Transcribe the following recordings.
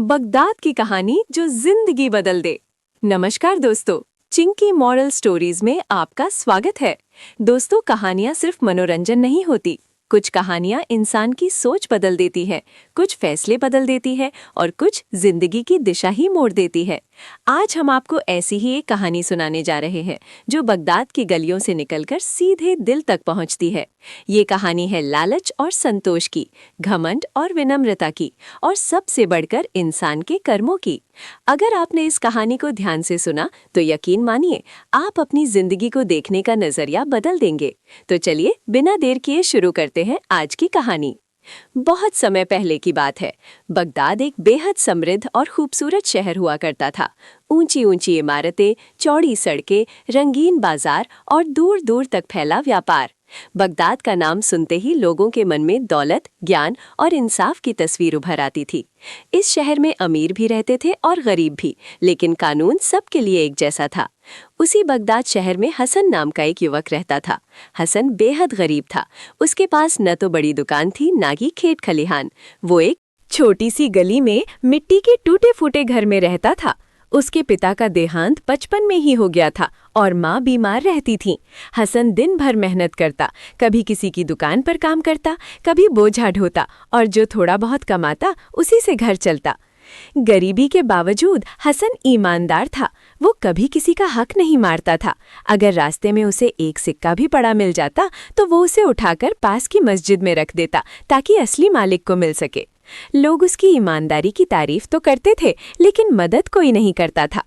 Baghdad की कहानी जो जिंदगी बदल दे। नमस्कार दोस्तों, चिंकी मॉरल स्टोरीज में आपका स्वागत है। दोस्तों, कहानियां सिर्फ मनोरंजन नहीं होती। कुछ कहानियां इंसान की सोच बदल देती है, कुछ फैसले बदल देती है और कुछ जिंदगी की दिशा ही मोड़ देती है। आज हम आपको ऐसी ही एक कहानी सुनाने जा रहे हैं जो बगदाद की गलियों से निकलकर सीधे दिल तक पहुंचती है। ये कहानी है लालच और संतोष की, घमंड और विनम्रता की, और सबसे बढ़कर इंसान के कर्मों की। अगर आपने इस कहानी को ध्यान से सुना तो यकीन मानिए आप अपनी जिंदगी को देखने का नजरिया बदल देंगे। तो चलिए बिना देर किए शुरू करते हैं आज की कहानी। बहुत समय पहले की बात है। बगदाद एक बेहद समृद्ध और खूबसूरत शहर हुआ करता था। ऊंची ऊंची इमारतें, चौड़ी सड़कें, रंगीन बाजार और दूर दूर तक फैला व्यापार। बगदाद का नाम सुनते ही लोगों के मन में दौलत, ज्ञान और इंसाफ की तस्वीर उभर आती थी। इस शहर में अमीर भी रहते थे और गरीब भी, लेकिन कानून सबके लिए एक जैसा था। उसी बगदाद शहर में हसन नाम का एक युवक रहता था। हसन बेहद गरीब था। उसके पास न तो बड़ी दुकान थी, ना ही खेत खलिहान। वो एक छोटी सी गली में मिट्टी के टूटे फूटे घर में रहता था। उसके पिता का देहांत बचपन में ही हो गया था और माँ बीमार रहती थी। हसन दिन भर मेहनत करता, कभी किसी की दुकान पर काम करता, कभी बोझा ढोता, और जो थोड़ा बहुत कमाता उसी से घर चलता। गरीबी के बावजूद हसन ईमानदार था। वो कभी किसी का हक नहीं मारता था। अगर रास्ते में उसे एक सिक्का भी पड़ा मिल जाता तो वो उसे उठाकर पास की मस्जिद में रख देता ताकि असली मालिक को मिल सके। लोग उसकी ईमानदारी की तारीफ तो करते थे, लेकिन मदद कोई नहीं करता था।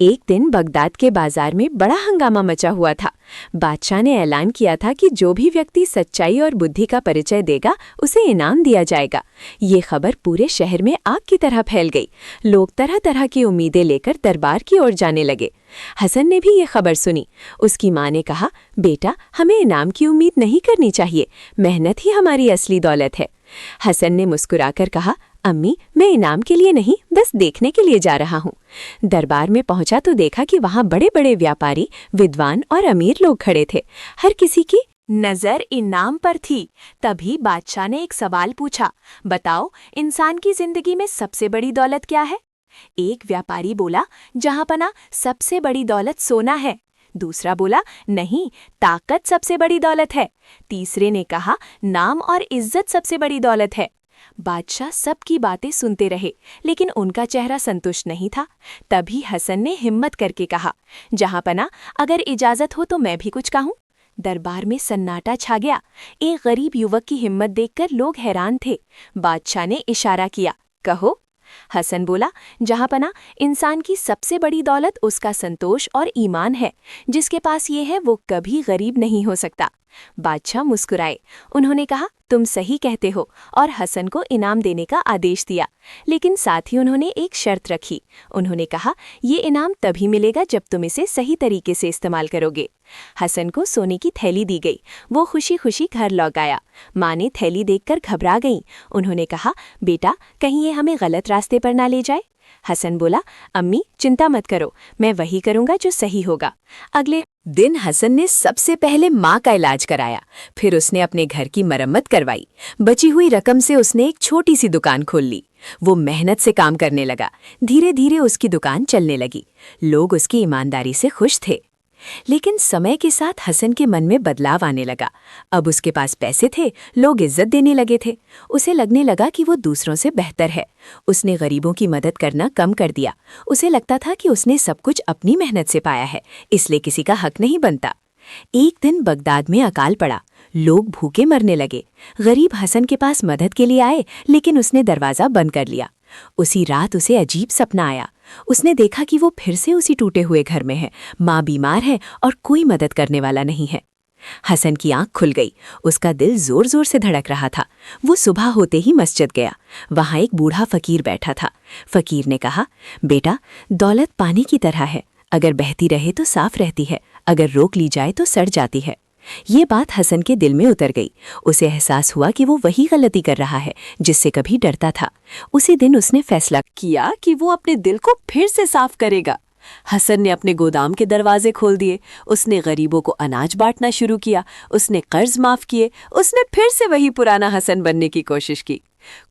एक दिन बगदाद के बाजार में बड़ा हंगामा मचा हुआ था। बादशाह ने ऐलान किया था कि जो भी व्यक्ति सच्चाई और बुद्धि का परिचय देगा उसे इनाम दिया जाएगा। ये खबर पूरे शहर में आग की तरह फैल गई। लोग तरह तरह की उम्मीदें लेकर दरबार की ओर जाने लगे। हसन ने भी ये खबर सुनी। उसकी माँ ने कहा, बेटा, हमें इनाम की उम्मीद नहीं करनी चाहिए। मेहनत ही हमारी असली दौलत है। हसन ने मुस्कुराकर कहा, अम्मी, मैं इनाम के लिए नहीं, बस देखने के लिए जा रहा हूँ। दरबार में पहुंचा तो देखा कि वहाँ बड़े बड़े व्यापारी, विद्वान और अमीर लोग खड़े थे। हर किसी की नजर इनाम पर थी। तभी बादशाह ने एक सवाल पूछा, बताओ, इंसान की जिंदगी में सबसे बड़ी दौलत क्या है? एक व्यापारी बोला, जहाँपना सबसे बड़ी दौलत सोना है। दूसरा बोला, नहीं, ताकत सबसे बड़ी दौलत है। तीसरे ने कहा, नाम और इज्जत सबसे बड़ी दौलत है। बादशाह सबकी बातें सुनते रहे, लेकिन उनका चेहरा संतुष्ट नहीं था। तभी हसन ने हिम्मत करके कहा, जहाँपना, अगर इजाजत हो तो मैं भी कुछ कहूँ। दरबार में सन्नाटा छा गया। एक गरीब युवक की हिम्मत देखकर लोग हैरान थे। बादशाह ने इशारा किया, कहो। हसन बोला, जहाँपना, इंसान की सबसे बड़ी दौलत उसका संतोष और ईमान है। जिसके पास ये है वो कभी गरीब नहीं हो सकता। बादशाह मुस्कुराए। उन्होंने कहा, तुम सही कहते हो, और हसन को इनाम देने का आदेश दिया। लेकिन साथ ही उन्होंने एक शर्त रखी। उन्होंने कहा, ये इनाम तभी मिलेगा जब तुम इसे सही तरीके से इस्तेमाल करोगे। हसन को सोने की थैली दी गई। वो खुशी खुशी घर लौट आया। माँ ने थैली देखकर घबरा गई। उन्होंने कहा, बेटा, कहीं ये हमें गलत रास्ते पर ना ले जाए। हसन बोला, अम्मी, चिंता मत करो, मैं वही करूँगा जो सही होगा। अगले दिन हसन ने सबसे पहले माँ का इलाज कराया। फिर उसने अपने घर की मरम्मत करवाई। बची हुई रकम से उसने एक छोटी सी दुकान खोल ली। वो मेहनत से काम करने लगा। धीरे धीरे उसकी दुकान चलने लगी। लोग उसकी ईमानदारी से खुश थे। लेकिन समय के साथ हसन के मन में बदलाव आने लगा। अब उसके पास पैसे थे, लोग इज्जत देने लगे थे। उसे लगने लगा कि वो दूसरों से बेहतर है। उसने गरीबों की मदद करना कम कर दिया। उसे लगता था कि उसने सब कुछ अपनी मेहनत से पाया है, इसलिए किसी का हक नहीं बनता। एक दिन बगदाद में अकाल पड़ा। लोग भूखे मरने लगे। गरीब हसन के पास मदद के लिए आए, लेकिन उसने दरवाज़ा बंद कर लिया। उसी रात उसे अजीब सपना आया। उसने देखा कि वो फिर से उसी टूटे हुए घर में है। माँ बीमार है और कोई मदद करने वाला नहीं है। हसन की आंख खुल गई। उसका दिल जोर जोर से धड़क रहा था। वो सुबह होते ही मस्जिद गया। वहाँ एक बूढ़ा फकीर बैठा था। फकीर ने कहा, बेटा, दौलत पानी की तरह है। अगर बहती रहे तो साफ रहती है, अगर रोक ली जाए तो सड़ जाती है। ये बात हसन के दिल में उतर गई। उसे एहसास हुआ कि वो वही गलती कर रहा है जिससे कभी डरता था। उसी दिन उसने फैसला किया कि वो अपने दिल को फिर से साफ करेगा। हसन ने अपने गोदाम के दरवाजे खोल दिए। उसने गरीबों को अनाज बांटना शुरू किया। उसने कर्ज माफ किए। उसने फिर से वही पुराना हसन बनने की कोशिश की।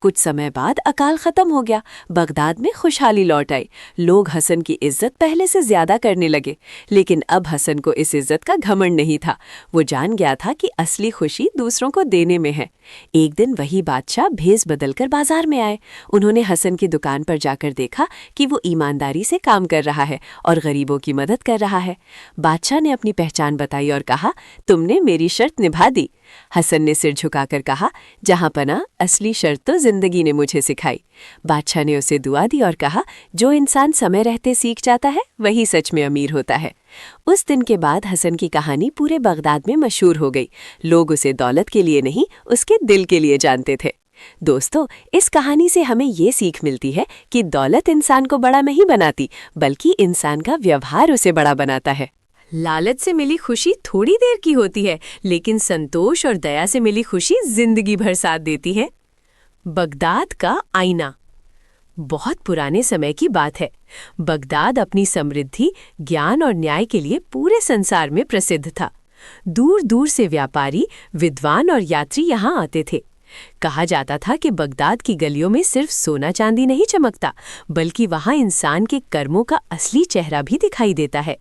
कुछ समय बाद अकाल खत्म हो गया, बगदाद में खुशहाली लौट आई। लोग हसन की इज्जत पहले से ज्यादा करने लगे। लेकिन अब हसन को इस इज्जत का घमंड नहीं था। वो जान गया था कि असली खुशी दूसरों को देने में है। एक दिन वही बादशाह भेष बदलकर बाजार में आए। उन्होंने हसन की दुकान पर जाकर देखा कि वो ईमानदारी से काम कर रहा है और गरीबों की मदद कर रहा है। बादशाह ने अपनी पहचान बताई और कहा, तुमने मेरी शर्त निभा दी। हसन ने सिर झुकाकर कहा, जहां पना असली शर्त तो जिंदगी ने मुझे सिखाई। बादशाह ने उसे दुआ दी और कहा, जो इंसान समय रहते सीख जाता है वही सच में अमीर होता है। उस दिन के बाद हसन की कहानी पूरे बगदाद में मशहूर हो गई। लोग उसे दौलत के लिए नहीं, उसके दिल के लिए जानते थे। दोस्तों, इस कहानी से हमें ये सीख मिलती है कि दौलत इंसान को बड़ा नहीं बनाती, बल्कि इंसान का व्यवहार उसे बड़ा बनाता है। लालच से मिली खुशी थोड़ी देर की होती है, लेकिन संतोष और दया से मिली खुशी जिंदगी भर साथ देती है। बगदाद का आईना। बहुत पुराने समय की बात है। बगदाद अपनी समृद्धि, ज्ञान और न्याय के लिए पूरे संसार में प्रसिद्ध था। दूर दूर से व्यापारी, विद्वान और यात्री यहाँ आते थे। कहा जाता था कि बगदाद की गलियों में सिर्फ सोना चांदी नहीं चमकता, बल्कि वहाँ इंसान के कर्मों का असली चेहरा भी दिखाई देता है।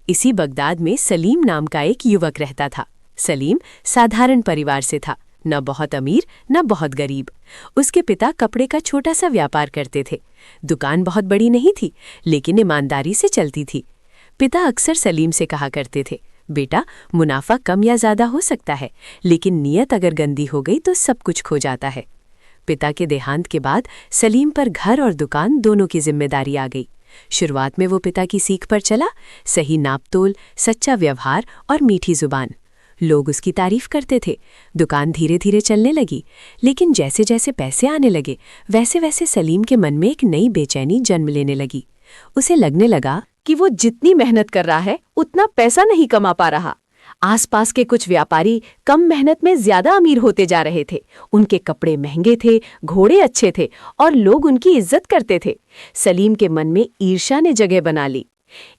इसी बगदाद में सलीम नाम का एक युवक रहता था। सलीम साधारण परिवार से था, न बहुत अमीर न बहुत गरीब। उसके पिता कपड़े का छोटा सा व्यापार करते थे। दुकान बहुत बड़ी नहीं थी, लेकिन ईमानदारी से चलती थी। पिता अक्सर सलीम से कहा करते थे, बेटा, मुनाफा कम या ज्यादा हो सकता है, लेकिन नीयत अगर गंदी हो गई तो सब कुछ खो जाता है। पिता के देहांत के बाद सलीम पर घर और दुकान दोनों की जिम्मेदारी आ गई। शुरुआत में वो पिता की सीख पर चला, सही नापतोल, सच्चा व्यवहार और मीठी जुबान। लोग उसकी तारीफ करते थे। दुकान धीरे धीरे चलने लगी, लेकिन जैसे जैसे पैसे आने लगे, वैसे वैसे सलीम के मन में एक नई बेचैनी जन्म लेने लगी। उसे लगने लगा कि वो जितनी मेहनत कर रहा है, उतना पैसा नहीं कमा पा रहा। आसपास के कुछ व्यापारी कम मेहनत में ज्यादा अमीर होते जा रहे थे। उनके कपड़े महंगे थे, घोड़े अच्छे थे और लोग उनकी इज्जत करते थे। सलीम के मन में ईर्ष्या ने जगह बना ली।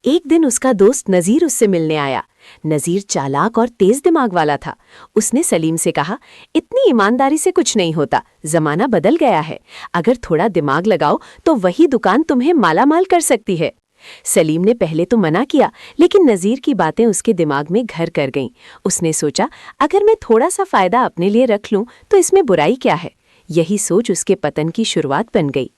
एक दिन उसका दोस्त नजीर उससे मिलने आया। नजीर चालाक और तेज दिमाग वाला था। उसने सलीम से कहा, इतनी ईमानदारी से कुछ नहीं होता, जमाना बदल गया है। अगर थोड़ा दिमाग लगाओ तो वही दुकान तुम्हें मालामाल कर सकती है। सलीम ने पहले तो मना किया, लेकिन नजीर की बातें उसके दिमाग में घर कर गईं। उसने सोचा, अगर मैं थोड़ा सा फायदा अपने लिए रख लूं तो इसमें बुराई क्या है। यही सोच उसके पतन की शुरुआत बन गई।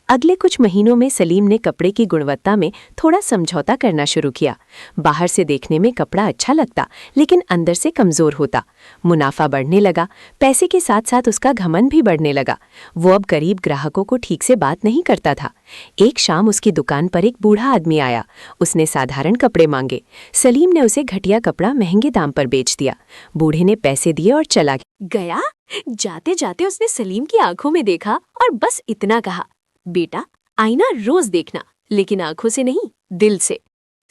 अगले कुछ महीनों में सलीम ने कपड़े की गुणवत्ता में थोड़ा समझौता करना शुरू किया। बाहर से देखने में कपड़ा अच्छा लगता, लेकिन अंदर से कमजोर होता। मुनाफा बढ़ने लगा, पैसे के साथ साथ उसका घमंड भी बढ़ने लगा। वो अब गरीब ग्राहकों को ठीक से बात नहीं करता था। एक शाम उसकी दुकान पर एक बूढ़ा आदमी आया। उसने साधारण कपड़े मांगे। सलीम ने उसे घटिया कपड़ा महंगे दाम पर बेच दिया। बूढ़े ने पैसे दिए और चला गया। जाते जाते उसने सलीम की आंखों में देखा और बस इतना कहा, बेटा, आईना रोज देखना, लेकिन आंखों से नहीं, दिल से।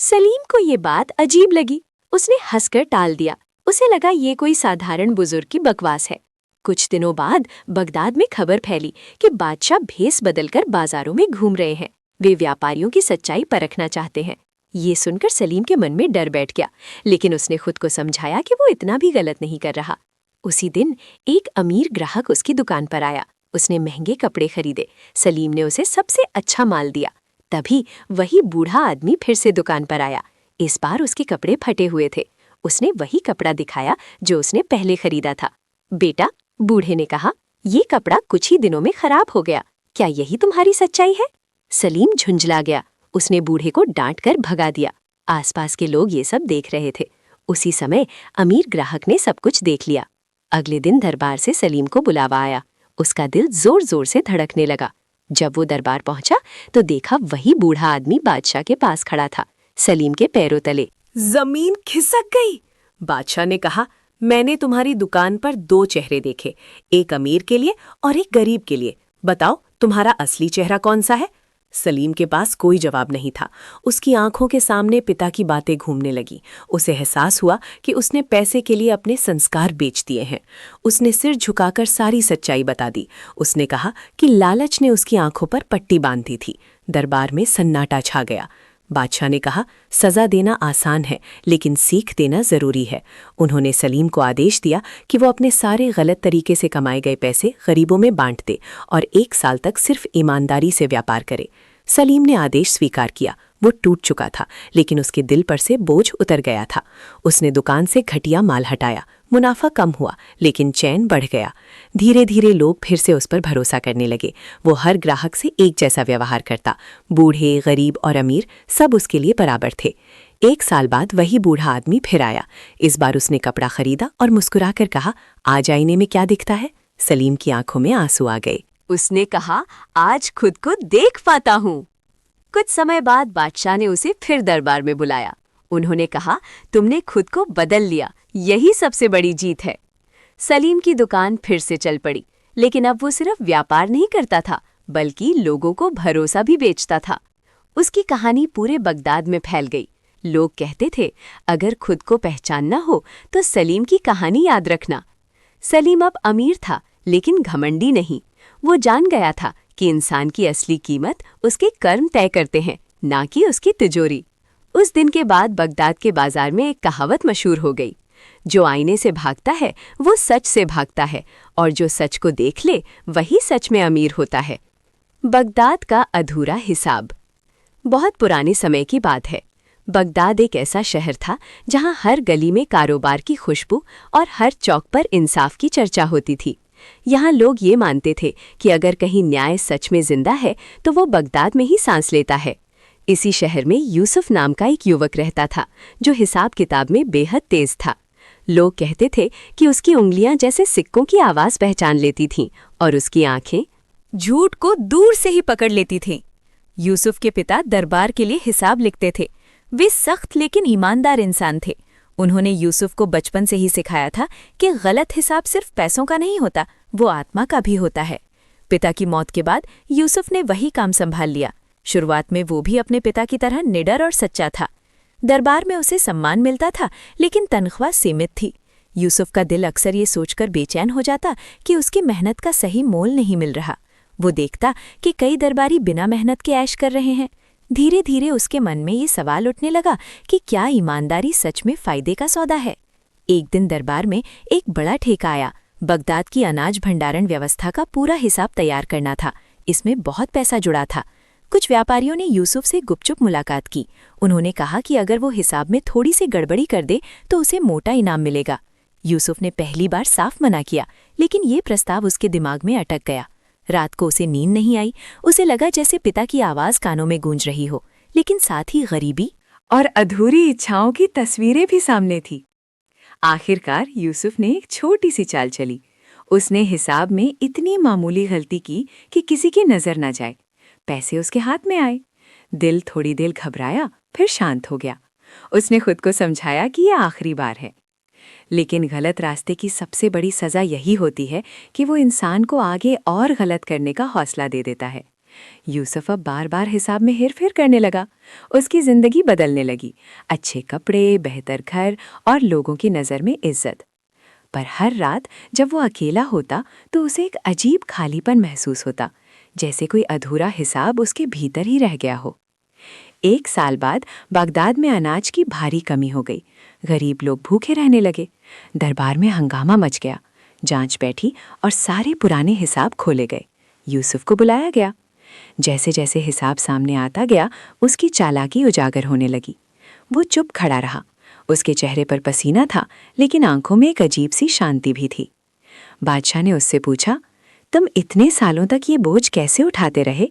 सलीम को ये बात अजीब लगी। उसने हंसकर टाल दिया। उसे लगा ये कोई साधारण बुजुर्ग की बकवास है। कुछ दिनों बाद बगदाद में खबर फैली कि बादशाह भेष बदलकर बाजारों में घूम रहे हैं। वे व्यापारियों की सच्चाई परखना चाहते हैं। ये सुनकर सलीम के मन में डर बैठ गया, लेकिन उसने खुद को समझाया कि वो इतना भी गलत नहीं कर रहा। उसी दिन एक अमीर ग्राहक उसकी दुकान पर आया। उसने महंगे कपड़े खरीदे। सलीम ने उसे सबसे अच्छा माल दिया। तभी वही बूढ़ा आदमी फिर से दुकान पर आया। इस बार उसके कपड़े फटे हुए थे। उसने वही कपड़ा दिखाया जो उसने पहले खरीदा था। बेटा, बूढ़े ने कहा, ये कपड़ा कुछ ही दिनों में खराब हो गया। क्या यही तुम्हारी सच्चाई है? सलीम झुंझला गया। उसने बूढ़े को डांट कर भगा दिया। आसपास के लोग ये सब देख रहे थे। उसी समय अमीर ग्राहक ने सब कुछ देख लिया। अगले दिन दरबार से सलीम को बुलावा आया। उसका दिल जोर जोर से धड़कने लगा। जब वो दरबार पहुंचा तो देखा वही बूढ़ा आदमी बादशाह के पास खड़ा था, सलीम के पैरों तले। जमीन खिसक गई। बादशाह ने कहा, मैंने तुम्हारी दुकान पर 2 चेहरे देखे, एक अमीर के लिए और एक गरीब के लिए। बताओ, तुम्हारा असली चेहरा कौन सा है? सलीम के पास कोई जवाब नहीं था। उसकी आंखों के सामने पिता की बातें घूमने लगी। उसे एहसास हुआ कि उसने पैसे के लिए अपने संस्कार बेच दिए हैं। उसने सिर झुकाकर सारी सच्चाई बता दी। उसने कहा कि लालच ने उसकी आंखों पर पट्टी बांधी थी। दरबार में सन्नाटा छा गया। बादशाह ने कहा, सजा देना आसान है, लेकिन सीख देना जरूरी है। उन्होंने सलीम को आदेश दिया कि वो अपने सारे गलत तरीके से कमाए गए पैसे गरीबों में बांट दे और 1 साल तक सिर्फ ईमानदारी से व्यापार करे। सलीम ने आदेश स्वीकार किया। वो टूट चुका था, लेकिन उसके दिल पर से बोझ उतर गया था। उसने दुकान से घटिया माल हटाया। मुनाफा कम हुआ, लेकिन चैन बढ़ गया। धीरे धीरे लोग फिर से उस पर भरोसा करने लगे। वो हर ग्राहक से एक जैसा व्यवहार करता। बूढ़े, गरीब और अमीर सब उसके लिए बराबर थे। 1 साल बाद वही बूढ़ा आदमी फिर आया। इस बार उसने कपड़ा खरीदा और मुस्कुराकर कहा, आज आईने में क्या दिखता है? सलीम की आंखों में आंसू आ गए। उसने कहा, आज खुद को देख पाता हूँ। कुछ समय बाद बादशाह ने उसे फिर दरबार में बुलाया। उन्होंने कहा, तुमने खुद को बदल लिया, यही सबसे बड़ी जीत है। सलीम की दुकान फिर से चल पड़ी, लेकिन अब वो सिर्फ व्यापार नहीं करता था, बल्कि लोगों को भरोसा भी बेचता था। उसकी कहानी पूरे बगदाद में फैल गई। लोग कहते थे, अगर खुद को पहचानना हो तो सलीम की कहानी याद रखना। सलीम अब अमीर था, लेकिन घमंडी नहीं। वो जान गया था कि इंसान की असली कीमत उसके कर्म तय करते हैं, ना कि उसकी तिजोरी। उस दिन के बाद बगदाद के बाजार में एक कहावत मशहूर हो गई, जो आईने से भागता है वो सच से भागता है, और जो सच को देख ले वही सच में अमीर होता है। बगदाद का अधूरा हिसाब। बहुत पुराने समय की बात है। बगदाद एक ऐसा शहर था जहां हर गली में कारोबार की खुशबू और हर चौक पर इंसाफ की चर्चा होती थी। यहाँ लोग ये मानते थे कि अगर कहीं न्याय सच में जिंदा है तो वो बगदाद में ही सांस लेता है। इसी शहर में यूसुफ नाम का एक युवक रहता था, जो हिसाब किताब में बेहद तेज था। लोग कहते थे कि उसकी उंगलियां जैसे सिक्कों की आवाज़ पहचान लेती थीं और उसकी आंखें झूठ को दूर से ही पकड़ लेती थीं। यूसुफ के पिता दरबार के लिए हिसाब लिखते थे। वे सख्त लेकिन ईमानदार इंसान थे। उन्होंने यूसुफ को बचपन से ही सिखाया था कि गलत हिसाब सिर्फ पैसों का नहीं होता, वो आत्मा का भी होता है। पिता की मौत के बाद यूसुफ ने वही काम संभाल लिया। शुरुआत में वो भी अपने पिता की तरह निडर और सच्चा था। दरबार में उसे सम्मान मिलता था, लेकिन तनख्वाह सीमित थी। यूसुफ का दिल अक्सर ये सोचकर बेचैन हो जाता कि उसकी मेहनत का सही मोल नहीं मिल रहा। वो देखता कि कई दरबारी बिना मेहनत के ऐश कर रहे हैं। धीरे धीरे उसके मन में ये सवाल उठने लगा कि क्या ईमानदारी सच में फायदे का सौदा है। एक दिन दरबार में एक बड़ा ठेका आया। बगदाद की अनाज भंडारण व्यवस्था का पूरा हिसाब तैयार करना था। इसमें बहुत पैसा जुड़ा था। कुछ व्यापारियों ने यूसुफ से गुपचुप मुलाकात की। उन्होंने कहा कि अगर वो हिसाब में थोड़ी सी गड़बड़ी कर दे तो उसे मोटा इनाम मिलेगा। यूसुफ ने पहली बार साफ मना किया, लेकिन ये प्रस्ताव उसके दिमाग में अटक गया। रात को उसे नींद नहीं आई। उसे लगा जैसे पिता की आवाज़ कानों में गूंज रही हो, लेकिन साथ ही गरीबी और अधूरी इच्छाओं की तस्वीरें भी सामने थी। आखिरकार यूसुफ ने एक छोटी सी चाल चली। उसने हिसाब में इतनी मामूली गलती की कि किसी की नज़र न जाए। पैसे उसके हाथ में आए। दिल थोड़ी देर घबराया, फिर शांत हो गया। उसने खुद को समझाया कि यह आखिरी बार है। लेकिन गलत रास्ते की सबसे बड़ी सज़ा यही होती है कि वो इंसान को आगे और गलत करने का हौसला दे देता है। यूसुफ अब बार बार हिसाब में हेरफेर करने लगा। उसकी ज़िंदगी बदलने लगी। अच्छे कपड़े, बेहतर घर और लोगों की नज़र में इज्जत। पर हर रात जब वो अकेला होता तो उसे एक अजीब खालीपन महसूस होता, जैसे कोई अधूरा हिसाब उसके भीतर ही रह गया हो। 1 साल बाद बगदाद में अनाज की भारी कमी हो गई। गरीब लोग भूखे रहने लगे। दरबार में हंगामा मच गया। जांच बैठी और सारे पुराने हिसाब खोले गए। यूसुफ को बुलाया गया। जैसे जैसे हिसाब सामने आता गया, उसकी चालाकी उजागर होने लगी। वो चुप खड़ा रहा। उसके चेहरे पर पसीना था, लेकिन आंखों में एक अजीब सी शांति भी थी। बादशाह ने उससे पूछा, तुम इतने सालों तक ये बोझ कैसे उठाते रहे?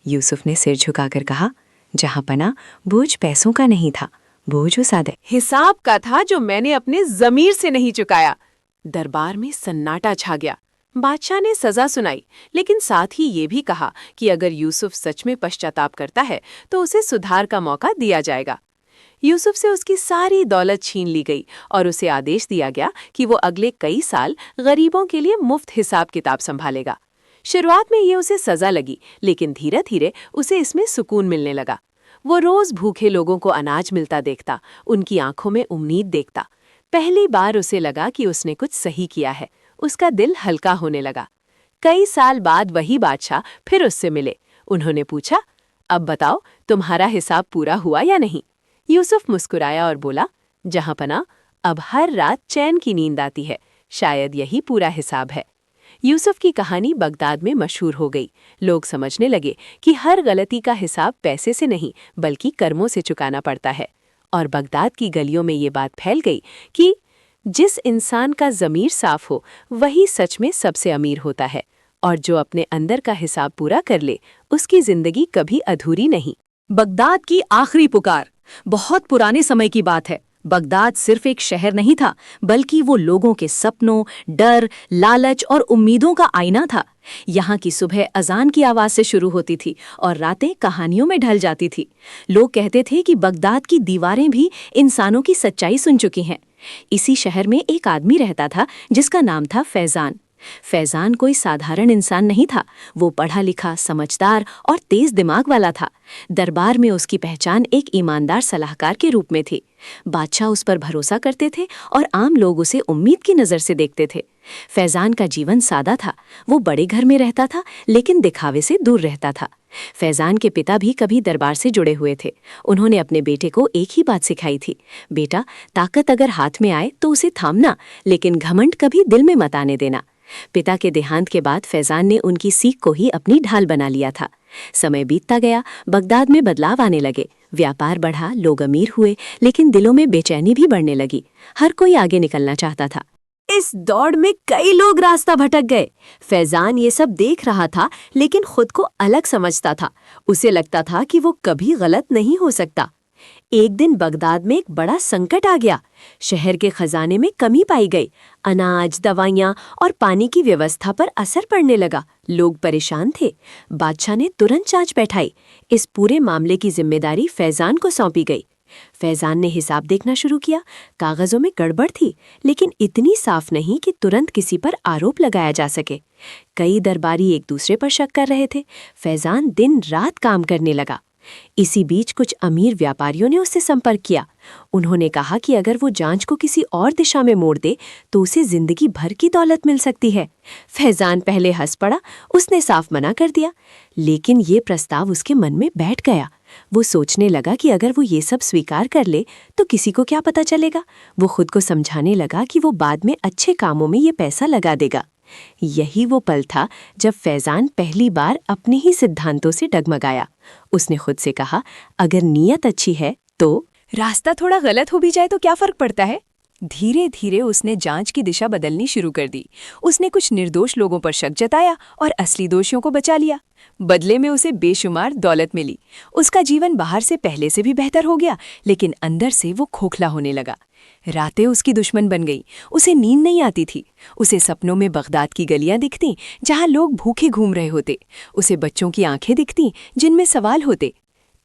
यूसुफ ने सिर झुकाकर कहा, जहां पना बोझ पैसों का नहीं था, बोझ उस हिसाब का था जो मैंने अपने ज़मीर से नहीं चुकाया। दरबार में सन्नाटा छा गया। बादशाह ने सजा सुनाई, लेकिन साथ ही ये भी कहा कि अगर यूसुफ सच में पश्चाताप करता है तो उसे सुधार का मौका दिया जाएगा। यूसुफ से उसकी सारी दौलत छीन ली गई और उसे आदेश दिया गया कि वो अगले कई साल गरीबों के लिए मुफ्त हिसाब किताब संभालेगा। शुरुआत में ये उसे सजा लगी, लेकिन धीरे धीरे उसे इसमें सुकून मिलने लगा। वो रोज भूखे लोगों को अनाज मिलता देखता, उनकी आंखों में उम्मीद देखता। पहली बार उसे लगा कि उसने कुछ सही किया है। उसका दिल हल्का होने लगा। कई साल बाद वही बादशाह फिर उससे मिले। उन्होंने पूछा, अब बताओ, तुम्हारा हिसाब पूरा हुआ या नहीं? यूसुफ मुस्कुराया और बोला, जहांपना, अब हर रात चैन की नींद आती है, शायद यही पूरा हिसाब है। यूसुफ की कहानी बगदाद में मशहूर हो गई। लोग समझने लगे कि हर गलती का हिसाब पैसे से नहीं बल्कि कर्मों से चुकाना पड़ता है। और बगदाद की गलियों में ये बात फैल गई कि जिस इंसान का ज़मीर साफ हो वही सच में सबसे अमीर होता है, और जो अपने अंदर का हिसाब पूरा कर ले उसकी जिंदगी कभी अधूरी नहीं। बगदाद की आखिरी पुकार बहुत पुराने समय की बात है। बगदाद सिर्फ एक शहर नहीं था, बल्कि वो लोगों के सपनों, डर, लालच और उम्मीदों का आईना था। यहाँ की सुबह अजान की आवाज़ से शुरू होती थी और रातें कहानियों में ढल जाती थी। लोग कहते थे कि बगदाद की दीवारें भी इंसानों की सच्चाई सुन चुकी हैं। इसी शहर में एक आदमी रहता था जिसका नाम था फैज़ान। फैज़ान कोई साधारण इंसान नहीं था। वो पढ़ा लिखा, समझदार और तेज दिमाग वाला था। दरबार में उसकी पहचान एक ईमानदार सलाहकार के रूप में थी। बादशाह उस पर भरोसा करते थे और आम लोग उसे उम्मीद की नज़र से देखते थे। फैज़ान का जीवन सादा था। वो बड़े घर में रहता था लेकिन दिखावे से दूर रहता था। फैज़ान के पिता भी कभी दरबार से जुड़े हुए थे। उन्होंने अपने बेटे को एक ही बात सिखाई थी, बेटा, ताकत अगर हाथ में आए तो उसे थामना, लेकिन घमंड कभी दिल में मत आने देना। पिता के देहांत के बाद फैज़ान ने उनकी सीख को ही अपनी ढाल बना लिया था। समय बीतता गया, बगदाद में बदलाव आने लगे। व्यापार बढ़ा, लोग अमीर हुए, लेकिन दिलों में बेचैनी भी बढ़ने लगी। हर कोई आगे निकलना चाहता था। इस दौड़ में कई लोग रास्ता भटक गए। फैज़ान ये सब देख रहा था, लेकिन खुद को अलग समझता था। उसे लगता था कि वो कभी गलत नहीं हो सकता। एक दिन बगदाद में एक बड़ा संकट आ गया। शहर के खजाने में कमी पाई गई। अनाज, दवाइयाँ और पानी की व्यवस्था पर असर पड़ने लगा। लोग परेशान थे। बादशाह ने तुरंत जांच बैठाई। इस पूरे मामले की जिम्मेदारी फैज़ान को सौंपी गई। फैज़ान ने हिसाब देखना शुरू किया। कागजों में गड़बड़ थी, लेकिन इतनी साफ नहीं कि तुरंत किसी पर आरोप लगाया जा सके। कई दरबारी एक दूसरे पर शक कर रहे थे। फैज़ान दिन रात काम करने लगा। इसी बीच कुछ अमीर व्यापारियों ने उससे संपर्क किया। उन्होंने कहा कि अगर वो जांच को किसी और दिशा में मोड़ दे तो उसे जिंदगी भर की दौलत मिल सकती है। फैज़ान पहले हंस पड़ा। उसने साफ मना कर दिया, लेकिन ये प्रस्ताव उसके मन में बैठ गया। वो सोचने लगा कि अगर वो ये सब स्वीकार कर ले तो किसी को क्या पता चलेगा। वो खुद को समझाने लगा कि वो बाद में अच्छे कामों में ये पैसा लगा देगा। यही वो पल था जब फैज़ान पहली बार अपने ही सिद्धांतों से डगमगाया। उसने खुद से कहा, अगर नीयत अच्छी है तो रास्ता थोड़ा गलत हो भी जाए तो क्या फर्क पड़ता है। धीरे धीरे उसने जांच की दिशा बदलनी शुरू कर दी। उसने कुछ निर्दोष लोगों पर शक जताया और असली दोषियों को बचा लिया। बदले में उसे बेशुमार दौलत मिली। उसका जीवन बाहर से पहले से भी बेहतर हो गया, लेकिन अंदर से वो खोखला होने लगा। रातें उसकी दुश्मन बन गई। उसे नींद नहीं आती थी। उसे सपनों में बगदाद की गलियां दिखती जहां लोग भूखे घूम रहे होते। उसे बच्चों की आंखें दिखती जिनमें सवाल होते।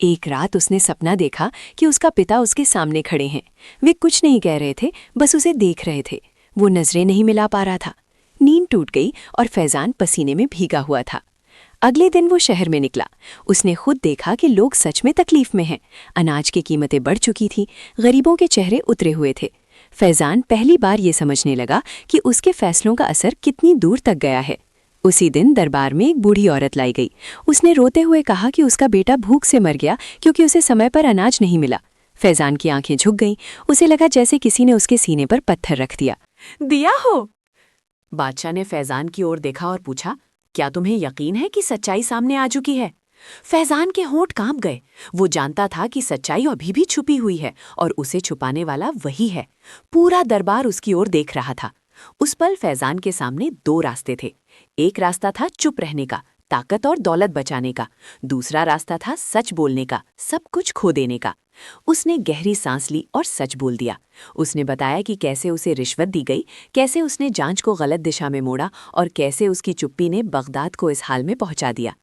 एक रात उसने सपना देखा कि उसका पिता उसके सामने खड़े हैं। वे कुछ नहीं कह रहे थे, बस उसे देख रहे थे। वो नजरें नहीं मिला पा रहा था। नींद टूट गई और फैज़ान पसीने में भीगा हुआ था। अगले दिन वो शहर में निकला। उसने खुद देखा कि लोग सच में तकलीफ में हैं। अनाज की कीमतें बढ़ चुकी थी। गरीबों के चेहरे उतरे हुए थे। फैज़ान पहली बार ये समझने लगा कि उसके फैसलों का असर कितनी दूर तक गया है। उसी दिन दरबार में एक बूढ़ी औरत लाई गई। उसने रोते हुए कहा कि उसका बेटा भूख से मर गया क्योंकि उसे समय पर अनाज नहीं मिला। फैज़ान की आंखें झुक गईं। उसे लगा जैसे किसी ने उसके सीने पर पत्थर रख दिया। दिया हो? बादशाह ने फैज़ान की ओर देखा और पूछा, क्या तुम्हें यकीन है कि सच्चाई सामने आ चुकी है? फैज़ान के होंठ कांप गए। वो जानता था कि सच्चाई अभी भी छुपी हुई है और उसे छुपाने वाला वही है। पूरा दरबार उसकी ओर देख रहा था। उस पल फैज़ान के सामने दो रास्ते थे। एक रास्ता था चुप रहने का, ताकत और दौलत बचाने का। दूसरा रास्ता था सच बोलने का, सब कुछ खो देने का। उसने गहरी सांस ली और सच बोल दिया। उसने बताया कि कैसे उसे रिश्वत दी गई, कैसे उसने जांच को गलत दिशा में मोड़ा और कैसे उसकी चुप्पी ने बगदाद को इस हाल में पहुंचा दिया।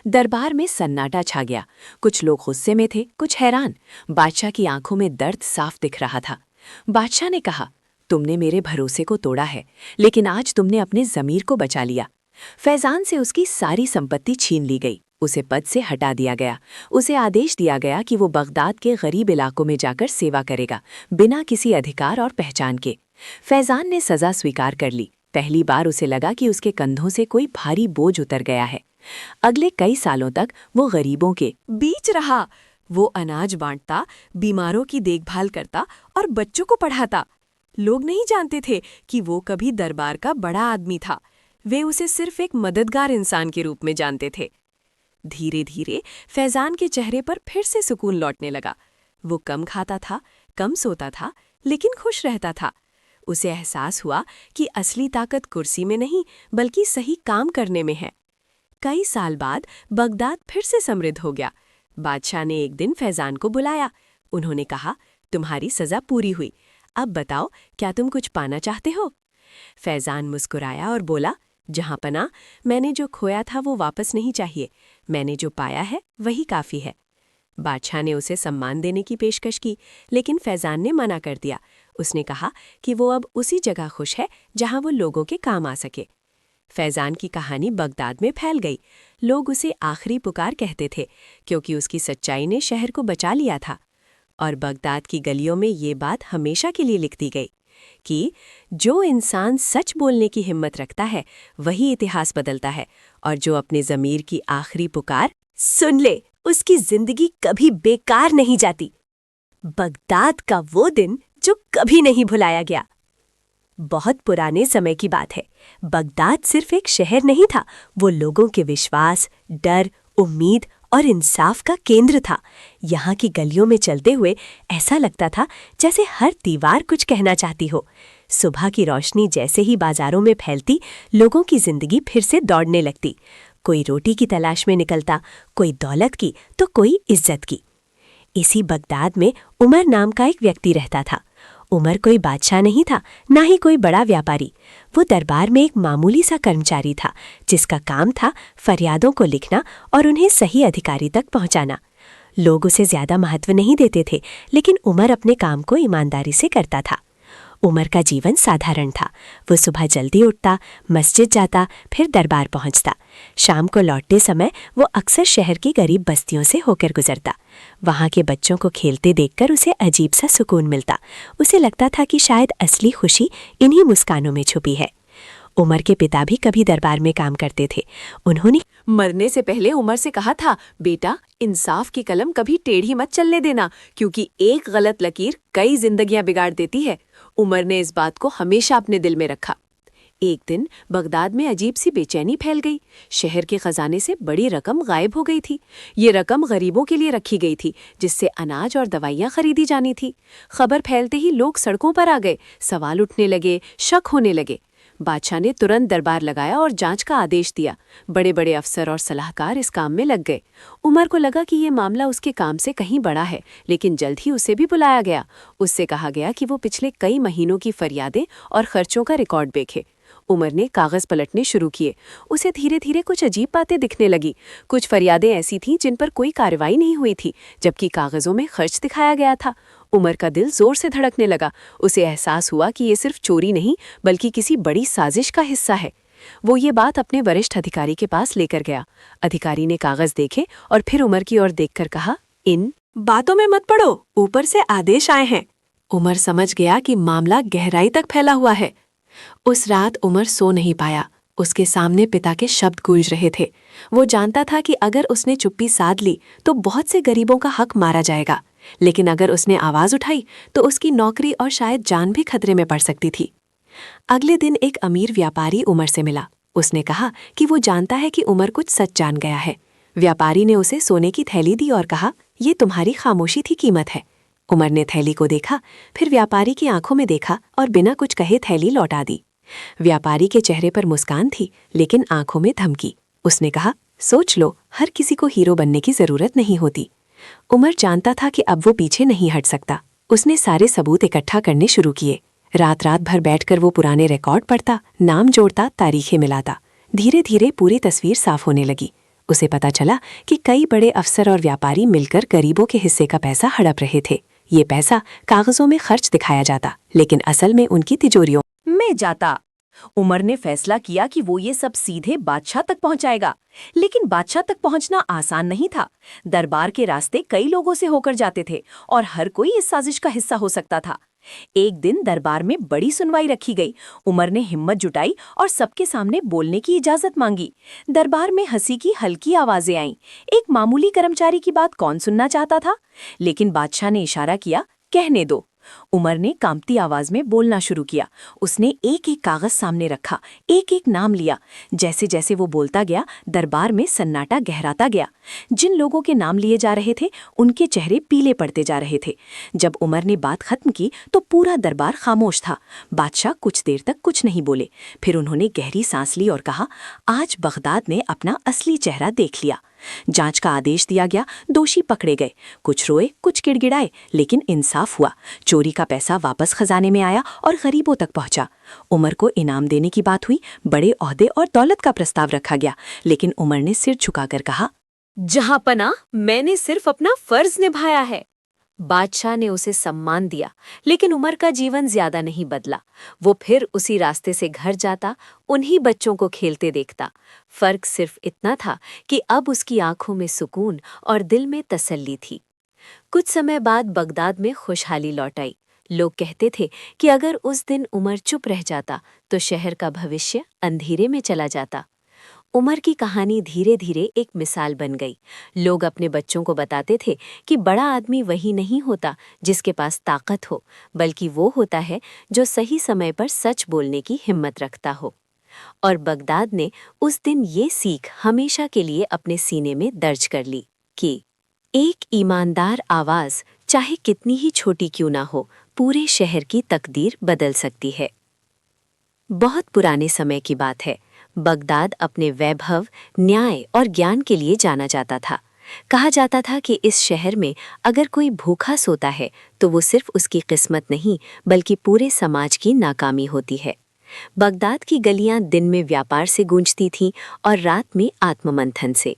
दरबार में सन्नाटा छा गया। कुछ लोग गुस्से में थे, कुछ हैरान। बादशाह की आंखों में दर्द साफ दिख रहा था। बादशाह ने कहा, तुमने मेरे भरोसे को तोड़ा है, लेकिन आज तुमने अपने ज़मीर को बचा लिया। फैज़ान से उसकी सारी संपत्ति छीन ली गई। उसे पद से हटा दिया गया। उसे आदेश दिया गया कि वो बगदाद के गरीब इलाकों में जाकर सेवा करेगा, बिना किसी अधिकार और पहचान के। फैज़ान ने सज़ा स्वीकार कर ली। पहली बार उसे लगा कि उसके कंधों से कोई भारी बोझ उतर गया है। अगले कई सालों तक वो गरीबों के बीच रहा। वो अनाज बांटता, बीमारों की देखभाल करता और बच्चों को पढ़ाता। लोग नहीं जानते थे कि वो कभी दरबार का बड़ा आदमी था। वे उसे सिर्फ एक मददगार इंसान के रूप में जानते थे। धीरे धीरे फैजान के चेहरे पर फिर से सुकून लौटने लगा। वो कम खाता था, कम सोता था, लेकिन खुश रहता था। उसे एहसास हुआ कि असली ताकत कुर्सी में नहीं बल्कि सही काम करने में है। कई साल बाद बगदाद फिर से समृद्ध हो गया। बादशाह ने एक दिन फैजान को बुलाया। उन्होंने कहा, तुम्हारी सजा पूरी हुई, अब बताओ क्या तुम कुछ पाना चाहते हो? फैजान मुस्कुराया और बोला, जहां पना, मैंने जो खोया था वो वापस नहीं चाहिए। मैंने जो पाया है वही काफी है। बादशाह ने उसे सम्मान देने की पेशकश की, लेकिन फैजान ने मना कर दिया। उसने कहा कि वो अब उसी जगह खुश है जहां वो लोगों के काम आ सके। फैजान की कहानी बगदाद में फैल गई। लोग उसे आखिरी पुकार कहते थे, क्योंकि उसकी सच्चाई ने शहर को बचा लिया था। और बगदाद की गलियों में ये बात हमेशा के लिए लिख दी गई कि जो इंसान सच बोलने की हिम्मत रखता है वही इतिहास बदलता है, और जो अपने ज़मीर की आखिरी पुकार सुन ले, उसकी जिंदगी कभी बेकार नहीं जाती। बगदाद का वो दिन जो कभी नहीं भुलाया गया। बहुत पुराने समय की बात है। बगदाद सिर्फ एक शहर नहीं था, वो लोगों के विश्वास, डर, उम्मीद और इंसाफ का केंद्र था। यहाँ की गलियों में चलते हुए ऐसा लगता था जैसे हर दीवार कुछ कहना चाहती हो। सुबह की रोशनी जैसे ही बाजारों में फैलती, लोगों की जिंदगी फिर से दौड़ने लगती। कोई रोटी की तलाश में निकलता, कोई दौलत की तो कोई इज्जत की। इसी बगदाद में उमर नाम का एक व्यक्ति रहता था। उमर कोई बादशाह नहीं था, ना ही कोई बड़ा व्यापारी। वो दरबार में एक मामूली सा कर्मचारी था, जिसका काम था फरियादों को लिखना और उन्हें सही अधिकारी तक पहुंचाना। लोग उसे ज्यादा महत्व नहीं देते थे, लेकिन उमर अपने काम को ईमानदारी से करता था। उमर का जीवन साधारण था। वो सुबह जल्दी उठता, मस्जिद जाता, फिर दरबार पहुंचता। शाम को लौटते समय वो अक्सर शहर की गरीब बस्तियों से होकर गुजरता। वहाँ के बच्चों को खेलते देखकर उसे अजीब सा सुकून मिलता। उसे लगता था कि शायद असली खुशी इन्हीं मुस्कानों में छुपी है। उमर के पिता भी कभी दरबार में काम करते थे। उन्होंने मरने से पहले उमर से कहा था, बेटा, इंसाफ की कलम कभी टेढ़ी मत चलने देना, क्योंकि एक गलत लकीर कई जिंदगियां बिगाड़ देती है। उमर ने इस बात को हमेशा अपने दिल में रखा। एक दिन बगदाद में अजीब सी बेचैनी फैल गई। शहर के खजाने से बड़ी रकम गायब हो गई थी। ये रकम गरीबों के लिए रखी गई थी, जिससे अनाज और दवाइयाँ खरीदी जानी थी। खबर फैलते ही लोग सड़कों पर आ गए। सवाल उठने लगे, शक होने लगे। बादशाह ने तुरंत दरबार लगाया और जांच का आदेश दिया। बड़े बड़े अफसर और सलाहकार इस काम में लग गए। उमर को लगा कि ये मामला उसके काम से कहीं बड़ा है, लेकिन जल्द ही उसे भी बुलाया गया। उससे कहा गया कि वो पिछले कई महीनों की फरियादें और खर्चों का रिकॉर्ड देखे। उमर ने कागज पलटने शुरू किए। उसे धीरे धीरे कुछ अजीब बातें दिखने लगी। कुछ फरियादें ऐसी थीं जिन पर कोई कार्रवाई नहीं हुई थी, जबकि कागजों में खर्च दिखाया गया था। उमर का दिल जोर से धड़कने लगा। उसे एहसास हुआ कि ये सिर्फ चोरी नहीं बल्कि किसी बड़ी साजिश का हिस्सा है। वो ये बात अपने वरिष्ठ अधिकारी के पास लेकर गया। अधिकारी ने कागज देखे और फिर उमर की ओर देखकर कहा, इन बातों में मत पड़ो, ऊपर से आदेश आए हैं। उमर समझ गया कि मामला गहराई तक फैला हुआ है। उस रात उमर सो नहीं पाया। उसके सामने पिता के शब्द गूंज रहे थे। वो जानता था कि अगर उसने चुप्पी साध ली तो बहुत से गरीबों का हक मारा जाएगा, लेकिन अगर उसने आवाज उठाई तो उसकी नौकरी और शायद जान भी खतरे में पड़ सकती थी। अगले दिन एक अमीर व्यापारी उमर से मिला। उसने कहा कि वो जानता है कि उमर कुछ सच जान गया है। व्यापारी ने उसे सोने की थैली दी और कहा, ये तुम्हारी खामोशी की कीमत है। उमर ने थैली को देखा, फिर व्यापारी की आंखों में देखा और बिना कुछ कहे थैली लौटा दी। व्यापारी के चेहरे पर मुस्कान थी, लेकिन आंखों में धमकी। उसने कहा, सोच लो, हर किसी को हीरो बनने की जरूरत नहीं होती। उमर जानता था कि अब वो पीछे नहीं हट सकता। उसने सारे सबूत इकट्ठा करने शुरू किए। रात रात भर बैठकर वो पुराने रिकॉर्ड पढ़ता, नाम जोड़ता, तारीखें मिलाता। धीरे धीरे पूरी तस्वीर साफ होने लगी। उसे पता चला कि कई बड़े अफसर और व्यापारी मिलकर गरीबों के हिस्से का पैसा हड़प रहे थे। ये पैसा कागजों में खर्च दिखाया जाता, लेकिन असल में उनकी तिजोरियों में जाता। उमर ने फैसला किया कि वो ये सब सीधे बादशाह तक पहुंचाएगा, लेकिन बादशाह तक पहुंचना आसान नहीं था। दरबार के रास्ते कई लोगों से होकर जाते थे और हर कोई इस साजिश का हिस्सा हो सकता था। एक दिन दरबार में बड़ी सुनवाई रखी गई। उमर ने हिम्मत जुटाई और सबके सामने बोलने की इजाजत मांगी। दरबार में हंसी की हल्की आवाजें आईं। एक मामूली कर्मचारी की बात कौन सुनना चाहता था? लेकिन बादशाह ने इशारा किया, कहने दो। उमर ने कांपती आवाज में बोलना शुरू किया। उसने एक एक कागज सामने रखा, एक एक नाम लिया। जैसे जैसे वो बोलता गया, दरबार में सन्नाटा गहराता गया। जिन लोगों के नाम लिए जा रहे थे, उनके चेहरे पीले पड़ते जा रहे थे। जब उमर ने बात खत्म की तो पूरा दरबार खामोश था। बादशाह कुछ देर तक कुछ नहीं बोले। फिर उन्होंने गहरी सांस ली और कहा, आज बगदाद ने अपना असली चेहरा देख लिया। जांच का आदेश दिया गया, दोषी पकड़े गए। कुछ रोए, कुछ गिड़गिड़ाए, लेकिन इंसाफ हुआ। चोरी का पैसा वापस खजाने में आया और गरीबों तक पहुंचा। उमर को इनाम देने की बात हुई, बड़े ओहदे और दौलत का प्रस्ताव रखा गया, लेकिन उमर ने सिर झुकाकर कहा, जहांपना, मैंने सिर्फ अपना फर्ज निभाया है। बादशाह ने उसे सम्मान दिया, लेकिन उमर का जीवन ज्यादा नहीं बदला। वो फिर उसी रास्ते से घर जाता, उन्हीं बच्चों को खेलते देखता। फर्क सिर्फ इतना था कि अब उसकी आंखों में सुकून और दिल में तसल्ली थी। कुछ समय बाद बगदाद में खुशहाली लौट आई। लोग कहते थे कि अगर उस दिन उमर चुप रह जाता तो शहर का भविष्य अंधेरे में चला जाता। उमर की कहानी धीरे धीरे एक मिसाल बन गई। लोग अपने बच्चों को बताते थे कि बड़ा आदमी वही नहीं होता जिसके पास ताकत हो, बल्कि वो होता है जो सही समय पर सच बोलने की हिम्मत रखता हो। और बगदाद ने उस दिन ये सीख हमेशा के लिए अपने सीने में दर्ज कर ली कि एक ईमानदार आवाज़, चाहे कितनी ही छोटी क्यों ना हो, पूरे शहर की तकदीर बदल सकती है। बहुत पुराने समय की बात है। बगदाद अपने वैभव, न्याय और ज्ञान के लिए जाना जाता था। कहा जाता था कि इस शहर में अगर कोई भूखा सोता है तो वो सिर्फ उसकी किस्मत नहीं, बल्कि पूरे समाज की नाकामी होती है। बगदाद की गलियां दिन में व्यापार से गूंजती थीं और रात में आत्ममंथन से।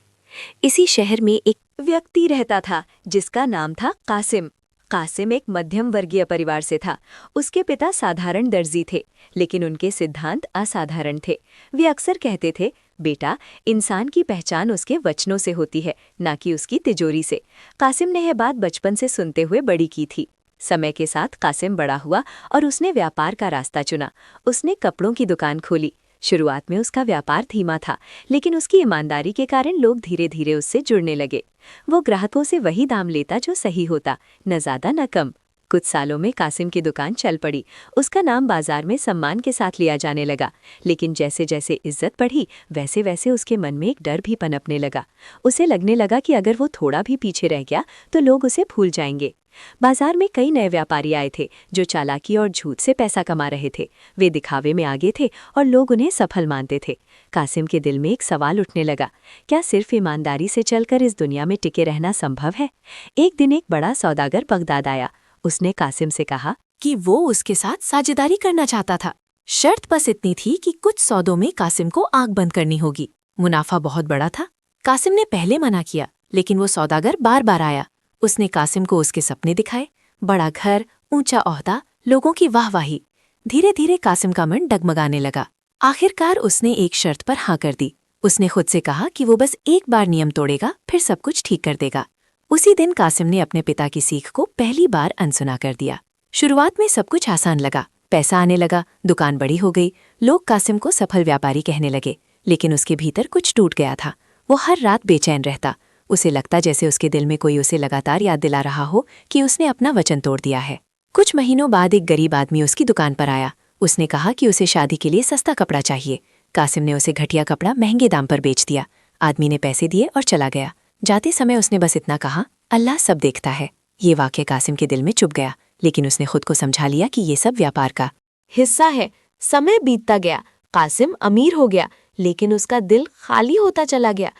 इसी शहर में एक व्यक्ति रहता था जिसका नाम था कासिम। कासिम एक मध्यम वर्गीय परिवार से था। उसके पिता साधारण दर्जी थे, लेकिन उनके सिद्धांत असाधारण थे। वे अक्सर कहते थे, बेटा, इंसान की पहचान उसके वचनों से होती है, ना कि उसकी तिजोरी से। कासिम ने यह बात बचपन से सुनते हुए बड़ी की थी। समय के साथ कासिम बड़ा हुआ और उसने व्यापार का रास्ता चुना। उसने कपड़ों की दुकान खोली। शुरुआत में उसका व्यापार धीमा था, लेकिन उसकी ईमानदारी के कारण लोग धीरे धीरे उससे जुड़ने लगे। वो ग्राहकों से वही दाम लेता जो सही होता, न ज्यादा न कम। कुछ सालों में कासिम की दुकान चल पड़ी। उसका नाम बाजार में सम्मान के साथ लिया जाने लगा। लेकिन जैसे जैसे इज्जत बढ़ी, वैसे वैसे उसके मन में एक डर भी पनपने लगा। उसे लगने लगा कि अगर वो थोड़ा भी पीछे रह गया तो लोग उसे भूल जाएंगे। बाजार में कई नए व्यापारी आए थे जो चालाकी और झूठ से पैसा कमा रहे थे। वे दिखावे में आगे थे और लोग उन्हें सफल मानते थे। कासिम के दिल में एक सवाल उठने लगा, क्या सिर्फ ईमानदारी से चलकर इस दुनिया में टिके रहना संभव है? एक दिन एक बड़ा सौदागर बगदाद आया। उसने कासिम से कहा कि वो उसके साथ साझेदारी करना चाहता था। शर्त बस इतनी थी कि कुछ सौदों में कासिम को आंख बंद करनी होगी। मुनाफा बहुत बड़ा था। कासिम ने पहले मना किया, लेकिन वो सौदागर बार बार आया। उसने कासिम को उसके सपने दिखाए, बड़ा घर, ऊंचा ओहदा, लोगों की वाहवाही। धीरे धीरे कासिम का मन डगमगाने लगा। आखिरकार उसने एक शर्त पर हाँ कर दी। उसने खुद से कहा कि वो बस एक बार नियम तोड़ेगा, फिर सब कुछ ठीक कर देगा। उसी दिन कासिम ने अपने पिता की सीख को पहली बार अनसुना कर दिया। शुरुआत में सब कुछ आसान लगा, पैसा आने लगा, दुकान बड़ी हो गई, लोग कासिम को सफल व्यापारी कहने लगे। लेकिन उसके भीतर कुछ टूट गया था। वो हर रात बेचैन रहता। उसे लगता जैसे उसके दिल में कोई उसे लगातार याद दिला रहा हो कि उसने अपना वचन तोड़ दिया है। कुछ महीनों बाद एक गरीब आदमी उसकी दुकान पर आया। उसने कहा कि उसे शादी के लिए सस्ता कपड़ा चाहिए। कासिम ने उसे घटिया कपड़ा महंगे दाम पर बेच दिया। आदमी ने पैसे दिए और चला गया। जाते समय उसने बस इतना कहा, अल्लाह सब देखता है। ये वाक्य कासिम के दिल में चुभ गया, लेकिन उसने खुद को समझा लिया कि ये सब व्यापार का हिस्सा है। समय बीतता गया, कासिम अमीर हो गया, लेकिन उसका दिल खाली होता चला गया।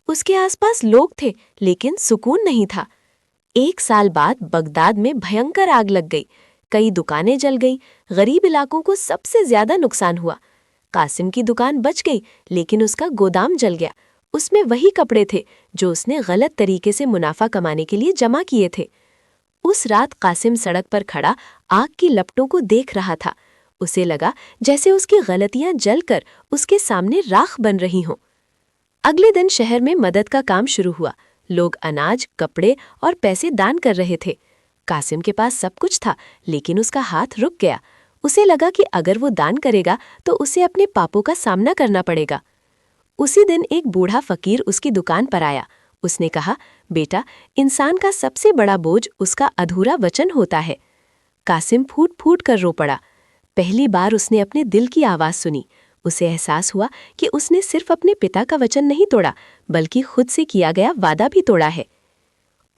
उसके आसपास लोग थे, लेकिन सुकून नहीं था। 1 साल बाद बगदाद में भयंकर आग लग गई। कई दुकानें जल गईं। गरीब इलाकों को सबसे ज्यादा नुकसान हुआ। कासिम की दुकान बच गई, लेकिन उसका गोदाम जल गया। उसमें वही कपड़े थे जो उसने गलत तरीके से मुनाफा कमाने के लिए जमा किए थे। उस रात कासिम सड़क पर खड़ा आग की लपटों को देख रहा था। उसे लगा जैसे उसकी गलतियां जलकर उसके सामने राख बन रही हों। अगले दिन शहर में मदद का काम शुरू हुआ। लोग अनाज, कपड़े और पैसे दान कर रहे थे। कासिम के पास सब कुछ था, लेकिन उसका हाथ रुक गया। उसे लगा कि अगर वो दान करेगा तो उसे अपने पापों का सामना करना पड़ेगा। उसी दिन एक बूढ़ा फकीर उसकी दुकान पर आया। उसने कहा, बेटा, इंसान का सबसे बड़ा बोझ उसका अधूरा वचन होता है। कासिम फूट फूट कर रो पड़ा। पहली बार उसने अपने दिल की आवाज़ सुनी। उसे एहसास हुआ कि उसने सिर्फ अपने पिता का वचन नहीं तोड़ा, बल्कि खुद से किया गया वादा भी तोड़ा है।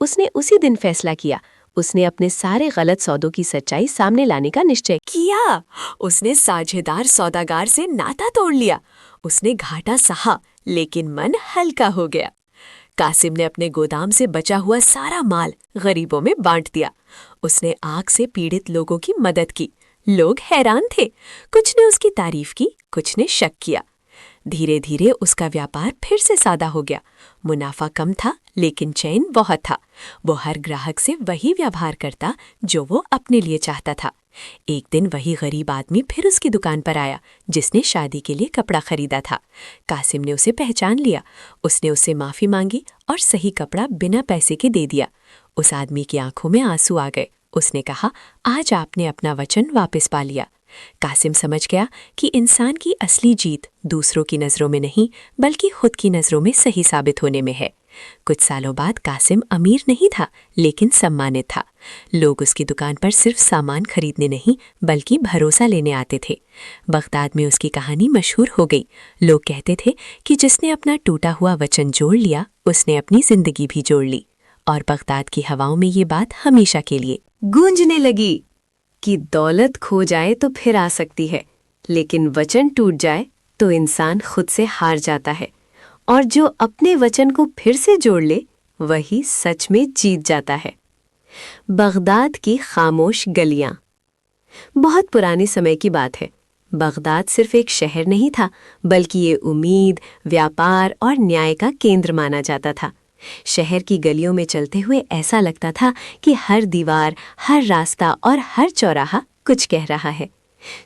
उसने उसी दिन फैसला किया। उसने अपने सारे गलत सौदों की सच्चाई सामने लाने का निश्चय किया। उसने साझेदार सौदागर से नाता तोड़ लिया। उसने घाटा सहा, लेकिन मन हल्का हो गया। कासिम ने अपने गोदाम से बचा हुआ सारा माल गरीबों में बांट दिया। उसने आग से पीड़ित लोगों की मदद की। लोग हैरान थे। कुछ ने उसकी तारीफ की, कुछ ने शक किया। धीरे धीरे उसका व्यापार फिर से सादा हो गया। मुनाफा कम था, लेकिन चैन बहुत था। वो हर ग्राहक से वही व्यवहार करता जो वो अपने लिए चाहता था। एक दिन वही गरीब आदमी फिर उसकी दुकान पर आया, जिसने शादी के लिए कपड़ा खरीदा था। कासिम ने उसे पहचान लिया। उसने उससे माफ़ी मांगी और सही कपड़ा बिना पैसे के दे दिया। उस आदमी की आंखों में आंसू आ गए। उसने कहा, आज आपने अपना वचन वापस पा लिया। कासिम समझ गया कि इंसान की असली जीत दूसरों की नज़रों में नहीं, बल्कि खुद की नज़रों में सही साबित होने में है। कुछ सालों बाद कासिम अमीर नहीं था, लेकिन सम्मानित था। लोग उसकी दुकान पर सिर्फ सामान खरीदने नहीं, बल्कि भरोसा लेने आते थे। बगदाद में उसकी कहानी मशहूर हो गई। लोग कहते थे कि जिसने अपना टूटा हुआ वचन जोड़ लिया, उसने अपनी जिंदगी भी जोड़ ली। और बगदाद की हवाओं में ये बात हमेशा के लिए गूंजने लगी कि दौलत खो जाए तो फिर आ सकती है, लेकिन वचन टूट जाए तो इंसान खुद से हार जाता है। और जो अपने वचन को फिर से जोड़ ले, वही सच में जीत जाता है। बगदाद की खामोश गलियां। बहुत पुराने समय की बात है। बगदाद सिर्फ एक शहर नहीं था, बल्कि ये उम्मीद, व्यापार और न्याय का केंद्र माना जाता था। शहर की गलियों में चलते हुए ऐसा लगता था कि हर दीवार, हर रास्ता और हर चौराहा कुछ कह रहा है।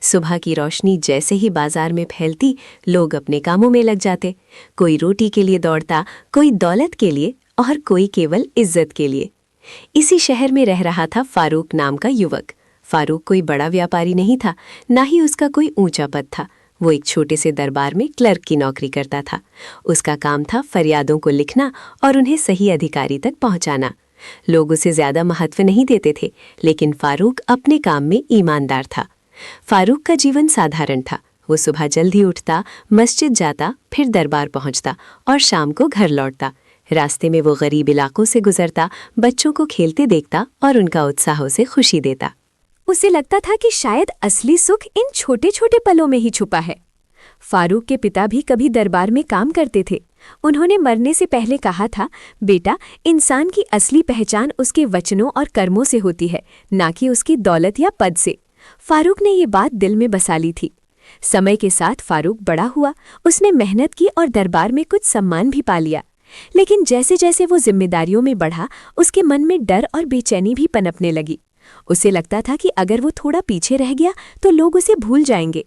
सुबह की रोशनी जैसे ही बाजार में फैलती, लोग अपने कामों में लग जाते। कोई रोटी के लिए दौड़ता, कोई दौलत के लिए और कोई केवल इज्जत के लिए। इसी शहर में रह रहा था फारूक नाम का युवक। फारूक कोई बड़ा व्यापारी नहीं था, ना ही उसका कोई ऊंचा पद था। वो एक छोटे से दरबार में क्लर्क की नौकरी करता था। उसका काम था फरियादों को लिखना और उन्हें सही अधिकारी तक पहुंचाना। लोग उसे ज्यादा महत्व नहीं देते थे, लेकिन फारूक अपने काम में ईमानदार था। फारूक का जीवन साधारण था। वो सुबह जल्दी उठता, मस्जिद जाता, फिर दरबार पहुंचता और शाम को घर लौटता। रास्ते में वो गरीब इलाकों से गुजरता, बच्चों को खेलते देखता और उनका उत्साह से खुशी देता। उसे लगता था कि शायद असली सुख इन छोटे छोटे पलों में ही छुपा है। फारूक के पिता भी कभी दरबार में काम करते थे। उन्होंने मरने से पहले कहा था, बेटा, इंसान की असली पहचान उसके वचनों और कर्मों से होती है, ना कि उसकी दौलत या पद से। फारूक ने ये बात दिल में बसा ली थी। समय के साथ फारूक बड़ा हुआ। उसने मेहनत की और दरबार में कुछ सम्मान भी पा लिया। लेकिन जैसे जैसे वो जिम्मेदारियों में बढ़ा, उसके मन में डर और बेचैनी भी पनपने लगी। उसे लगता था कि अगर वो थोड़ा पीछे रह गया तो लोग उसे भूल जाएंगे।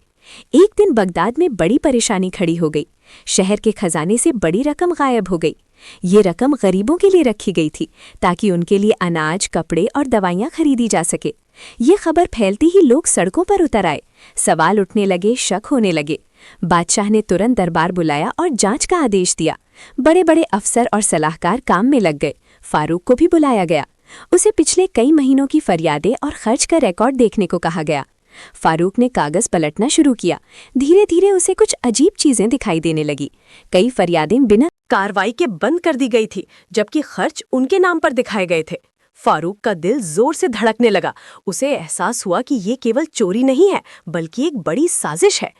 एक दिन बगदाद में बड़ी परेशानी खड़ी हो गई। शहर के खजाने से बड़ी रकम गायब हो गई। ये रकम गरीबों के लिए रखी गई थी, ताकि उनके लिए अनाज, कपड़े और दवाइयाँ खरीदी जा सके। ये खबर फैलती ही लोग सड़कों पर उतर आए। सवाल उठने लगे, शक होने लगे। बादशाह ने तुरंत दरबार बुलाया और जांच का आदेश दिया। बड़े बड़े अफसर और सलाहकार काम में लग गए। फारूक को भी बुलाया गया। उसे पिछले कई महीनों की फरियादें और खर्च का रिकॉर्ड देखने को कहा गया। फारूक ने कागज पलटना शुरू किया। धीरे धीरे उसे कुछ अजीब चीजें दिखाई देने लगी। कई फरियादें बिना कार्रवाई के बंद कर दी गई थी, जबकि खर्च उनके नाम पर दिखाए गए थे। फारूक का दिल जोर से धड़कने लगा। उसे एहसास हुआ कि ये केवल चोरी नहीं है, बल्कि एक बड़ी साजिश है।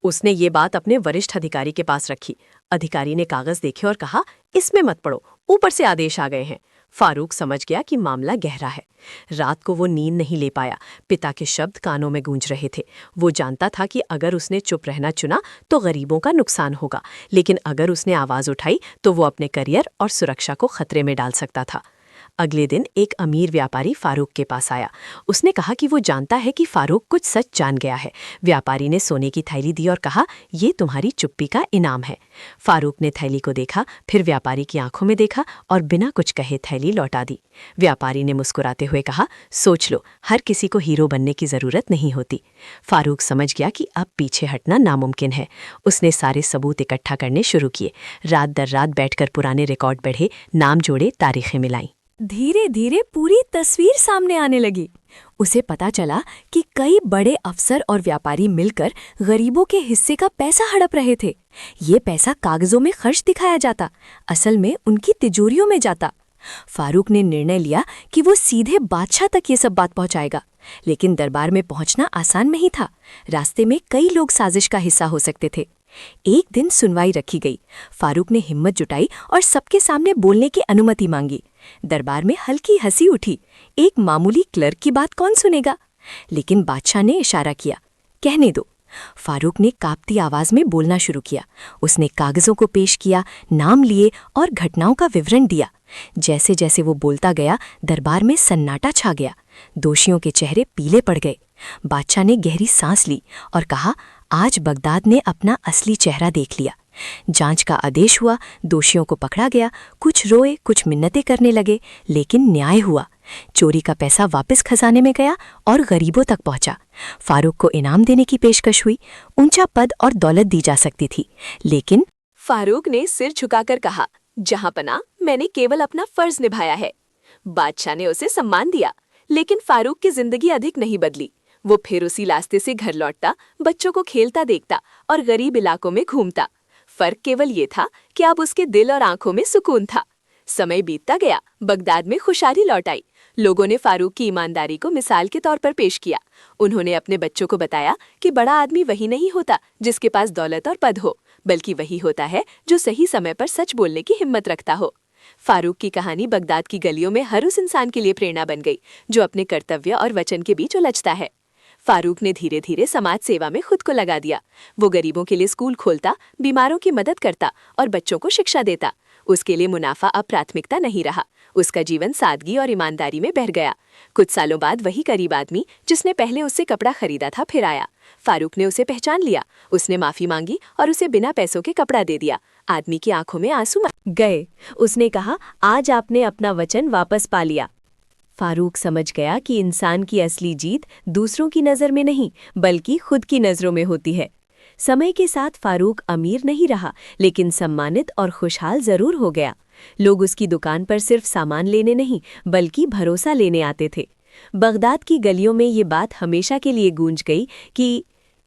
उसने ये बात अपने वरिष्ठ अधिकारी के पास रखी। अधिकारी ने कागज देखे और कहा, इसमें मत पढ़ो, ऊपर से आदेश आ गए हैं। फारूक समझ गया कि मामला गहरा है। रात को वो नींद नहीं ले पाया। पिता के शब्द कानों में गूंज रहे थे। वो जानता था कि अगर उसने चुप रहना चुना तो गरीबों का नुकसान होगा, लेकिन अगर उसने आवाज उठाई तो वो अपने करियर और सुरक्षा को खतरे में डाल सकता था। अगले दिन एक अमीर व्यापारी फारूक के पास आया। उसने कहा कि वो जानता है कि फारूक कुछ सच जान गया है। व्यापारी ने सोने की थैली दी और कहा, ये तुम्हारी चुप्पी का इनाम है। फारूक ने थैली को देखा, फिर व्यापारी की आंखों में देखा और बिना कुछ कहे थैली लौटा दी। व्यापारी ने मुस्कुराते हुए कहा, सोच लो, हर किसी को हीरो बनने की जरूरत नहीं होती। फारूक समझ गया कि अब पीछे हटना नामुमकिन है। उसने सारे सबूत इकट्ठा करने शुरू किए। रात दर रात बैठकर पुराने रिकॉर्ड पढ़े, नाम जोड़े, तारीखें मिलाई। धीरे धीरे पूरी तस्वीर सामने आने लगी। उसे पता चला कि कई बड़े अफसर और व्यापारी मिलकर गरीबों के हिस्से का पैसा हड़प रहे थे। ये पैसा कागजों में खर्च दिखाया जाता, असल में उनकी तिजोरियों में जाता। फारूक ने निर्णय लिया कि वो सीधे बादशाह तक ये सब बात पहुंचाएगा। लेकिन दरबार में पहुंचना आसान नहीं था। रास्ते में कई लोग साजिश का हिस्सा हो सकते थे। एक दिन सुनवाई रखी गई। फारूक ने हिम्मत जुटाई और सबके सामने बोलने की अनुमति मांगी। दरबार में हल्की हंसी उठी। एक मामूली क्लर्क की बात कौन सुनेगा? लेकिन बादशाह ने इशारा किया, कहने दो। फारूक ने कांपती आवाज में बोलना शुरू किया। उसने कागजों को पेश किया, नाम लिए और घटनाओं का विवरण दिया। जैसे जैसे वो बोलता गया, दरबार में सन्नाटा छा गया। दोषियों के चेहरे पीले पड़ गए। बादशाह ने गहरी सांस ली और कहा, आज बगदाद ने अपना असली चेहरा देख लिया। जांच का आदेश हुआ, दोषियों को पकड़ा गया। कुछ रोए, कुछ मिन्नतें करने लगे, लेकिन न्याय हुआ। चोरी का पैसा वापस खजाने में गया और गरीबों तक पहुंचा। फारूक को इनाम देने की पेशकश हुई। ऊंचा पद और दौलत दी जा सकती थी, लेकिन फारूक ने सिर झुकाकर कहा, जहां पना मैंने केवल अपना फर्ज निभाया है। बादशाह ने उसे सम्मान दिया, लेकिन फारूक की जिंदगी अधिक नहीं बदली। वो फिर उसी रास्ते से घर लौटता, बच्चों को खेलता देखता और गरीब इलाकों में घूमता। फर्क केवल ये था कि अब उसके दिल और आंखों में सुकून था। समय बीतता गया, बगदाद में खुशहाली लौट आई। लोगों ने फारूक की ईमानदारी को मिसाल के तौर पर पेश किया। उन्होंने अपने बच्चों को बताया कि बड़ा आदमी वही नहीं होता जिसके पास दौलत और पद हो, बल्कि वही होता है जो सही समय पर सच बोलने की हिम्मत रखता हो। फारूक की कहानी बगदाद की गलियों में हर उस इंसान के लिए प्रेरणा बन गई जो अपने कर्तव्य और वचन के बीच उलझता है। फारूक ने धीरे धीरे समाज सेवा में खुद को लगा दिया। वो गरीबों के लिए स्कूल खोलता, बीमारों की मदद करता और बच्चों को शिक्षा देता। उसके लिए मुनाफा अब प्राथमिकता नहीं रहा। उसका जीवन सादगी और ईमानदारी में बह गया। कुछ सालों बाद वही गरीब आदमी जिसने पहले उससे कपड़ा खरीदा था फिर आया। फारूक ने उसे पहचान लिया। उसने माफी मांगी और उसे बिना पैसों के कपड़ा दे दिया। आदमी की आंखों में आंसू गए। उसने कहा, आज आपने अपना वचन वापस पा लिया। फारूक समझ गया कि इंसान की असली जीत दूसरों की नज़र में नहीं, बल्कि खुद की नज़रों में होती है। समय के साथ फारूक अमीर नहीं रहा, लेकिन सम्मानित और खुशहाल जरूर हो गया। लोग उसकी दुकान पर सिर्फ सामान लेने नहीं, बल्कि भरोसा लेने आते थे। बगदाद की गलियों में ये बात हमेशा के लिए गूंज गई कि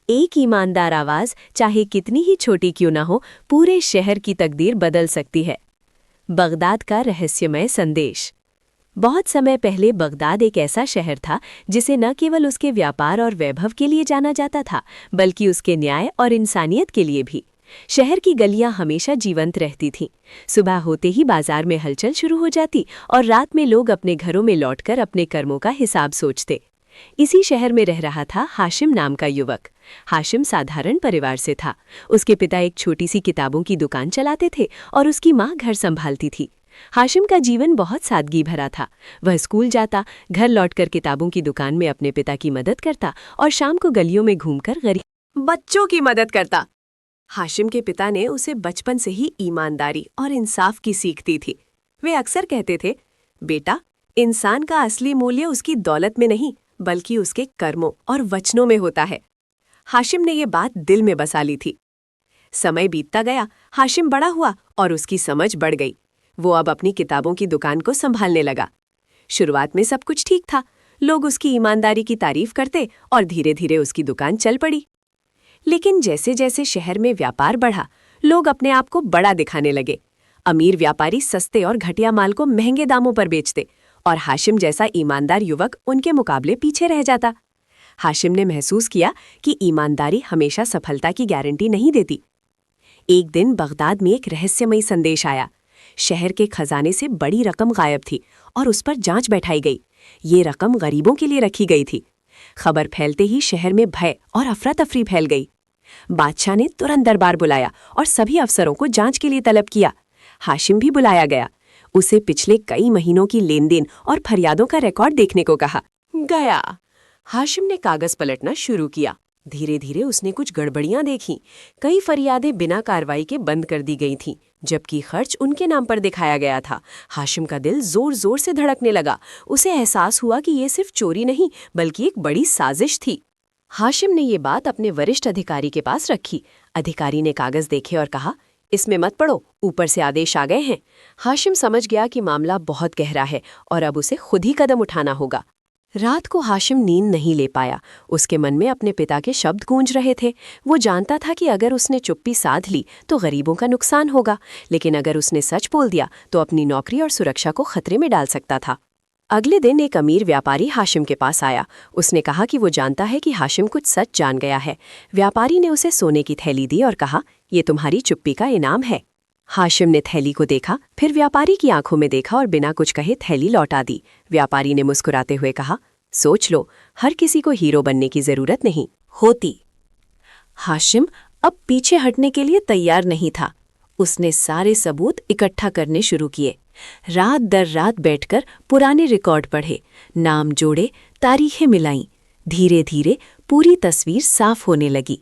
एक ईमानदार आवाज़, चाहे कितनी ही छोटी क्यों ना हो, पूरे शहर की तकदीर बदल सकती है। बगदाद का रहस्यमय संदेश। बहुत समय पहले बगदाद एक ऐसा शहर था जिसे न केवल उसके व्यापार और वैभव के लिए जाना जाता था, बल्कि उसके न्याय और इंसानियत के लिए भी। शहर की गलियां हमेशा जीवंत रहती थीं। सुबह होते ही बाजार में हलचल शुरू हो जाती और रात में लोग अपने घरों में लौटकर अपने कर्मों का हिसाब सोचते। इसी शहर में रह रहा था हाशिम नाम का युवक। हाशिम साधारण परिवार से था। उसके पिता एक छोटी सी किताबों की दुकान चलाते थे और उसकी माँ घर संभालती थी। हाशिम का जीवन बहुत सादगी भरा था। वह स्कूल जाता, घर लौटकर किताबों की दुकान में अपने पिता की मदद करता और शाम को गलियों में घूमकर गरीब बच्चों की मदद करता। हाशिम के पिता ने उसे बचपन से ही ईमानदारी और इंसाफ की सीख दी थी। वे अक्सर कहते थे, बेटा, इंसान का असली मूल्य उसकी दौलत में नहीं, बल्कि उसके कर्मों और वचनों में होता है। हाशिम ने ये बात दिल में बसा ली थी। समय बीतता गया, हाशिम बड़ा हुआ और उसकी समझ बढ़ गई। वो अब अपनी किताबों की दुकान को संभालने लगा। शुरुआत में सब कुछ ठीक था। लोग उसकी ईमानदारी की तारीफ करते और धीरे धीरे उसकी दुकान चल पड़ी। लेकिन जैसे जैसे शहर में व्यापार बढ़ा, लोग अपने आप को बड़ा दिखाने लगे। अमीर व्यापारी सस्ते और घटिया माल को महंगे दामों पर बेचते और हाशिम जैसा ईमानदार युवक उनके मुकाबले पीछे रह जाता। हाशिम ने महसूस किया कि ईमानदारी हमेशा सफलता की गारंटी नहीं देती। एक दिन बगदाद में एक रहस्यमयी संदेश आया। शहर के खजाने से बड़ी रकम गायब थी और उस पर जांच बैठाई गई। ये रकम गरीबों के लिए रखी गई थी। खबर फैलते ही शहर में भय और अफरा तफरी फैल गई। बादशाह ने तुरंत दरबार बुलाया और सभी अफसरों को जांच के लिए तलब किया। हाशिम भी बुलाया गया। उसे पिछले कई महीनों की लेनदेन और फरियादों का रिकॉर्ड देखने को कहा। गया। हाशिम ने कागज पलटना शुरू किया। धीरे धीरे उसने कुछ गड़बड़ियां देखीं। कई फरियादें बिना कार्रवाई के बंद कर दी गई थीं, जबकि खर्च उनके नाम पर दिखाया गया था। हाशिम का दिल जोर जोर से धड़कने लगा। उसे एहसास हुआ कि ये सिर्फ चोरी नहीं बल्कि एक बड़ी साजिश थी। हाशिम ने ये बात अपने वरिष्ठ अधिकारी के पास रखी। अधिकारी ने कागज देखे और कहा, इसमें मत पढ़ो, ऊपर से आदेश आ गए हैं। हाशिम समझ गया कि मामला बहुत गहरा है और अब उसे खुद ही कदम उठाना होगा। रात को हाशिम नींद नहीं ले पाया। उसके मन में अपने पिता के शब्द गूंज रहे थे। वो जानता था कि अगर उसने चुप्पी साध ली तो गरीबों का नुकसान होगा, लेकिन अगर उसने सच बोल दिया तो अपनी नौकरी और सुरक्षा को खतरे में डाल सकता था। अगले दिन एक अमीर व्यापारी हाशिम के पास आया। उसने कहा कि वो जानता है कि हाशिम कुछ सच जान गया है। व्यापारी ने उसे सोने की थैली दी और कहा, ये तुम्हारी चुप्पी का इनाम है। हाशिम ने थैली को देखा, फिर व्यापारी की आंखों में देखा और बिना कुछ कहे थैली लौटा दी। व्यापारी ने मुस्कुराते हुए कहा, सोच लो, हर किसी को हीरो बनने की जरूरत नहीं होती। हाशिम अब पीछे हटने के लिए तैयार नहीं था। उसने सारे सबूत इकट्ठा करने शुरू किए। रात दर रात बैठकर पुराने रिकॉर्ड पढ़े, नाम जोड़े, तारीखें मिलाईं। धीरे धीरे पूरी तस्वीर साफ होने लगी।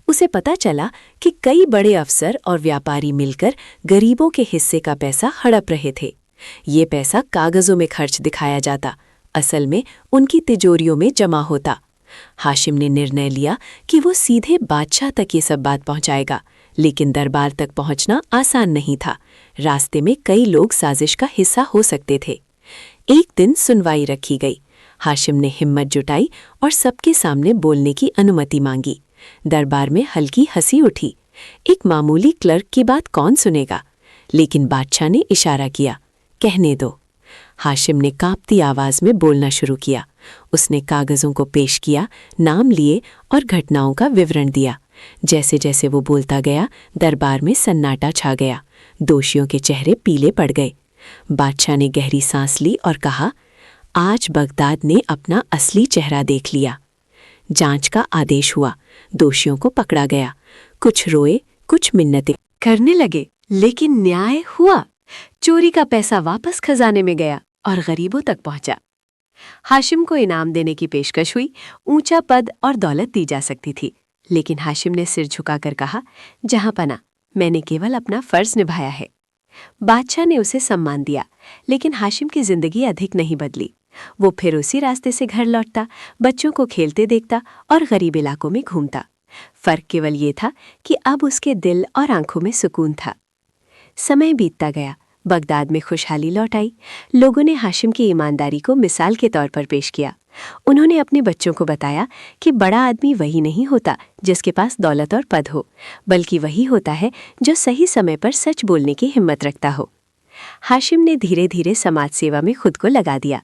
उसे पता चला कि कई बड़े अफसर और व्यापारी मिलकर गरीबों के हिस्से का पैसा हड़प रहे थे। ये पैसा कागजों में खर्च दिखाया जाता, असल में उनकी तिजोरियों में जमा होता। हाशिम ने निर्णय लिया कि वो सीधे बादशाह तक ये सब बात पहुंचाएगा, लेकिन दरबार तक पहुंचना आसान नहीं था। रास्ते में कई लोग साजिश का हिस्सा हो सकते थे। एक दिन सुनवाई रखी गई। हाशिम ने हिम्मत जुटाई और सबके सामने बोलने की अनुमति मांगी। दरबार में हल्की हंसी उठी। एक मामूली क्लर्क की बात कौन सुनेगा? लेकिन बादशाह ने इशारा किया, कहने दो। हाशिम ने कांपती आवाज में बोलना शुरू किया। उसने कागजों को पेश किया, नाम लिए और घटनाओं का विवरण दिया। जैसे जैसे वो बोलता गया, दरबार में सन्नाटा छा गया। दोषियों के चेहरे पीले पड़ गए। बादशाह ने गहरी सांस ली और कहा, आज बगदाद ने अपना असली चेहरा देख लिया। जांच का आदेश हुआ। दोषियों को पकड़ा गया। कुछ रोए, कुछ मिन्नतें करने लगे, लेकिन न्याय हुआ। चोरी का पैसा वापस खजाने में गया और गरीबों तक पहुंचा। हाशिम को इनाम देने की पेशकश हुई। ऊंचा पद और दौलत दी जा सकती थी, लेकिन हाशिम ने सिर झुकाकर कहा, जहां पना, मैंने केवल अपना फर्ज निभाया है। बादशाह ने उसे सम्मान दिया, लेकिन हाशिम की जिंदगी अधिक नहीं बदली। वो फिर उसी रास्ते से घर लौटता, बच्चों को खेलते देखता और गरीब इलाकों में घूमता। फर्क केवल ये था कि अब उसके दिल और आंखों में सुकून था। समय बीतता गया। बगदाद में खुशहाली लौट आई। लोगों ने हाशिम की ईमानदारी को मिसाल के तौर पर पेश किया। उन्होंने अपने बच्चों को बताया कि बड़ा आदमी वही नहीं होता जिसके पास दौलत और पद हो, बल्कि वही होता है जो सही समय पर सच बोलने की हिम्मत रखता हो। हाशिम ने धीरे धीरे समाज सेवा में खुद को लगा दिया।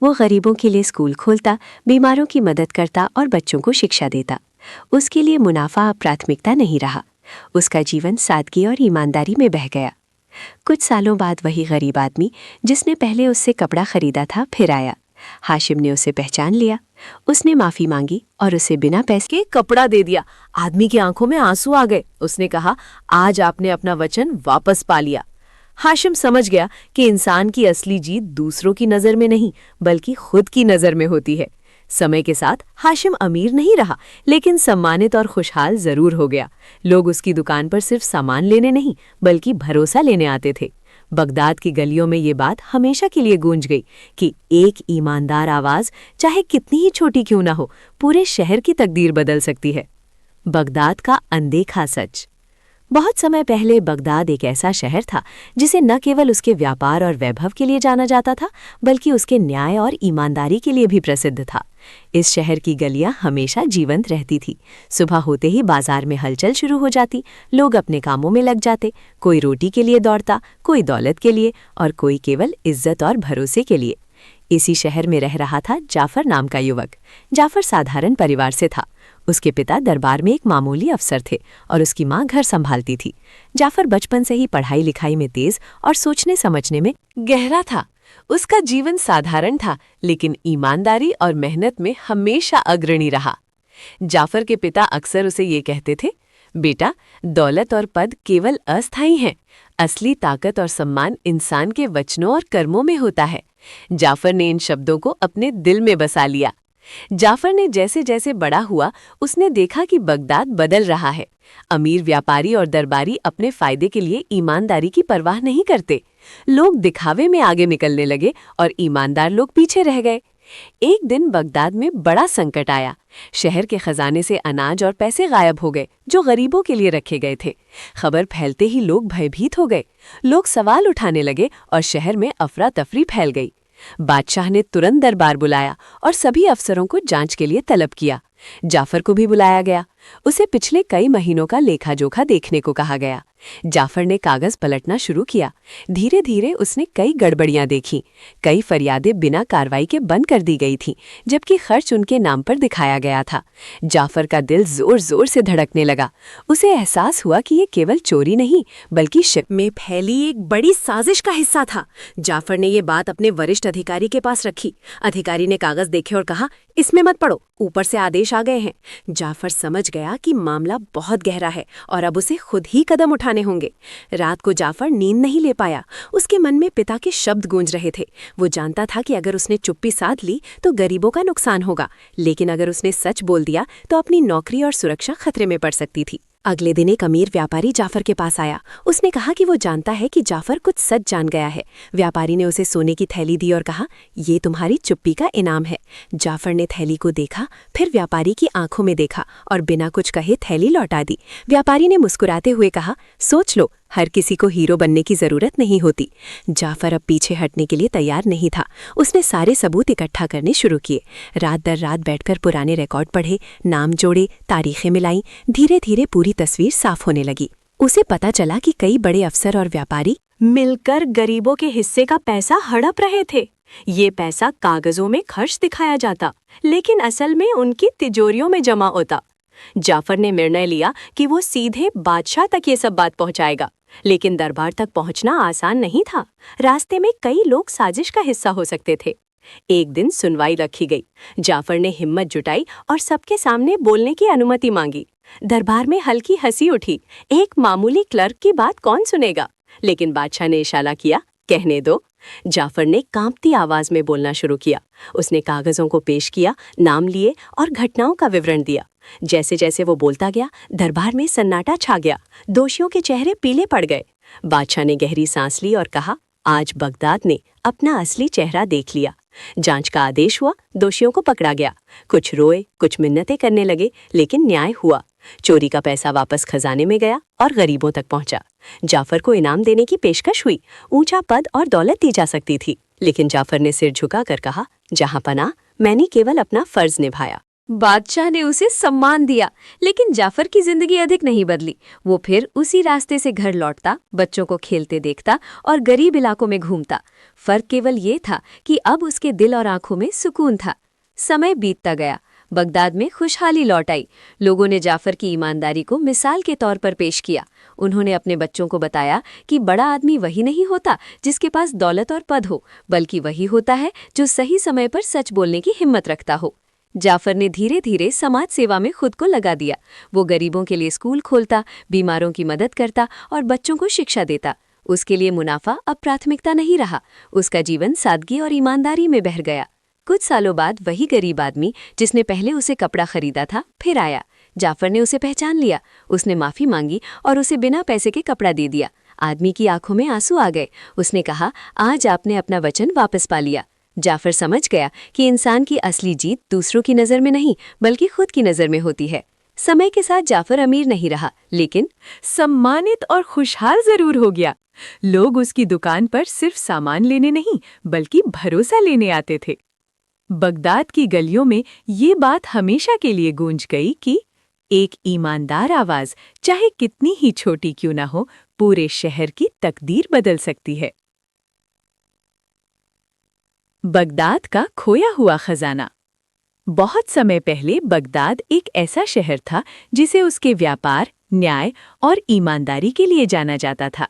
वो गरीबों के लिए स्कूल खोलता, बीमारों की मदद करता और बच्चों को शिक्षा देता। उसके लिए मुनाफा अब प्राथमिकता नहीं रहा। उसका जीवन सादगी और ईमानदारी में बह गया। कुछ सालों बाद वही गरीब आदमी जिसने पहले उससे कपड़ा खरीदा था फिर आया। हाशिम ने उसे पहचान लिया। उसने माफी मांगी और उसे बिना पैसे के कपड़ा दे दिया। आदमी की आंखों में आंसू आ गए। उसने कहा, आज आपने अपना वचन वापस पा लिया। हाशिम समझ गया कि इंसान की असली जीत दूसरों की नज़र में नहीं बल्कि खुद की नज़र में होती है। समय के साथ हाशिम अमीर नहीं रहा, लेकिन सम्मानित और खुशहाल जरूर हो गया। लोग उसकी दुकान पर सिर्फ सामान लेने नहीं बल्कि भरोसा लेने आते थे। बगदाद की गलियों में ये बात हमेशा के लिए गूंज गई कि एक ईमानदार आवाज़, चाहे कितनी ही छोटी क्यों ना हो, पूरे शहर की तकदीर बदल सकती है। बगदाद का अनदेखा सच। बहुत समय पहले बगदाद एक ऐसा शहर था जिसे न केवल उसके व्यापार और वैभव के लिए जाना जाता था बल्कि उसके न्याय और ईमानदारी के लिए भी प्रसिद्ध था। इस शहर की गलियां हमेशा जीवंत रहती थी। सुबह होते ही बाजार में हलचल शुरू हो जाती। लोग अपने कामों में लग जाते। कोई रोटी के लिए दौड़ता, कोई दौलत के लिए और कोई केवल इज्जत और भरोसे के लिए। इसी शहर में रह रहा था जाफर नाम का युवक। जाफर साधारण परिवार से था। उसके पिता दरबार में एक मामूली अफसर थे और उसकी माँ घर संभालती थी। जाफर बचपन से ही पढ़ाई लिखाई में तेज और सोचने समझने में गहरा था। उसका जीवन साधारण था, लेकिन ईमानदारी और मेहनत में हमेशा अग्रणी रहा। जाफर के पिता अक्सर उसे ये कहते थे, बेटा, दौलत और पद केवल अस्थायी हैं। असली ताकत और सम्मान इंसान के वचनों और कर्मों में होता है। जाफर ने इन शब्दों को अपने दिल में बसा लिया। जाफर ने जैसे जैसे बड़ा हुआ, उसने देखा कि बगदाद बदल रहा है। अमीर व्यापारी और दरबारी अपने फायदे के लिए ईमानदारी की परवाह नहीं करते। लोग दिखावे में आगे निकलने लगे और ईमानदार लोग पीछे रह गए। एक दिन बगदाद में बड़ा संकट आया। शहर के खजाने से अनाज और पैसे गायब हो गए जो गरीबों के लिए रखे गए थे। खबर फैलते ही लोग भयभीत हो गए। लोग सवाल उठाने लगे और शहर में अफरा तफरी फैल गई। बादशाह ने तुरंत दरबार बुलाया और सभी अफसरों को जांच के लिए तलब किया। जाफर को भी बुलाया गया। उसे पिछले कई महीनों का लेखा जोखा देखने को कहा गया। जाफर ने कागज पलटना शुरू किया। धीरे धीरे उसने कई गड़बड़ियां देखीं। कई फरियादें बिना कार्रवाई के बंद कर दी गई थीं, जबकि खर्च उनके नाम पर दिखाया गया था। जाफर का दिल जोर जोर से धड़कने लगा। उसे एहसास हुआ कि ये केवल चोरी नहीं, बल्कि शक में फैली एक बड़ी साजिश का हिस्सा था। जाफर ने ये बात अपने वरिष्ठ अधिकारी के पास रखी। अधिकारी ने कागज देखे और कहा, इसमें मत पढ़ो, ऊपर से आदेश आ गए हैं। जाफर समझ गया कि मामला बहुत गहरा है और अब उसे खुद ही कदम उठाने होंगे। रात को जाफर नींद नहीं ले पाया। उसके मन में पिता के शब्द गूंज रहे थे। वो जानता था कि अगर उसने चुप्पी साध ली तो गरीबों का नुकसान होगा, लेकिन अगर उसने सच बोल दिया तो अपनी नौकरी और सुरक्षा खतरे में पड़ सकती थी। अगले दिन एक अमीर व्यापारी जाफर के पास आया। उसने कहा कि वो जानता है कि जाफर कुछ सच जान गया है। व्यापारी ने उसे सोने की थैली दी और कहा, ये तुम्हारी चुप्पी का इनाम है। जाफर ने थैली को देखा, फिर व्यापारी की आंखों में देखा और बिना कुछ कहे थैली लौटा दी। व्यापारी ने मुस्कुराते हुए कहा, सोच लो, हर किसी को हीरो बनने की जरूरत नहीं होती। जाफर अब पीछे हटने के लिए तैयार नहीं था। उसने सारे सबूत इकट्ठा करने शुरू किए। रात दर रात बैठकर पुराने रिकॉर्ड पढ़े, नाम जोड़े, तारीखें मिलाई। धीरे धीरे पूरी तस्वीर साफ होने लगी। उसे पता चला कि कई बड़े अफसर और व्यापारी मिलकर गरीबों के हिस्से का पैसा हड़प रहे थे। ये पैसा कागजों में खर्च दिखाया जाता, लेकिन असल में उनकी तिजोरियों में जमा होता। जाफर ने निर्णय लिया कि वो सीधे बादशाह तक ये सब बात पहुंचाएगा, लेकिन दरबार तक पहुंचना आसान नहीं था। रास्ते में कई लोग साजिश का हिस्सा हो सकते थे। एक दिन सुनवाई रखी गई। जाफर ने हिम्मत जुटाई और सबके सामने बोलने की अनुमति मांगी। दरबार में हल्की हंसी उठी। एक मामूली क्लर्क की बात कौन सुनेगा? लेकिन बादशाह ने इशारा किया, कहने दो। जाफर ने कांपती आवाज में बोलना शुरू किया। उसने कागजों को पेश किया, नाम लिए और घटनाओं का विवरण दिया। जैसे जैसे वो बोलता गया, दरबार में सन्नाटा छा गया। दोषियों के चेहरे पीले पड़ गए। बादशाह ने गहरी सांस ली और कहा, आज बगदाद ने अपना असली चेहरा देख लिया। जांच का आदेश हुआ। दोषियों को पकड़ा गया। कुछ रोए, कुछ मिन्नतें करने लगे, लेकिन न्याय हुआ। चोरी का पैसा वापस खजाने में गया और गरीबों तक पहुंचा। जाफर को इनाम देने की पेशकश हुई। ऊंचा पद और दौलत दी जा सकती थी, लेकिन जाफर ने सिर झुकाकर कहा, जहां पनाह, मैंने केवल अपना फर्ज निभाया। बादशाह ने उसे सम्मान दिया, लेकिन जाफर की जिंदगी अधिक नहीं बदली। वो फिर उसी रास्ते से घर लौटता, बच्चों को खेलते देखता और गरीब इलाकों में घूमता। फर्क केवल ये था कि अब उसके दिल और आंखों में सुकून था। समय बीतता गया। बगदाद में खुशहाली लौट आई। लोगों ने जाफर की ईमानदारी को मिसाल के तौर पर पेश किया। उन्होंने अपने बच्चों को बताया कि बड़ा आदमी वही नहीं होता जिसके पास दौलत और पद हो, बल्कि वही होता है जो सही समय पर सच बोलने की हिम्मत रखता हो। जाफर ने धीरे धीरे समाज सेवा में खुद को लगा दिया। वो गरीबों के लिए स्कूल खोलता, बीमारों की मदद करता और बच्चों को शिक्षा देता। उसके लिए मुनाफा अब प्राथमिकता नहीं रहा। उसका जीवन सादगी और ईमानदारी में बह गया। कुछ सालों बाद वही गरीब आदमी जिसने पहले उसे कपड़ा खरीदा था फिर आया। जाफर ने उसे पहचान लिया। उसने माफी मांगी और उसे बिना पैसे के कपड़ा दे दिया। आदमी की आंखों में आंसू आ गए। उसने कहा, आज आपने अपना वचन वापस पा लिया। जाफर समझ गया कि इंसान की असली जीत दूसरों की नज़र में नहीं, बल्कि खुद की नज़र में होती है। समय के साथ जाफर अमीर नहीं रहा, लेकिन सम्मानित और खुशहाल जरूर हो गया। लोग उसकी दुकान पर सिर्फ सामान लेने नहीं, बल्कि भरोसा लेने आते थे। बगदाद की गलियों में ये बात हमेशा के लिए गूंज गई कि एक ईमानदार आवाज, चाहे कितनी ही छोटी क्यों ना हो, पूरे शहर की तकदीर बदल सकती है। बगदाद का खोया हुआ खजाना। बहुत समय पहले बगदाद एक ऐसा शहर था जिसे उसके व्यापार, न्याय और ईमानदारी के लिए जाना जाता था।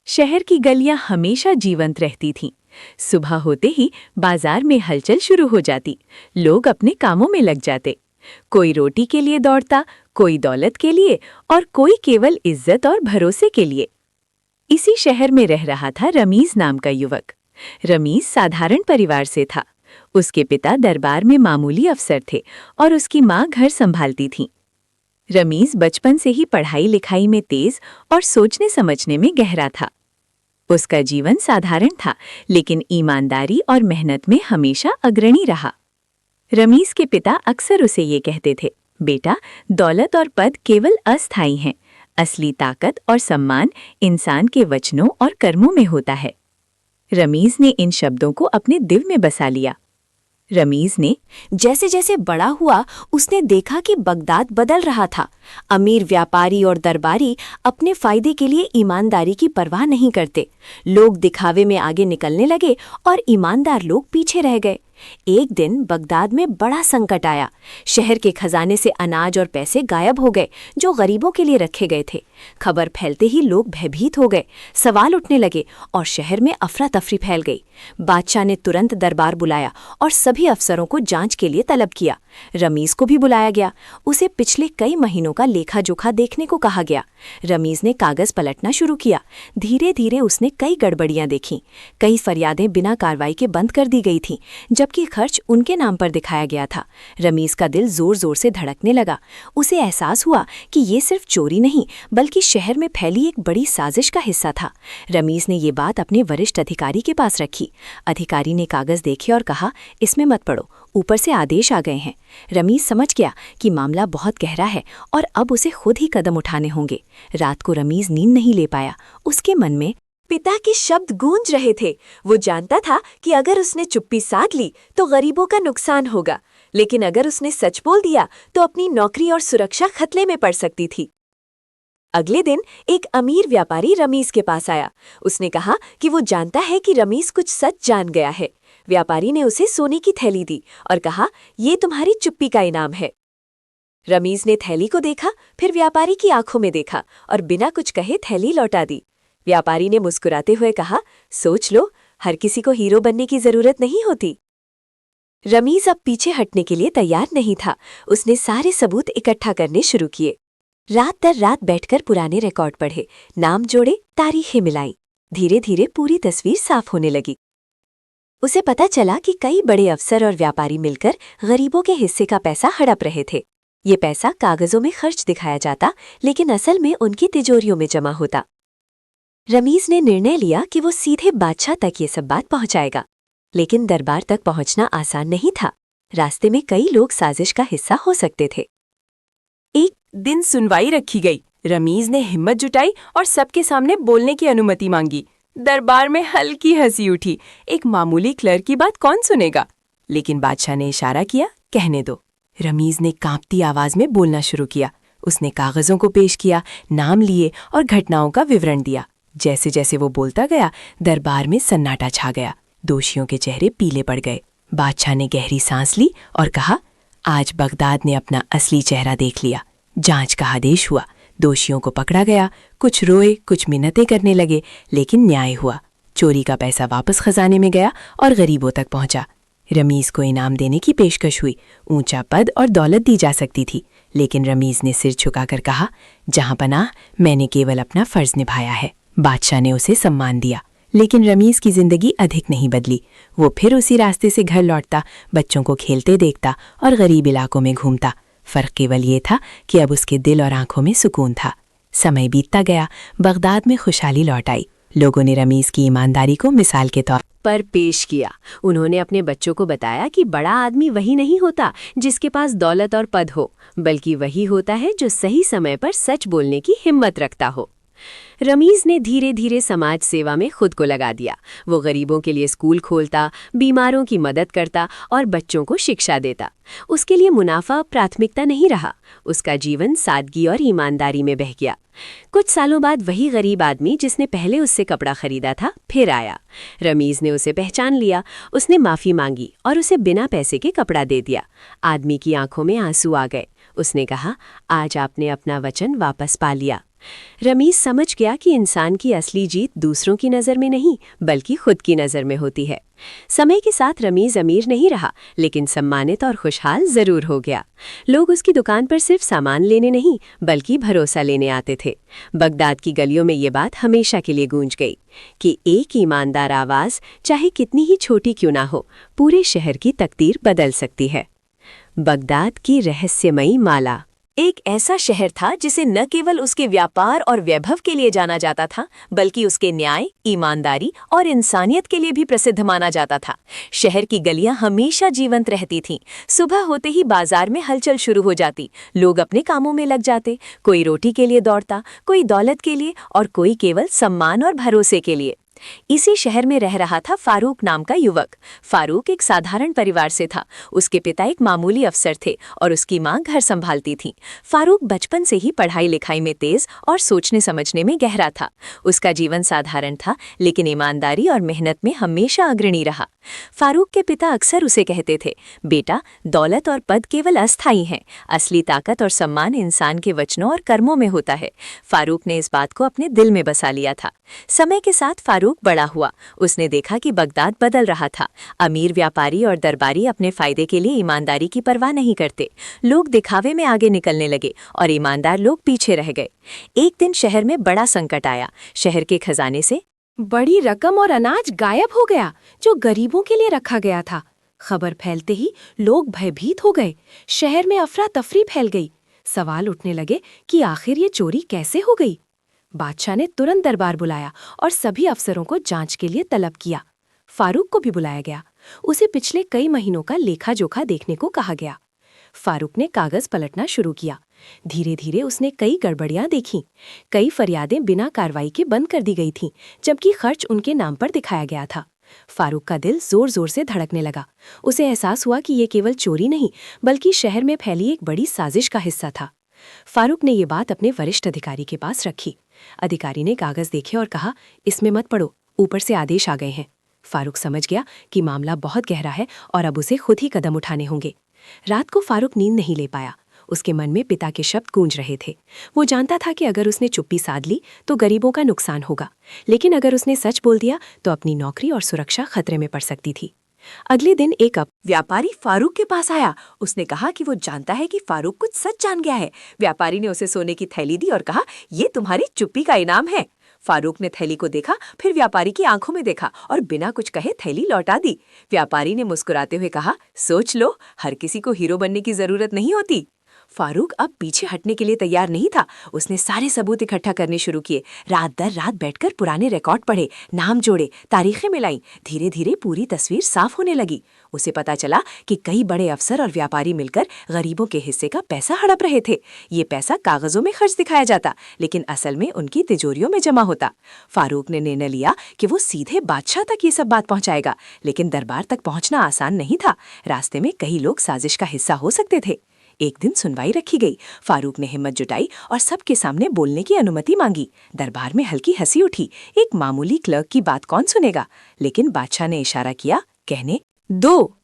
शहर की गलियां हमेशा जीवंत रहती थीं। सुबह होते ही बाजार में हलचल शुरू हो जाती। लोग अपने कामों में लग जाते। कोई रोटी के लिए दौड़ता, कोई दौलत के लिए और कोई केवल इज्जत और भरोसे के लिए। इसी शहर में रह रहा था रमीज नाम का युवक। रमीज साधारण परिवार से था। उसके पिता दरबार में मामूली अफसर थे और उसकी माँ घर संभालती थी। रमीज बचपन से ही पढ़ाई लिखाई में तेज और सोचने समझने में गहरा था। उसका जीवन साधारण था, लेकिन ईमानदारी और मेहनत में हमेशा अग्रणी रहा। रमीज के पिता अक्सर उसे ये कहते थे, बेटा, दौलत और पद केवल अस्थायी हैं। असली ताकत और सम्मान इंसान के वचनों और कर्मों में होता है। रमीज ने इन शब्दों को अपने दिल में बसा लिया। रमीज ने जैसे जैसे बड़ा हुआ उसने देखा कि बगदाद बदल रहा था। अमीर व्यापारी और दरबारी अपने फायदे के लिए ईमानदारी की परवाह नहीं करते। लोग दिखावे में आगे निकलने लगे और ईमानदार लोग पीछे रह गए। एक दिन बगदाद में बड़ा संकट आया। शहर के खजाने से अनाज और पैसे गायब हो गए जो गरीबों के लिए रखे गए थे। खबर फैलते ही लोग भयभीत हो गए, सवाल उठने लगे और शहर में अफरा तफरी फैल गई। बादशाह ने तुरंत दरबार बुलाया और सभी अफसरों को जांच के लिए तलब किया। रमीज को भी बुलाया गया। उसे पिछले कई महीनों का लेखा जोखा देखने को कहा गया। रमीज ने कागज पलटना शुरू किया। धीरे धीरे उसने कई गड़बड़ियां देखीं। कई फरियादें बिना कार्रवाई के बंद कर दी गई थीं, जबकि खर्च उनके नाम पर दिखाया गया था। रमीज का दिल जोर जोर से धड़कने लगा। उसे एहसास हुआ कि ये सिर्फ चोरी नहीं, बल्कि शहर में फैली एक बड़ी साजिश का हिस्सा था। रमीज ने ये बात अपने वरिष्ठ अधिकारी के पास रखी। अधिकारी ने कागज देखे और कहा, इसमें मत पढ़ो, ऊपर से आदेश आ गए हैं। रमीज समझ गया कि मामला बहुत गहरा है और अब उसे खुद ही कदम उठाने होंगे। रात को रमीज नींद नहीं ले पाया। उसके मन में पिता के शब्द गूंज रहे थे। वो जानता था कि अगर उसने चुप्पी साध ली तो गरीबों का नुकसान होगा, लेकिन अगर उसने सच बोल दिया तो अपनी नौकरी और सुरक्षा खतरे में पड़ सकती थी। अगले दिन एक अमीर व्यापारी रमीज के पास आया। उसने कहा कि वो जानता है कि रमीज कुछ सच जान गया है। व्यापारी ने उसे सोने की थैली दी और कहा, ये तुम्हारी चुप्पी का इनाम है। रमीज ने थैली को देखा, फिर व्यापारी की आंखों में देखा और बिना कुछ कहे थैली लौटा दी। व्यापारी ने मुस्कुराते हुए कहा, सोच लो, हर किसी को हीरो बनने की जरूरत नहीं होती। रमीज अब पीछे हटने के लिए तैयार नहीं था। उसने सारे सबूत इकट्ठा करने शुरू किए। रात दर रात बैठकर पुराने रिकॉर्ड पढ़े, नाम जोड़े, तारीखें मिलाई। धीरे धीरे पूरी तस्वीर साफ होने लगी। उसे पता चला कि कई बड़े अफसर और व्यापारी मिलकर गरीबों के हिस्से का पैसा हड़प रहे थे। ये पैसा कागजों में खर्च दिखाया जाता, लेकिन असल में उनकी तिजोरियों में जमा होता। रमीज ने निर्णय लिया कि वो सीधे बादशाह तक ये सब बात पहुंचाएगा, लेकिन दरबार तक पहुंचना आसान नहीं था। रास्ते में कई लोग साजिश का हिस्सा हो सकते थे। एक दिन सुनवाई रखी गई। रमीज ने हिम्मत जुटाई और सबके सामने बोलने की अनुमति मांगी। दरबार में हल्की हंसी उठी। एक मामूली क्लर्क की बात कौन सुनेगा? लेकिन बादशाह ने इशारा किया, कहने दो। रमीज ने कांपती आवाज में बोलना शुरू किया। उसने कागजों को पेश किया, नाम लिए और घटनाओं का विवरण दिया। जैसे जैसे वो बोलता गया, दरबार में सन्नाटा छा गया। दोषियों के चेहरे पीले पड़ गए। बादशाह ने गहरी सांस ली और कहा, आज बगदाद ने अपना असली चेहरा देख लिया। जांच का आदेश हुआ। दोषियों को पकड़ा गया। कुछ रोए, कुछ मिन्नतें करने लगे, लेकिन न्याय हुआ। चोरी का पैसा वापस खजाने में गया और गरीबों तक पहुंचा। रमीज को इनाम देने की पेशकश हुई। ऊंचा पद और दौलत दी जा सकती थी, लेकिन रमीज ने सिर झुकाकर कहा, जहां पनाह, मैंने केवल अपना फर्ज निभाया है। बादशाह ने उसे सम्मान दिया, लेकिन रमीज की जिंदगी अधिक नहीं बदली। वो फिर उसी रास्ते से घर लौटता, बच्चों को खेलते देखता और गरीब इलाकों में घूमता। फर्क केवल ये था कि अब उसके दिल और आंखों में सुकून था। समय बीतता गया। बगदाद में खुशहाली लौट आई। लोगों ने रमीज की ईमानदारी को मिसाल के तौर पर पेश किया। उन्होंने अपने बच्चों को बताया कि बड़ा आदमी वही नहीं होता जिसके पास दौलत और पद हो, बल्कि वही होता है जो सही समय पर सच बोलने की हिम्मत रखता हो। रमीज ने धीरे धीरे समाज सेवा में खुद को लगा दिया। वो गरीबों के लिए स्कूल खोलता, बीमारों की मदद करता और बच्चों को शिक्षा देता। उसके लिए मुनाफा प्राथमिकता नहीं रहा। उसका जीवन सादगी और ईमानदारी में बह गया। कुछ सालों बाद वही गरीब आदमी जिसने पहले उससे कपड़ा खरीदा था फिर आया। रमीज ने उसे पहचान लिया। उसने माफ़ी मांगी और उसे बिना पैसे के कपड़ा दे दिया। आदमी की आंखों में आंसू आ गए। उसने कहा, आज आपने अपना वचन वापस पा लिया। रमीज समझ गया कि इंसान की असली जीत दूसरों की नज़र में नहीं बल्कि खुद की नज़र में होती है। समय के साथ रमीज अमीर नहीं रहा, लेकिन सम्मानित और खुशहाल जरूर हो गया। लोग उसकी दुकान पर सिर्फ सामान लेने नहीं बल्कि भरोसा लेने आते थे। बगदाद की गलियों में ये बात हमेशा के लिए गूंज गई कि एक ईमानदार आवाज़, चाहे कितनी ही छोटी क्यों ना हो, पूरे शहर की तकदीर बदल सकती है। बगदाद की रहस्यमयी माला। एक ऐसा शहर था जिसे न केवल उसके व्यापार और वैभव के लिए जाना जाता था, बल्कि उसके न्याय, ईमानदारी और इंसानियत के लिए भी प्रसिद्ध माना जाता था। शहर की गलियां हमेशा जीवंत रहती थीं। सुबह होते ही बाजार में हलचल शुरू हो जाती। लोग अपने कामों में लग जाते। कोई रोटी के लिए दौड़ता, कोई दौलत के लिए और कोई केवल सम्मान और भरोसे के लिए। इसी शहर में रह रहा था फारूक नाम का युवक। फारूक एक साधारण परिवार से था। उसके पिता एक मामूली अफसर थे और उसकी मां घर संभालती थी। फारूक बचपन से ही पढ़ाई लिखाई में तेज और सोचने समझने में गहरा था। उसका जीवन साधारण था, लेकिन ईमानदारी और मेहनत में हमेशा अग्रणी रहा। फारूक के पिता अक्सर उसे कहते थे, बेटा, दौलत और पद केवल अस्थायी हैं, असली ताकत और सम्मान इंसान के वचनों और कर्मों में होता है। फारूक ने इस बात को अपने दिल में बसा लिया था। समय के साथ फारूक बड़ा हुआ। उसने देखा कि बगदाद बदल रहा था। अमीर व्यापारी और दरबारी अपने फायदे के लिए ईमानदारी की परवाह नहीं करते। लोग दिखावे में आगे निकलने लगे और ईमानदार लोग पीछे रह गए। एक दिन शहर में बड़ा संकट आया। शहर के खजाने से बड़ी रकम और अनाज गायब हो गया, जो गरीबों के लिए रखा गया था। खबर फैलते ही लोग भयभीत हो गए। शहर में अफरा तफरी फैल गई। सवाल उठने लगे कि आखिर ये चोरी कैसे हो गई। बादशाह ने तुरंत दरबार बुलाया और सभी अफसरों को जांच के लिए तलब किया। फारूक को भी बुलाया गया। उसे पिछले कई महीनों का लेखा जोखा देखने को कहा गया। फारूक ने कागज पलटना शुरू किया। धीरे धीरे उसने कई गड़बड़ियां देखीं। कई फरियादें बिना कार्रवाई के बंद कर दी गई थीं, जबकि खर्च उनके नाम पर दिखाया गया था। फारूक का दिल जोर जोर से धड़कने लगा। उसे एहसास हुआ कि ये केवल चोरी नहीं बल्कि शहर में फैली एक बड़ी साजिश का हिस्सा था। फारूक ने ये बात अपने वरिष्ठ अधिकारी के पास रखी। अधिकारी ने कागज देखे और कहा, इसमें मत पढ़ो, ऊपर से आदेश आ गए हैं। फारूक समझ गया कि मामला बहुत गहरा है और अब उसे खुद ही कदम उठाने होंगे। रात को फारूक नींद नहीं ले पाया। उसके मन में पिता के शब्द गूंज रहे थे। वो जानता था कि अगर उसने चुप्पी साध ली तो गरीबों का नुकसान होगा, लेकिन अगर उसने सच बोल दिया तो अपनी नौकरी और सुरक्षा खतरे में पड़ सकती थी। अगले दिन एक व्यापारी फारूक के पास आया। उसने कहा कि वो जानता है कि फारूक कुछ सच जान गया है। व्यापारी ने उसे सोने की थैली दी और कहा, ये तुम्हारी चुप्पी का इनाम है। फारूक ने थैली को देखा, फिर व्यापारी की आंखों में देखा और बिना कुछ कहे थैली लौटा दी। व्यापारी ने मुस्कुराते हुए कहा, सोच लो, हर किसी को हीरो बनने की जरूरत नहीं होती। फारूक अब पीछे हटने के लिए तैयार नहीं था। उसने सारे सबूत इकट्ठा करने शुरू किए। रात दर रात बैठकर पुराने रिकॉर्ड पढ़े, नाम जोड़े, तारीखें मिलाई। धीरे धीरे पूरी तस्वीर साफ होने लगी। उसे पता चला कि कई बड़े अफसर और व्यापारी मिलकर गरीबों के हिस्से का पैसा हड़प रहे थे। ये पैसा कागजों में खर्च दिखाया जाता, लेकिन असल में उनकी तिजोरियों में जमा होता। फारूक ने निर्णय लिया कि वो सीधे बादशाह तक ये सब बात पहुंचाएगा, लेकिन दरबार तक पहुंचना आसान नहीं था। रास्ते में कई लोग साजिश का हिस्सा हो सकते थे। एक दिन सुनवाई रखी गई। फारूक ने हिम्मत जुटाई और सबके सामने बोलने की अनुमति मांगी। दरबार में हल्की हंसी उठी। एक मामूली क्लर्क की बात कौन सुनेगा, लेकिन बादशाह ने इशारा किया, कहने दो।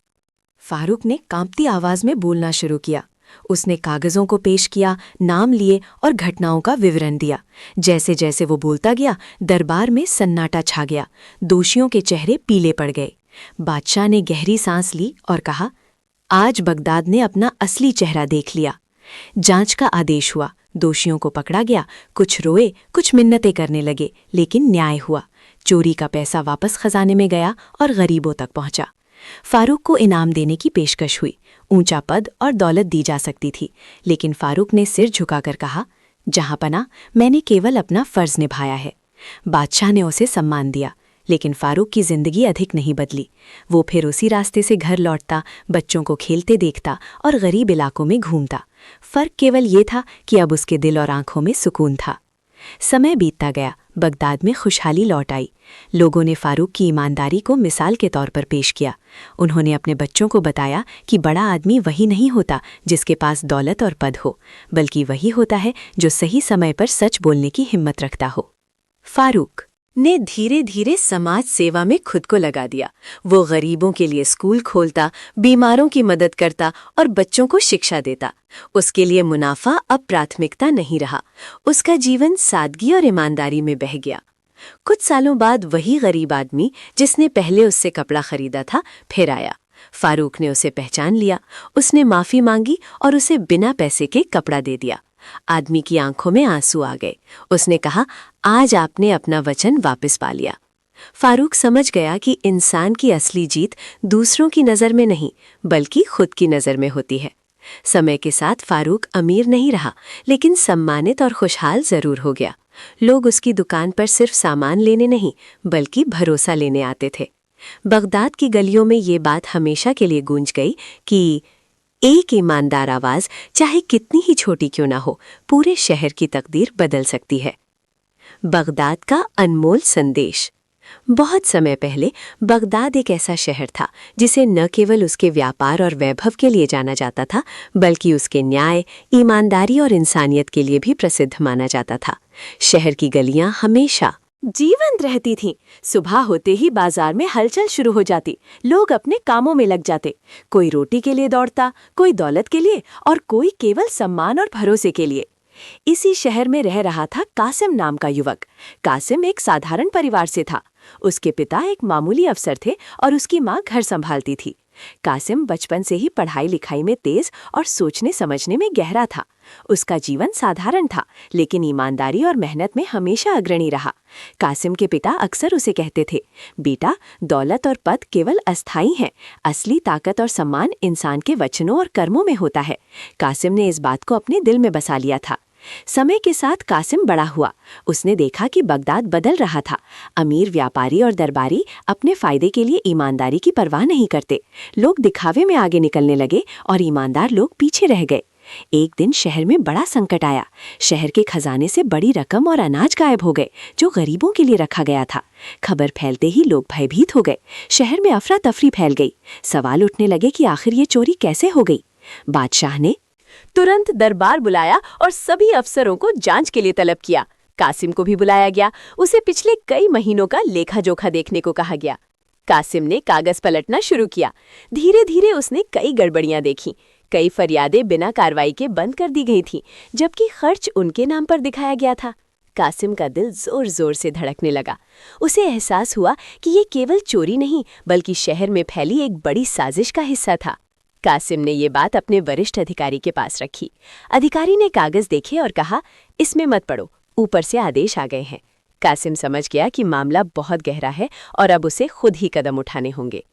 फारूक ने कांपती आवाज में बोलना शुरू किया। उसने कागजों को पेश किया, नाम लिए और घटनाओं का विवरण दिया। जैसे जैसे वो बोलता गया, दरबार में सन्नाटा छा गया। दोषियों के चेहरे पीले पड़ गए। बादशाह ने गहरी सांस ली और कहा, आज बगदाद ने अपना असली चेहरा देख लिया। जांच का आदेश हुआ। दोषियों को पकड़ा गया। कुछ रोए, कुछ मिन्नतें करने लगे, लेकिन न्याय हुआ। चोरी का पैसा वापस खजाने में गया और गरीबों तक पहुंचा। फारूक को इनाम देने की पेशकश हुई। ऊंचा पद और दौलत दी जा सकती थी, लेकिन फारूक ने सिर झुकाकर कहा, जहांपना, मैंने केवल अपना फर्ज निभाया है। बादशाह ने उसे सम्मान दिया, लेकिन फारूक की जिंदगी अधिक नहीं बदली। वो फिर उसी रास्ते से घर लौटता, बच्चों को खेलते देखता और गरीब इलाकों में घूमता। फर्क केवल ये था कि अब उसके दिल और आंखों में सुकून था। समय बीतता गया। बगदाद में खुशहाली लौट आई। लोगों ने फारूक की ईमानदारी को मिसाल के तौर पर पेश किया। उन्होंने अपने बच्चों को बताया कि बड़ा आदमी वही नहीं होता जिसके पास दौलत और पद हो, बल्कि वही होता है जो सही समय पर सच बोलने की हिम्मत रखता हो। फारूक ने धीरे धीरे समाज सेवा में खुद को लगा दिया। वो गरीबों के लिए स्कूल खोलता, बीमारों की मदद करता और बच्चों को शिक्षा देता। उसके लिए मुनाफा अब प्राथमिकता नहीं रहा। उसका जीवन सादगी और ईमानदारी में बह गया। कुछ सालों बाद वही गरीब आदमी जिसने पहले उससे कपड़ा खरीदा था फिर आया। फारूक ने उसे पहचान लिया। उसने माफी मांगी और उसे बिना पैसे के कपड़ा दे दिया। आदमी की आंखों में आंसू आ गए। उसने कहा, आज आपने अपना वचन वापस पा लिया। फारूक समझ गया कि इंसान की असली जीत दूसरों की नज़र में नहीं बल्कि खुद की नज़र में होती है। समय के साथ फारूक अमीर नहीं रहा, लेकिन सम्मानित और खुशहाल जरूर हो गया। लोग उसकी दुकान पर सिर्फ सामान लेने नहीं बल्कि भरोसा लेने आते थे। बगदाद की गलियों में ये बात हमेशा के लिए गूंज गई कि एक ईमानदार आवाज़, चाहे कितनी ही छोटी क्यों ना हो, पूरे शहर की तकदीर बदल सकती है। बगदाद का अनमोल संदेश। बहुत समय पहले बगदाद एक ऐसा शहर था जिसे न केवल उसके व्यापार और वैभव के लिए जाना जाता था बल्कि उसके न्याय, ईमानदारी और इंसानियत के लिए भी प्रसिद्ध माना जाता था। शहर की गलियां हमेशा जीवंत रहती थीं। सुबह होते ही बाजार में हलचल शुरू हो जाती। लोग अपने कामों में लग जाते। कोई रोटी के लिए दौड़ता, कोई दौलत के लिए और कोई केवल सम्मान और भरोसे के लिए। इसी शहर में रह रहा था कासिम नाम का युवक। कासिम एक साधारण परिवार से था। उसके पिता एक मामूली अफसर थे और उसकी माँ घर संभालती थी। कासिम बचपन से ही पढ़ाई लिखाई में तेज और सोचने समझने में गहरा था। उसका जीवन साधारण था, लेकिन ईमानदारी और मेहनत में हमेशा अग्रणी रहा। कासिम के पिता अक्सर उसे कहते थे, बेटा, दौलत और पद केवल अस्थायी हैं, असली ताकत और सम्मान इंसान के वचनों और कर्मों में होता है। कासिम ने इस बात को अपने दिल में बसा लिया था। समय के साथ कासिम बड़ा हुआ। उसने देखा कि बगदाद बदल रहा था। अमीर व्यापारी और दरबारी अपने फायदे के लिए ईमानदारी की परवाह नहीं करते। लोग दिखावे में आगे निकलने लगे और ईमानदार लोग पीछे रह गए। एक दिन शहर में बड़ा संकट आया। शहर के खजाने से बड़ी रकम और अनाज गायब हो गए जो गरीबों के लिए रखा गया था। खबर फैलते ही लोग भयभीत हो गए। शहर में अफरा तफरी फैल गई। सवाल उठने लगे कि आखिर ये चोरी कैसे हो गई। बादशाह ने तुरंत दरबार बुलाया और सभी अफसरों को जांच के लिए तलब किया। कासिम को भी बुलाया गया। उसे पिछले कई महीनों का लेखा जोखा देखने को कहा गया। कासिम ने कागज पलटना शुरू किया। धीरे धीरे उसने कई गड़बड़ियां देखी। कई फरियादें बिना कार्रवाई के बंद कर दी गई थीं, जबकि खर्च उनके नाम पर दिखाया गया था। कासिम का दिल जोर जोर से धड़कने लगा। उसे एहसास हुआ कि ये केवल चोरी नहीं बल्कि शहर में फैली एक बड़ी साजिश का हिस्सा था। कासिम ने ये बात अपने वरिष्ठ अधिकारी के पास रखी। अधिकारी ने कागज देखे और कहा, इसमें मत पढ़ो, ऊपर से आदेश आ गए हैं। कासिम समझ गया कि मामला बहुत गहरा है और अब उसे खुद ही कदम उठाने होंगे।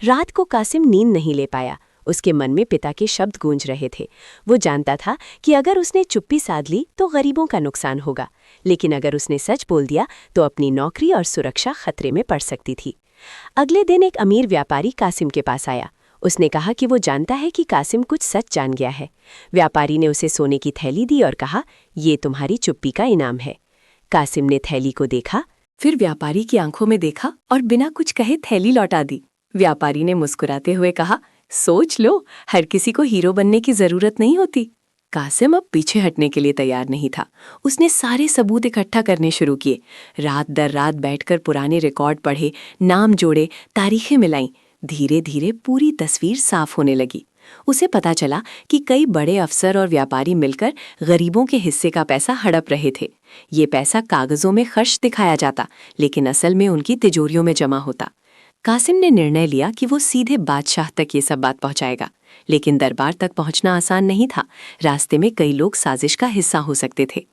रात को कासिम नींद नहीं ले पाया। उसके मन में पिता के शब्द गूंज रहे थे। वो जानता था कि अगर उसने चुप्पी साध ली तो गरीबों का नुकसान होगा, लेकिन अगर उसने सच बोल दिया तो अपनी नौकरी और सुरक्षा खतरे में पड़ सकती थी। अगले दिन एक अमीर व्यापारी कासिम के पास आया। उसने कहा कि वो जानता है कि कासिम कुछ सच जान गया है। व्यापारी ने उसे सोने की थैली दी और कहा, ये तुम्हारी चुप्पी का इनाम है। कासिम ने थैली को देखा, फिर व्यापारी की आंखों में देखा और बिना कुछ कहे थैली लौटा दी। व्यापारी ने मुस्कुराते हुए कहा, सोच लो, हर किसी को हीरो बनने की जरूरत नहीं होती। कासिम अब पीछे हटने के लिए तैयार नहीं था। उसने सारे सबूत इकट्ठा करने शुरू किए। रात दर रात बैठकर पुराने रिकॉर्ड पढ़े, नाम जोड़े, तारीखें मिलाईं। धीरे धीरे पूरी तस्वीर साफ होने लगी। उसे पता चला कि कई बड़े अफसर और व्यापारी मिलकर गरीबों के हिस्से का पैसा हड़प रहे थे। ये पैसा कागजों में खर्च दिखाया जाता, लेकिन असल में उनकी तिजोरियों में जमा होता। कासिम ने निर्णय लिया कि वो सीधे बादशाह तक ये सब बात पहुंचाएगा, लेकिन दरबार तक पहुंचना आसान नहीं था। रास्ते में कई लोग साजिश का हिस्सा हो सकते थे।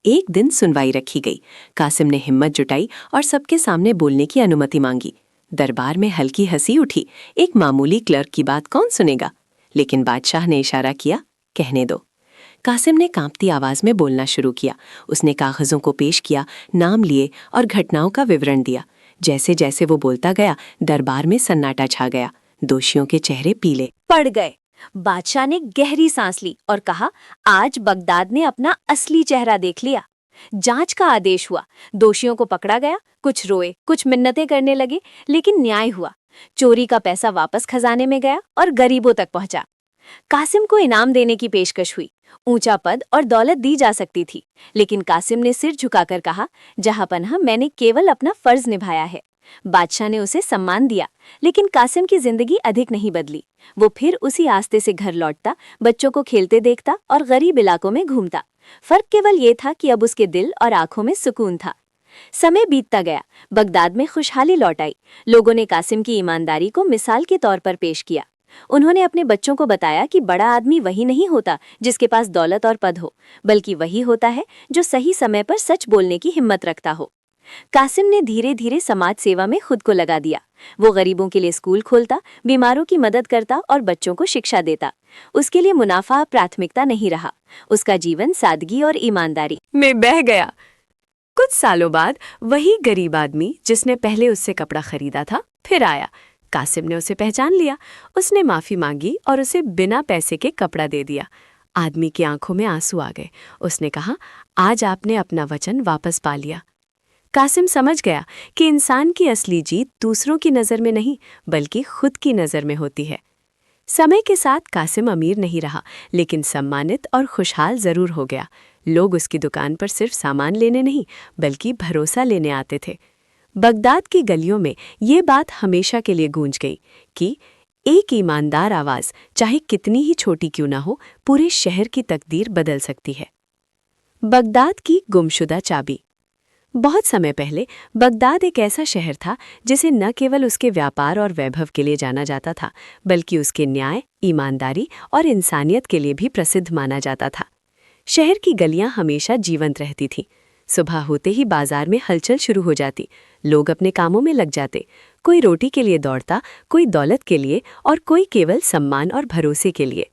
एक दिन सुनवाई रखी गई। कासिम ने हिम्मत जुटाई और सबके सामने बोलने की अनुमति मांगी। दरबार में हल्की हंसी उठी। एक मामूली क्लर्क की बात कौन सुनेगा? लेकिन बादशाह ने इशारा किया, कहने दो। कासिम ने कांपती आवाज में बोलना शुरू किया। उसने कागजों को पेश किया, नाम लिए और घटनाओं का विवरण दिया। जैसे जैसे वो बोलता गया, दरबार में सन्नाटा छा गया। दोषियों के चेहरे पीले पड़ गए। बादशाह ने गहरी सांस ली और कहा, आज बगदाद ने अपना असली चेहरा देख लिया। जांच का आदेश हुआ। दोषियों को पकड़ा गया। कुछ रोए, कुछ मिन्नतें करने लगे, लेकिन न्याय हुआ। चोरी का पैसा वापस खजाने में गया और गरीबों तक पहुंचा। कासिम को इनाम देने की पेशकश हुई। ऊंचा पद और दौलत दी जा सकती थी, लेकिन कासिम ने सिर झुकाकर कहा, जहां पनाह मैंने केवल अपना फर्ज निभाया है। बादशाह ने उसे सम्मान दिया, लेकिन कासिम की जिंदगी अधिक नहीं बदली। वो फिर उसी आस्ते से घर लौटता, बच्चों को खेलते देखता और गरीब इलाकों में घूमता। फर्क केवल ये था कि अब उसके दिल और आंखों में सुकून था। समय बीतता गया, बगदाद में खुशहाली लौट आई। लोगों ने कासिम की ईमानदारी को मिसाल के तौर पर पेश किया। उन्होंने अपने बच्चों को बताया कि बड़ा आदमी वही नहीं होता जिसके पास दौलत और पद हो, बल्कि वही होता है जो सही समय पर सच बोलने की हिम्मत रखता हो। कासिम ने धीरे धीरे समाज सेवा में खुद को लगा दिया। वो गरीबों के लिए स्कूल खोलता, बीमारों की मदद करता और बच्चों को शिक्षा देता। उसके लिए मुनाफा प्राथमिकता नहीं रहा। उसका जीवन सादगी और ईमानदारी में बह गया। कुछ सालों बाद वही गरीब आदमी जिसने पहले उससे कपड़ा खरीदा था फिर आया। कासिम ने उसे पहचान लिया। उसने माफी मांगी और उसे बिना पैसे के कपड़ा दे दिया। आदमी की आंखों में आंसू आ गए। उसने कहा, आज आपने अपना वचन वापस पा लिया। कासिम समझ गया कि इंसान की असली जीत दूसरों की नज़र में नहीं, बल्कि खुद की नज़र में होती है। समय के साथ कासिम अमीर नहीं रहा, लेकिन सम्मानित और खुशहाल जरूर हो गया। लोग उसकी दुकान पर सिर्फ सामान लेने नहीं, बल्कि भरोसा लेने आते थे। बगदाद की गलियों में ये बात हमेशा के लिए गूंज गई कि एक ईमानदार आवाज़, चाहे कितनी ही छोटी क्यों ना हो, पूरे शहर की तकदीर बदल सकती है। बगदाद की गुमशुदा चाबी। बहुत समय पहले बगदाद एक ऐसा शहर था जिसे न केवल उसके व्यापार और वैभव के लिए जाना जाता था, बल्कि उसके न्याय, ईमानदारी और इंसानियत के लिए भी प्रसिद्ध माना जाता था। शहर की गलियां हमेशा जीवंत रहती थीं। सुबह होते ही बाजार में हलचल शुरू हो जाती। लोग अपने कामों में लग जाते। कोई रोटी के लिए दौड़ता, कोई दौलत के लिए और कोई केवल सम्मान और भरोसे के लिए।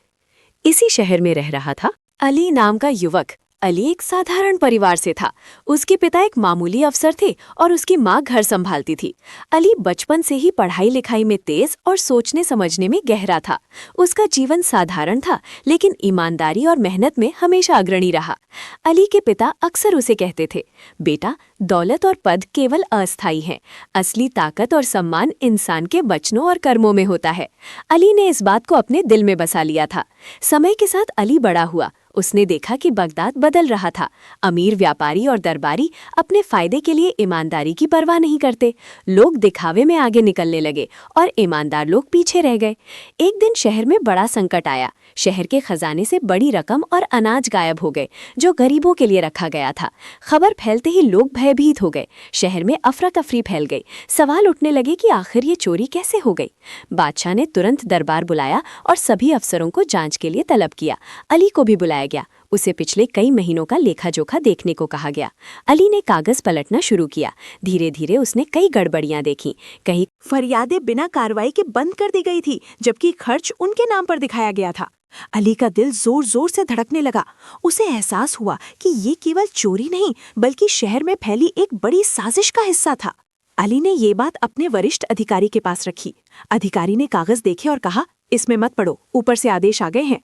इसी शहर में रह रहा था अली नाम का युवक। अली एक साधारण परिवार से था। उसके पिता एक मामूली अफसर थे और उसकी माँ घर संभालती थी। अली बचपन से ही पढ़ाई लिखाई में तेज और सोचने समझने में गहरा था। उसका जीवन साधारण था, लेकिन ईमानदारी और मेहनत में हमेशा अग्रणी रहा। अली के पिता अक्सर उसे कहते थे, बेटा, दौलत और पद केवल अस्थायी हैं। असली ताकत और सम्मान इंसान के वचनों और कर्मों में होता है। अली ने इस बात को अपने दिल में बसा लिया था। समय के साथ अली बड़ा हुआ। उसने देखा कि बगदाद बदल रहा था। अमीर व्यापारी और दरबारी अपने फायदे के लिए ईमानदारी की परवाह नहीं करते। लोग दिखावे में आगे निकलने लगे और ईमानदार लोग पीछे रह गए। एक दिन शहर में बड़ा संकट आया। शहर के खजाने से बड़ी रकम और अनाज गायब हो गए, जो गरीबों के लिए रखा गया था। खबर फैलते ही लोग भयभीत हो गए। शहर में अफरा तफरी फैल गई। सवाल उठने लगे कि आखिर ये चोरी कैसे हो गई। बादशाह ने तुरंत दरबार बुलाया और सभी अफसरों को जांच के लिए तलब किया। अली को भी बुलाया गया। उसे पिछले कई महीनों का लेखा जोखा देखने को कहा गया। अली ने कागज पलटना शुरू किया। धीरे धीरे उसने कई गड़बड़ियां देखीं। कहीं फरियादें बिना कार्रवाई के बंद कर दी गई थी, जबकि खर्च उनके नाम पर दिखाया गया था। अली का दिल जोर जोर से धड़कने लगा। उसे एहसास हुआ कि ये केवल चोरी नहीं, बल्कि शहर में फैली एक बड़ी साजिश का हिस्सा था। अली ने ये बात अपने वरिष्ठ अधिकारी के पास रखी। अधिकारी ने कागज देखे और कहा, इसमें मत पढ़ो, ऊपर से आदेश आ गए हैं।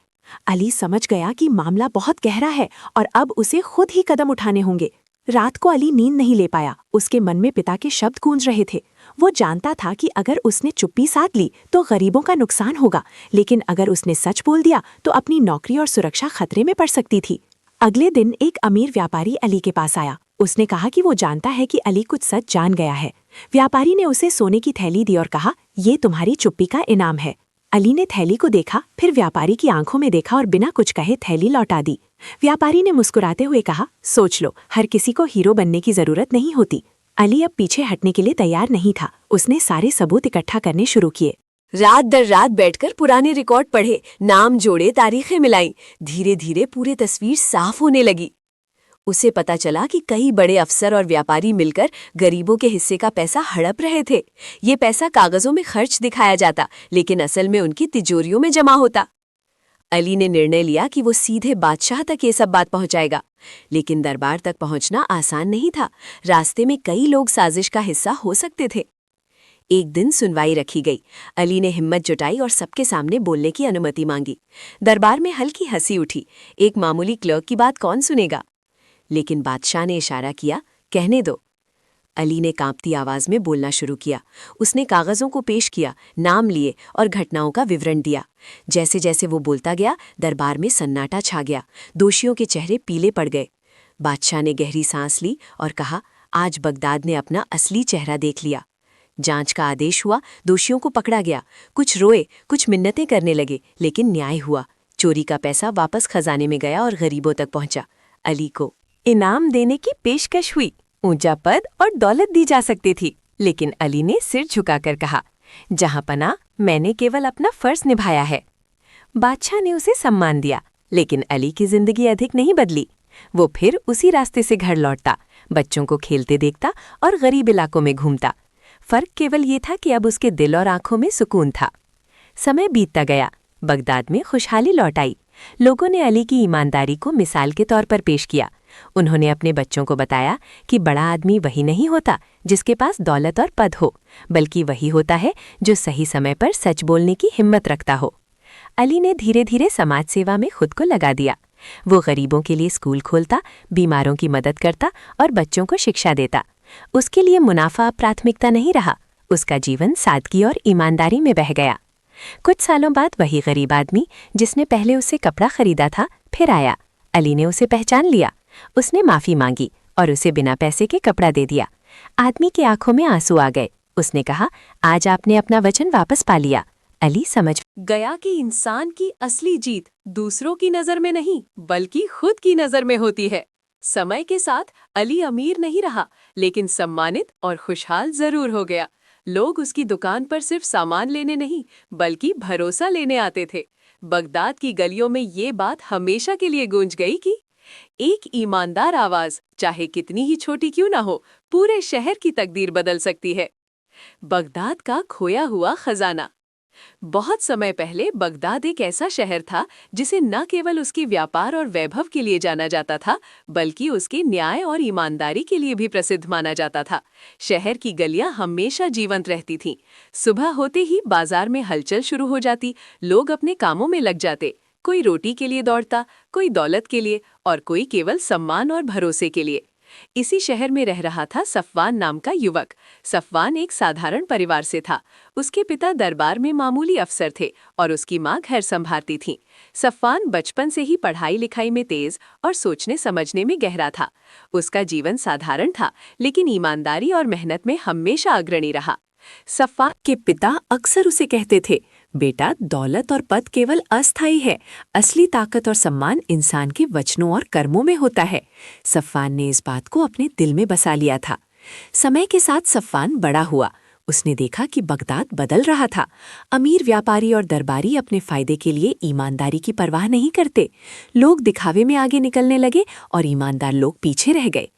अली समझ गया कि मामला बहुत गहरा है और अब उसे खुद ही कदम उठाने होंगे। रात को अली नींद नहीं ले पाया। उसके मन में पिता के शब्द गूंज रहे थे। वो जानता था कि अगर उसने चुप्पी साध ली तो गरीबों का नुकसान होगा, लेकिन अगर उसने सच बोल दिया तो अपनी नौकरी और सुरक्षा खतरे में पड़ सकती थी। अगले दिन एक अमीर व्यापारी अली के पास आया। उसने कहा कि वो जानता है कि अली कुछ सच जान गया है। व्यापारी ने उसे सोने की थैली दी और कहा, ये तुम्हारी चुप्पी का इनाम है। अली ने थैली को देखा, फिर व्यापारी की आंखों में देखा और बिना कुछ कहे थैली लौटा दी। व्यापारी ने मुस्कुराते हुए कहा, सोच लो, हर किसी को हीरो बनने की जरूरत नहीं होती। अली अब पीछे हटने के लिए तैयार नहीं था। उसने सारे सबूत इकट्ठा करने शुरू किए। रात दर रात बैठकर पुराने रिकॉर्ड पढ़े, नाम जोड़े, तारीखें मिलाई। धीरे धीरे पूरी तस्वीर साफ होने लगी। उसे पता चला कि कई बड़े अफसर और व्यापारी मिलकर गरीबों के हिस्से का पैसा हड़प रहे थे। ये पैसा कागजों में खर्च दिखाया जाता, लेकिन असल में उनकी तिजोरियों में जमा होता। अली ने निर्णय लिया कि वो सीधे बादशाह तक ये सब बात पहुंचाएगा, लेकिन दरबार तक पहुंचना आसान नहीं था। रास्ते में कई लोग साजिश का हिस्सा हो सकते थे। एक दिन सुनवाई रखी गई। अली ने हिम्मत जुटाई और सबके सामने बोलने की अनुमति मांगी। दरबार में हल्की हंसी उठी। एक मामूली क्लर्क की बात कौन सुनेगा? लेकिन बादशाह ने इशारा किया, कहने दो। अली ने कांपती आवाज में बोलना शुरू किया। उसने कागजों को पेश किया, नाम लिए और घटनाओं का विवरण दिया। जैसे जैसे वो बोलता गया, दरबार में सन्नाटा छा गया। दोषियों के चेहरे पीले पड़ गए। बादशाह ने गहरी सांस ली और कहा, आज बगदाद ने अपना असली चेहरा देख लिया। जांच का आदेश हुआ, दोषियों को पकड़ा गया। कुछ रोए, कुछ मिन्नतें करने लगे, लेकिन न्याय हुआ। चोरी का पैसा वापस खजाने में गया और गरीबों तक पहुंचा। अली को इनाम देने की पेशकश हुई। ऊंचा पद और दौलत दी जा सकती थी, लेकिन अली ने सिर झुकाकर कहा, जहां पना मैंने केवल अपना फर्ज निभाया है। बादशाह ने उसे सम्मान दिया, लेकिन अली की जिंदगी अधिक नहीं बदली। वो फिर उसी रास्ते से घर लौटता, बच्चों को खेलते देखता और गरीब इलाकों में घूमता। फर्क केवल ये था कि अब उसके दिल और आंखों में सुकून था। समय बीतता गया, बगदाद में खुशहाली लौट आई। लोगों ने अली की ईमानदारी को मिसाल के तौर पर पेश किया। उन्होंने अपने बच्चों को बताया कि बड़ा आदमी वही नहीं होता जिसके पास दौलत और पद हो, बल्कि वही होता है जो सही समय पर सच बोलने की हिम्मत रखता हो। अली ने धीरे धीरे समाज सेवा में खुद को लगा दिया। वो गरीबों के लिए स्कूल खोलता, बीमारों की मदद करता और बच्चों को शिक्षा देता। उसके लिए मुनाफा प्राथमिकता नहीं रहा। उसका जीवन सादगी और ईमानदारी में बह गया। कुछ सालों बाद वही गरीब आदमी जिसने पहले उसे कपड़ा खरीदा था फिर आया। अली ने उसे पहचान लिया। उसने माफी मांगी और उसे बिना पैसे के कपड़ा दे दिया। आदमी की आंखों में आंसू आ गए। उसने कहा, आज आपने अपना वचन वापस पा लिया। अली समझ गया कि इंसान की असली जीत दूसरों की नजर में नहीं, बल्कि खुद की नजर में होती है। समय के साथ अली अमीर नहीं रहा, लेकिन सम्मानित और खुशहाल जरूर हो गया। लोग उसकी दुकान पर सिर्फ सामान लेने नहीं, बल्कि भरोसा लेने आते थे। बगदाद की गलियों में ये बात हमेशा के लिए गूंज गई कि एक ईमानदार आवाज, चाहे कितनी ही छोटी क्यों ना हो, पूरे शहर की तकदीर बदल सकती है। बगदाद का खोया हुआ खजाना। बहुत समय पहले बगदाद एक ऐसा शहर था जिसे न केवल उसके व्यापार और वैभव के लिए जाना जाता था, बल्कि उसके न्याय और ईमानदारी के लिए भी प्रसिद्ध माना जाता था। शहर की गलियां हमेशा जीवंत रहती थीं। सुबह होते ही बाजार में हलचल शुरू हो जाती, लोग अपने कामों में लग जाते। कोई रोटी के लिए दौड़ता, कोई दौलत के लिए और कोई केवल सम्मान और भरोसे के लिए। इसी शहर में रह रहा था सफ़वान नाम का युवक। सफ़वान एक साधारण परिवार से था। उसके पिता दरबार में मामूली अफसर थे और उसकी माँ घर संभालती थीं। सफ़वान बचपन से ही पढ़ाई लिखाई में तेज और सोचने समझने में गहरा था। उसका जीवन साधारण था, लेकिन ईमानदारी और मेहनत में हमेशा अग्रणी रहा। सफ़वान के पिता अक्सर उसे कहते थे, बेटा, दौलत और पद केवल अस्थायी है, असली ताकत और सम्मान इंसान के वचनों और कर्मों में होता है। सफ़वान ने इस बात को अपने दिल में बसा लिया था। समय के साथ सफ़वान बड़ा हुआ। उसने देखा कि बगदाद बदल रहा था। अमीर व्यापारी और दरबारी अपने फायदे के लिए ईमानदारी की परवाह नहीं करते। लोग दिखावे में आगे निकलने लगे और ईमानदार लोग पीछे रह गए।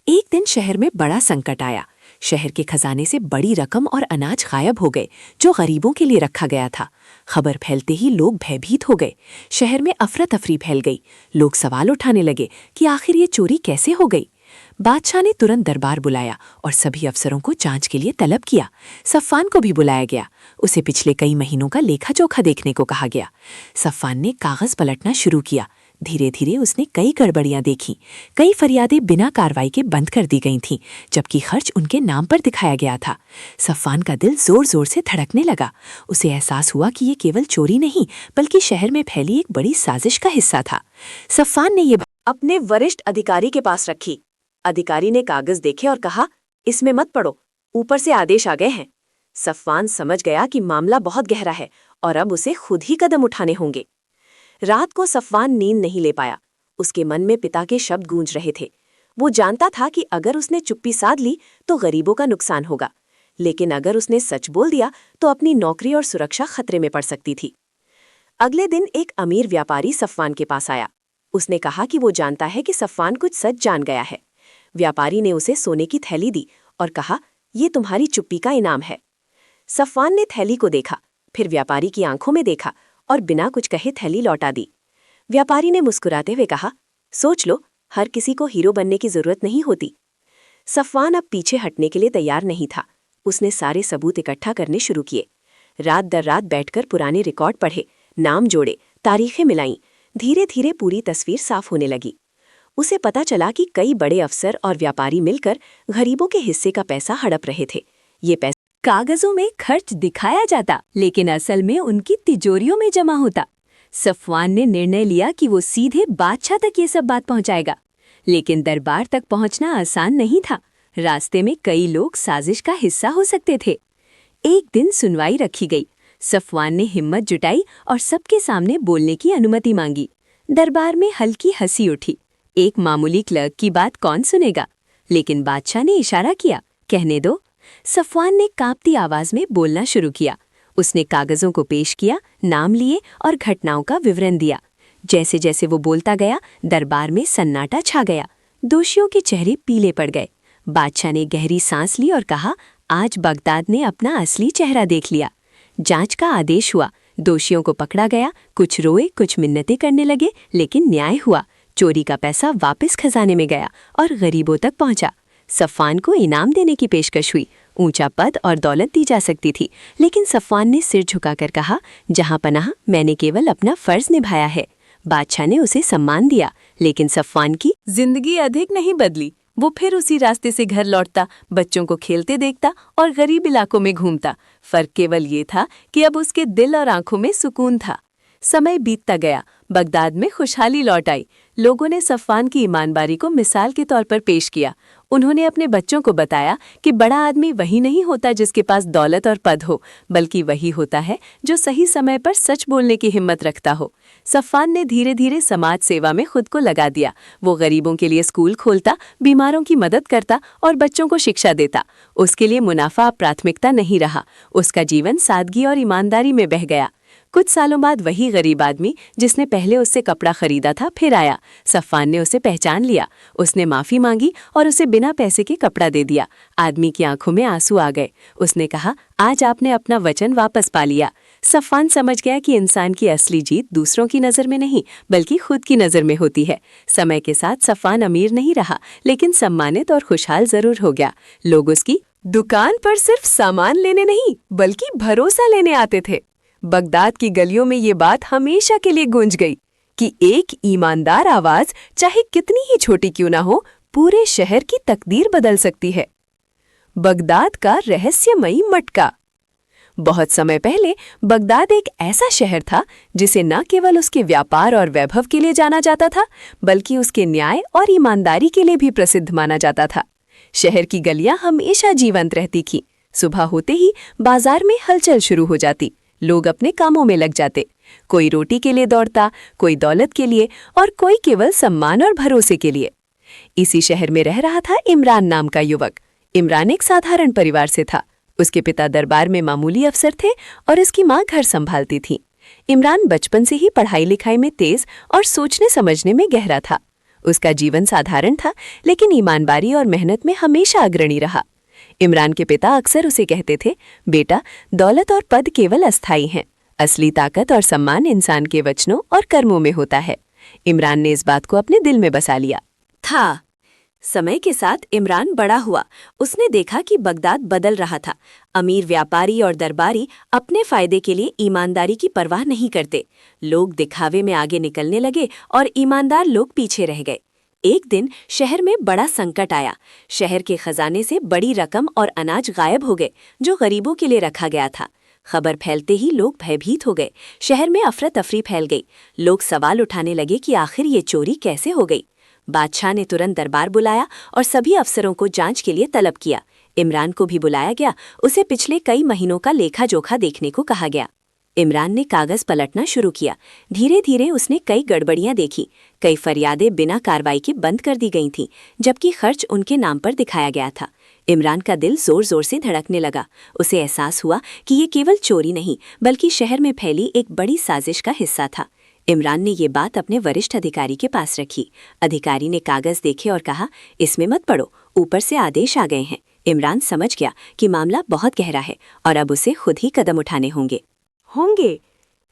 एक दिन शहर में बड़ा संकट आया। शहर के खजाने से बड़ी रकम और अनाज गायब हो गए, जो गरीबों के लिए रखा गया था। खबर फैलते ही लोग भयभीत हो गए। शहर में अफरा तफरी फैल गई। लोग सवाल उठाने लगे कि आखिर ये चोरी कैसे हो गई। बादशाह ने तुरंत दरबार बुलाया और सभी अफसरों को जांच के लिए तलब किया। सफ़वान को भी बुलाया गया। उसे पिछले कई महीनों का लेखा जोखा देखने को कहा गया। सफ़वान ने कागज पलटना शुरू किया। धीरे धीरे उसने कई गड़बड़ियां देखीं। कई फरियादें बिना कार्रवाई के बंद कर दी गई थीं, जबकि खर्च उनके नाम पर दिखाया गया था। सफ़वान का दिल जोर जोर से धड़कने लगा। उसे एहसास हुआ कि ये केवल चोरी नहीं, बल्कि शहर में फैली एक बड़ी साजिश का हिस्सा था। सफ़वान ने ये अपने वरिष्ठ अधिकारी के पास रखी। अधिकारी ने कागज देखे और कहा, इसमें मत पढ़ो, ऊपर से आदेश आ गए हैं। सफ़वान समझ गया कि मामला बहुत गहरा है और अब उसे खुद ही कदम उठाने होंगे। रात को सफ़वान नींद नहीं ले पाया। उसके मन में पिता के शब्द गूंज रहे थे। वो जानता था कि अगर उसने चुप्पी साध ली तो गरीबों का नुकसान होगा, लेकिन अगर उसने सच बोल दिया तो अपनी नौकरी और सुरक्षा खतरे में पड़ सकती थी। अगले दिन एक अमीर व्यापारी सफ़वान के पास आया। उसने कहा कि वो जानता है कि सफ़वान कुछ सच जान गया है। व्यापारी ने उसे सोने की थैली दी और कहा, ये तुम्हारी चुप्पी का इनाम है। सफ़वान ने थैली को देखा, फिर व्यापारी की आंखों में देखा और बिना कुछ कहे थैली लौटा दी। व्यापारी ने मुस्कुराते हुए कहा, सोच लो, हर किसी को हीरो बनने की जरूरत नहीं होती। सफ़वान अब पीछे हटने के लिए तैयार नहीं था। उसने सारे सबूत इकट्ठा करने शुरू किए। रात दर रात बैठकर पुराने रिकॉर्ड पढ़े, नाम जोड़े, तारीखें मिलाईं। धीरे धीरे पूरी तस्वीर साफ होने लगी। उसे पता चला कि कई बड़े अफसर और व्यापारी मिलकर गरीबों के हिस्से का पैसा हड़प रहे थे। ये पैसा कागजों में खर्च दिखाया जाता, लेकिन असल में उनकी तिजोरियों में जमा होता। सफवान ने निर्णय लिया कि वो सीधे बादशाह तक ये सब बात पहुंचाएगा, लेकिन दरबार तक पहुंचना आसान नहीं था। रास्ते में कई लोग साजिश का हिस्सा हो सकते थे। एक दिन सुनवाई रखी गई। सफवान ने हिम्मत जुटाई और सबके सामने बोलने की अनुमति मांगी। दरबार में हल्की हंसी उठी। एक मामूली क्लर्क की बात कौन सुनेगा? लेकिन बादशाह ने इशारा किया, कहने दो। सफवान ने कांपती आवाज में बोलना शुरू किया। उसने कागजों को पेश किया, नाम लिए और घटनाओं का विवरण दिया। जैसे जैसे वो बोलता गया, दरबार में सन्नाटा छा गया। दोषियों के चेहरे पीले पड़ गए। बादशाह ने गहरी सांस ली और कहा, आज बगदाद ने अपना असली चेहरा देख लिया। जांच का आदेश हुआ। दोषियों को पकड़ा गया। कुछ रोए, कुछ मिन्नतें करने लगे, लेकिन न्याय हुआ। चोरी का पैसा वापस खजाने में गया और गरीबों तक पहुंचा। सफवान को इनाम देने की पेशकश हुई। ऊंचा पद और दौलत दी जा सकती थी, लेकिन सफवान ने सिर झुकाकर कहा, जहां पनाह मैंने केवल अपना फर्ज निभाया है। बादशाह ने उसे सम्मान दिया, लेकिन सफवान की जिंदगी अधिक नहीं बदली। वो फिर उसी रास्ते से घर लौटता, बच्चों को खेलते देखता और गरीब इलाकों में घूमता। फर्क केवल ये था कि अब उसके दिल और आंखों में सुकून था। समय बीतता गया। बगदाद में खुशहाली लौट आई। लोगों ने सफवान की ईमानदारी को मिसाल के तौर पर पेश किया। उन्होंने अपने बच्चों को बताया कि बड़ा आदमी वही नहीं होता जिसके पास दौलत और पद हो, बल्कि वही होता है जो सही समय पर सच बोलने की हिम्मत रखता हो। सफवान ने धीरे धीरे समाज सेवा में खुद को लगा दिया। वो गरीबों के लिए स्कूल खोलता, बीमारों की मदद करता और बच्चों को शिक्षा देता। उसके लिए मुनाफा अब प्राथमिकता नहीं रहा। उसका जीवन सादगी और ईमानदारी में बह गया। कुछ सालों बाद वही गरीब आदमी जिसने पहले उससे कपड़ा खरीदा था फिर आया। सफवान ने उसे पहचान लिया। उसने माफी मांगी और उसे बिना पैसे के कपड़ा दे दिया। आदमी की आंखों में आंसू आ गए। उसने कहा, आज आपने अपना वचन वापस पा लिया। सफवान समझ गया कि इंसान की असली जीत दूसरों की नज़र में नहीं, बल्कि खुद की नज़र में होती है। समय के साथ सफवान अमीर नहीं रहा, लेकिन सम्मानित और खुशहाल जरूर हो गया। लोग उसकी दुकान पर सिर्फ सामान लेने नहीं, बल्कि भरोसा लेने आते थे। बगदाद की गलियों में ये बात हमेशा के लिए गूंज गई कि एक ईमानदार आवाज, चाहे कितनी ही छोटी क्यों ना हो, पूरे शहर की तकदीर बदल सकती है। बगदाद का रहस्यमयी मटका। बहुत समय पहले बगदाद एक ऐसा शहर था जिसे न केवल उसके व्यापार और वैभव के लिए जाना जाता था, बल्कि उसके न्याय और ईमानदारी के लिए भी प्रसिद्ध माना जाता था। शहर की गलियां हमेशा जीवंत रहती थीं। सुबह होते ही बाजार में हलचल शुरू हो जाती। लोग अपने कामों में लग जाते। कोई रोटी के लिए दौड़ता, कोई दौलत के लिए और कोई केवल सम्मान और भरोसे के लिए। इसी शहर में रह रहा था इमरान नाम का युवक। इमरान एक साधारण परिवार से था। उसके पिता दरबार में मामूली अफसर थे और उसकी माँ घर संभालती थी। इमरान बचपन से ही पढ़ाई लिखाई में तेज और सोचने समझने में गहरा था। उसका जीवन साधारण था, लेकिन ईमानदारी और मेहनत में हमेशा अग्रणी रहा। इमरान के पिता अक्सर उसे कहते थे, बेटा, दौलत और पद केवल अस्थायी हैं। असली ताकत और सम्मान इंसान के वचनों और कर्मों में होता है। इमरान ने इस बात को अपने दिल में बसा लिया था। समय के साथ इमरान बड़ा हुआ। उसने देखा कि बगदाद बदल रहा था। अमीर व्यापारी और दरबारी अपने फायदे के लिए ईमानदारी की परवाह नहीं करते। लोग दिखावे में आगे निकलने लगे और ईमानदार लोग पीछे रह गए। एक दिन शहर में बड़ा संकट आया। शहर के खजाने से बड़ी रकम और अनाज गायब हो गए, जो गरीबों के लिए रखा गया था। खबर फैलते ही लोग भयभीत हो गए। शहर में अफरा तफरी फैल गई। लोग सवाल उठाने लगे कि आखिर ये चोरी कैसे हो गई। बादशाह ने तुरंत दरबार बुलाया और सभी अफसरों को जांच के लिए तलब किया। इमरान को भी बुलाया गया। उसे पिछले कई महीनों का लेखा जोखा देखने को कहा गया। इमरान ने कागज पलटना शुरू किया। धीरे धीरे उसने कई गड़बड़ियां देखी। कई फरियादें बिना कार्रवाई के बंद कर दी गई थीं, जबकि खर्च उनके नाम पर दिखाया गया था। इमरान का दिल जोर जोर से धड़कने लगा। उसे एहसास हुआ कि ये केवल चोरी नहीं, बल्कि शहर में फैली एक बड़ी साजिश का हिस्सा था। इमरान ने ये बात अपने वरिष्ठ अधिकारी के पास रखी। अधिकारी ने कागज देखे और कहा, इसमें मत पढ़ो, ऊपर से आदेश आ गए हैं। इमरान समझ गया कि मामला बहुत गहरा है और अब उसे खुद ही कदम उठाने होंगे।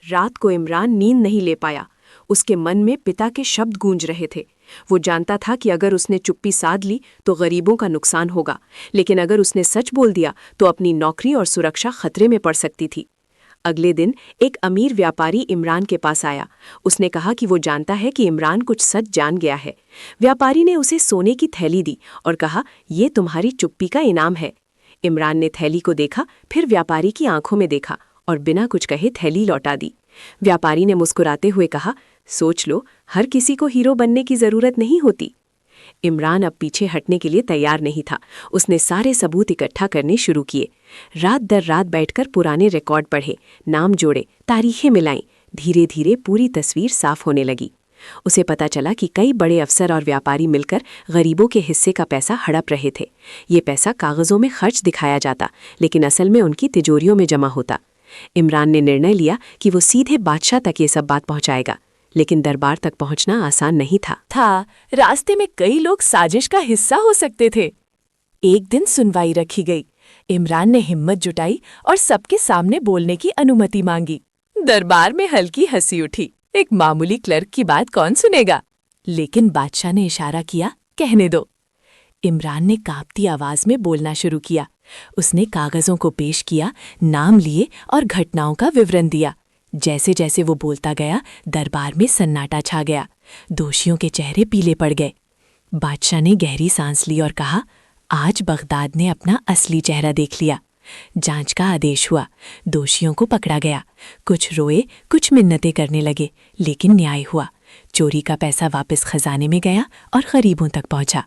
रात को इमरान नींद नहीं ले पाया। उसके मन में पिता के शब्द गूंज रहे थे। वो जानता था कि अगर उसने चुप्पी साध ली तो गरीबों का नुकसान होगा, लेकिन अगर उसने सच बोल दिया तो अपनी नौकरी और सुरक्षा खतरे में पड़ सकती थी। अगले दिन एक अमीर व्यापारी इमरान के पास आया। उसने कहा कि वो जानता है कि इमरान कुछ सच जान गया है। व्यापारी ने उसे सोने की थैली दी और कहा, ये तुम्हारी चुप्पी का इनाम है। इमरान ने थैली को देखा, फिर व्यापारी की आंखों में देखा और बिना कुछ कहे थैली लौटा दी। व्यापारी ने मुस्कुराते हुए कहा, सोच लो, हर किसी को हीरो बनने की जरूरत नहीं होती। इमरान अब पीछे हटने के लिए तैयार नहीं था। उसने सारे सबूत इकट्ठा करने शुरू किए। रात दर रात बैठकर पुराने रिकॉर्ड पढ़े, नाम जोड़े, तारीखें मिलाईं। धीरे धीरे पूरी तस्वीर साफ होने लगी। उसे पता चला कि कई बड़े अफसर और व्यापारी मिलकर गरीबों के हिस्से का पैसा हड़प रहे थे। ये पैसा कागजों में खर्च दिखाया जाता, लेकिन असल में उनकी तिजोरियों में जमा होता। इमरान ने निर्णय लिया कि वो सीधे बादशाह तक ये सब बात पहुंचाएगा, लेकिन दरबार तक पहुंचना आसान नहीं था। रास्ते में कई लोग साजिश का हिस्सा हो सकते थे। एक दिन सुनवाई रखी गई। इमरान ने हिम्मत जुटाई और सबके सामने बोलने की अनुमति मांगी। दरबार में हल्की हंसी उठी। एक मामूली क्लर्क की बात कौन सुनेगा? लेकिन बादशाह ने इशारा किया, कहने दो। इमरान ने कांपती आवाज में बोलना शुरू किया। उसने कागजों को पेश किया, नाम लिए और घटनाओं का विवरण दिया। जैसे जैसे वो बोलता गया, दरबार में सन्नाटा छा गया। दोषियों के चेहरे पीले पड़ गए। बादशाह ने गहरी सांस ली और कहा, आज बगदाद ने अपना असली चेहरा देख लिया। जांच का आदेश हुआ। दोषियों को पकड़ा गया। कुछ रोए, कुछ मिन्नतें करने लगे, लेकिन न्याय हुआ। चोरी का पैसा वापस खजाने में गया और गरीबों तक पहुंचा।